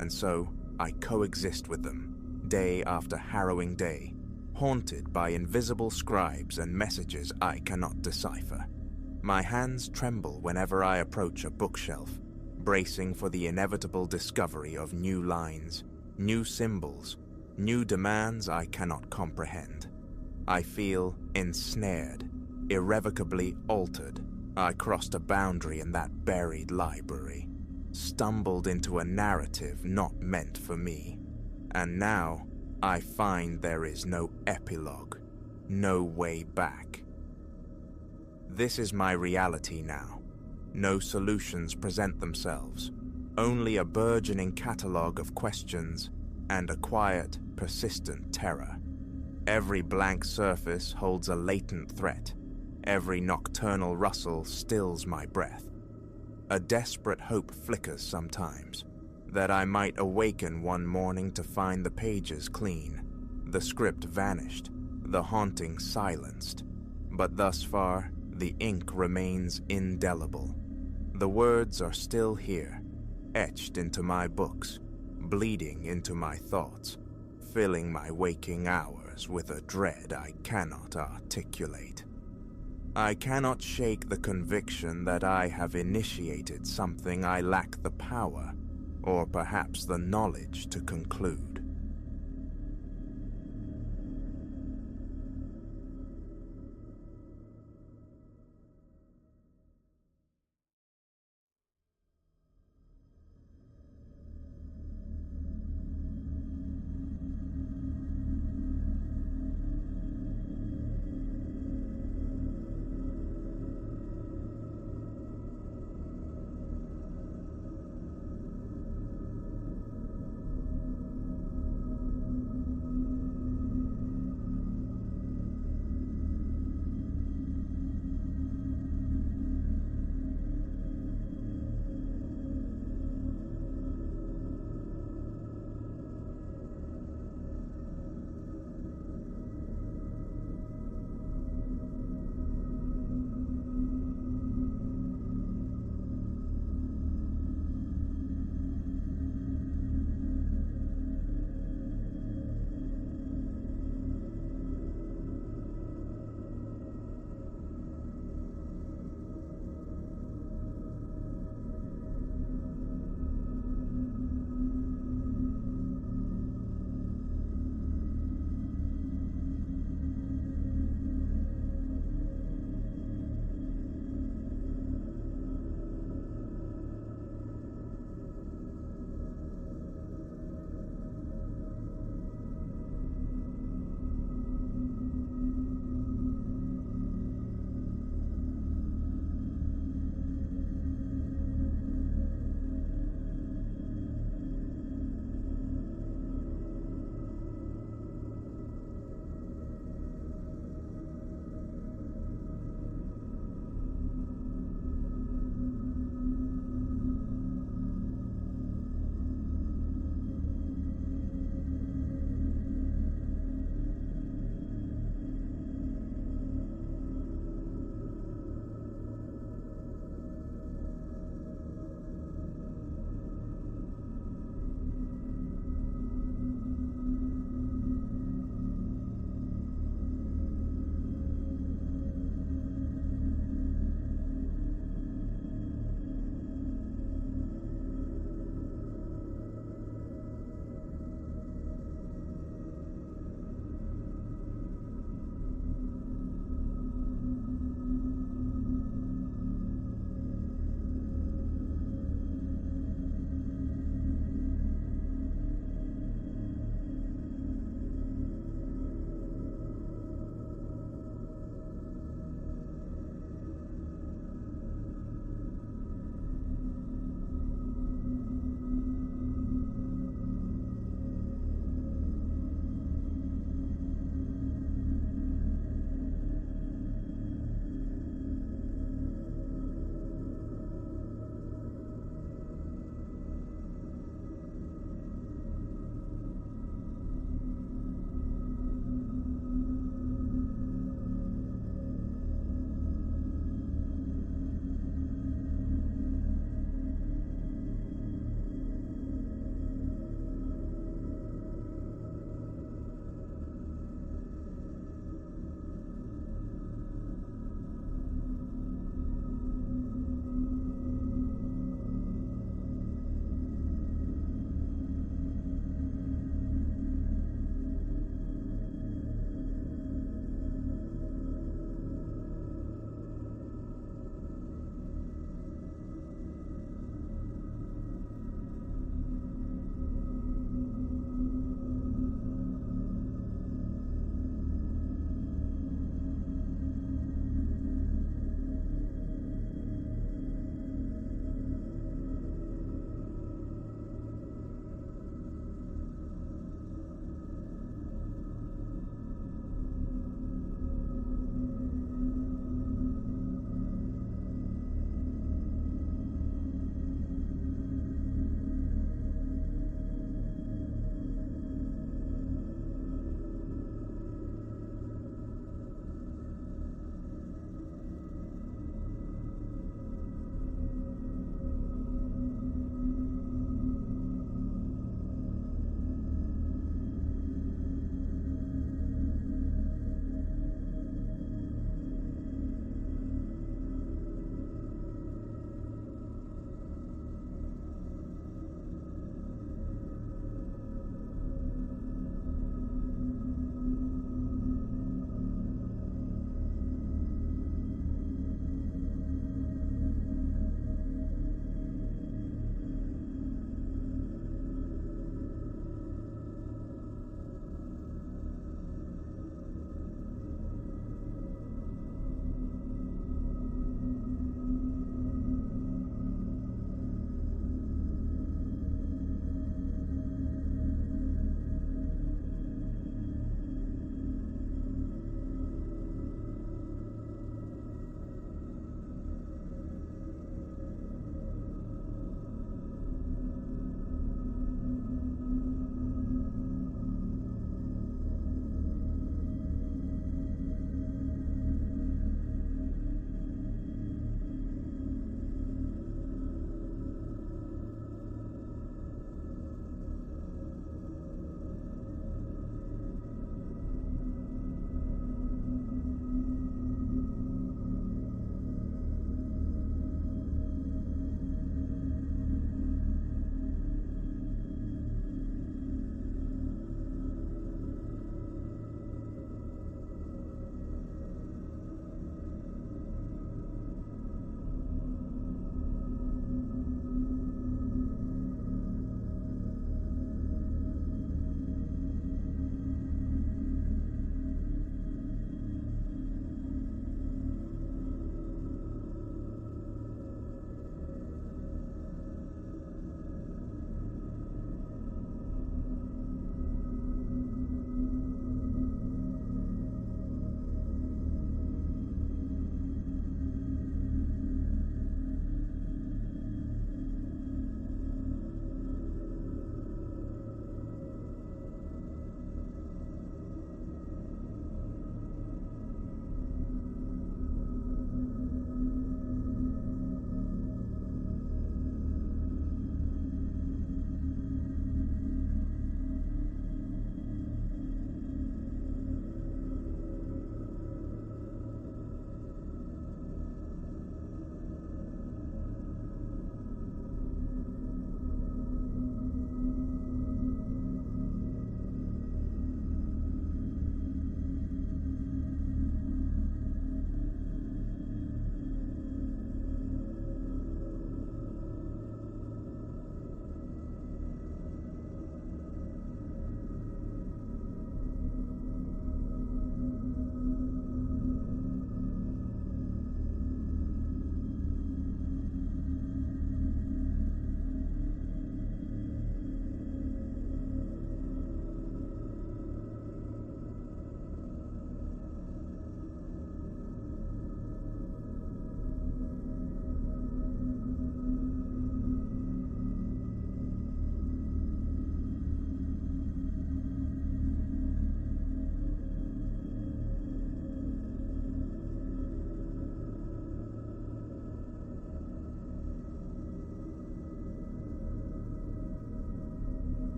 and so I coexist with them, day after harrowing day, haunted by invisible scribes and messages I cannot decipher. My hands tremble whenever I approach a bookshelf, bracing for the inevitable discovery of new lines, new symbols, new demands I cannot comprehend. I feel ensnared, irrevocably altered. I crossed a boundary in that buried library, stumbled into a narrative not meant for me, and now I find there is no epilogue, no way back. This is my reality now. No solutions present themselves, only a burgeoning catalogue of questions and a quiet, persistent terror. Every blank surface holds a latent threat. Every nocturnal rustle stills my breath. A desperate hope flickers sometimes, that I might awaken one morning to find the pages clean, the script vanished, the haunting silenced. But thus far, the ink remains indelible. The words are still here, etched into my books, bleeding into my thoughts, filling my waking hours with a dread I cannot articulate. I cannot shake the conviction that I have initiated something I lack the power, or perhaps the knowledge to conclude.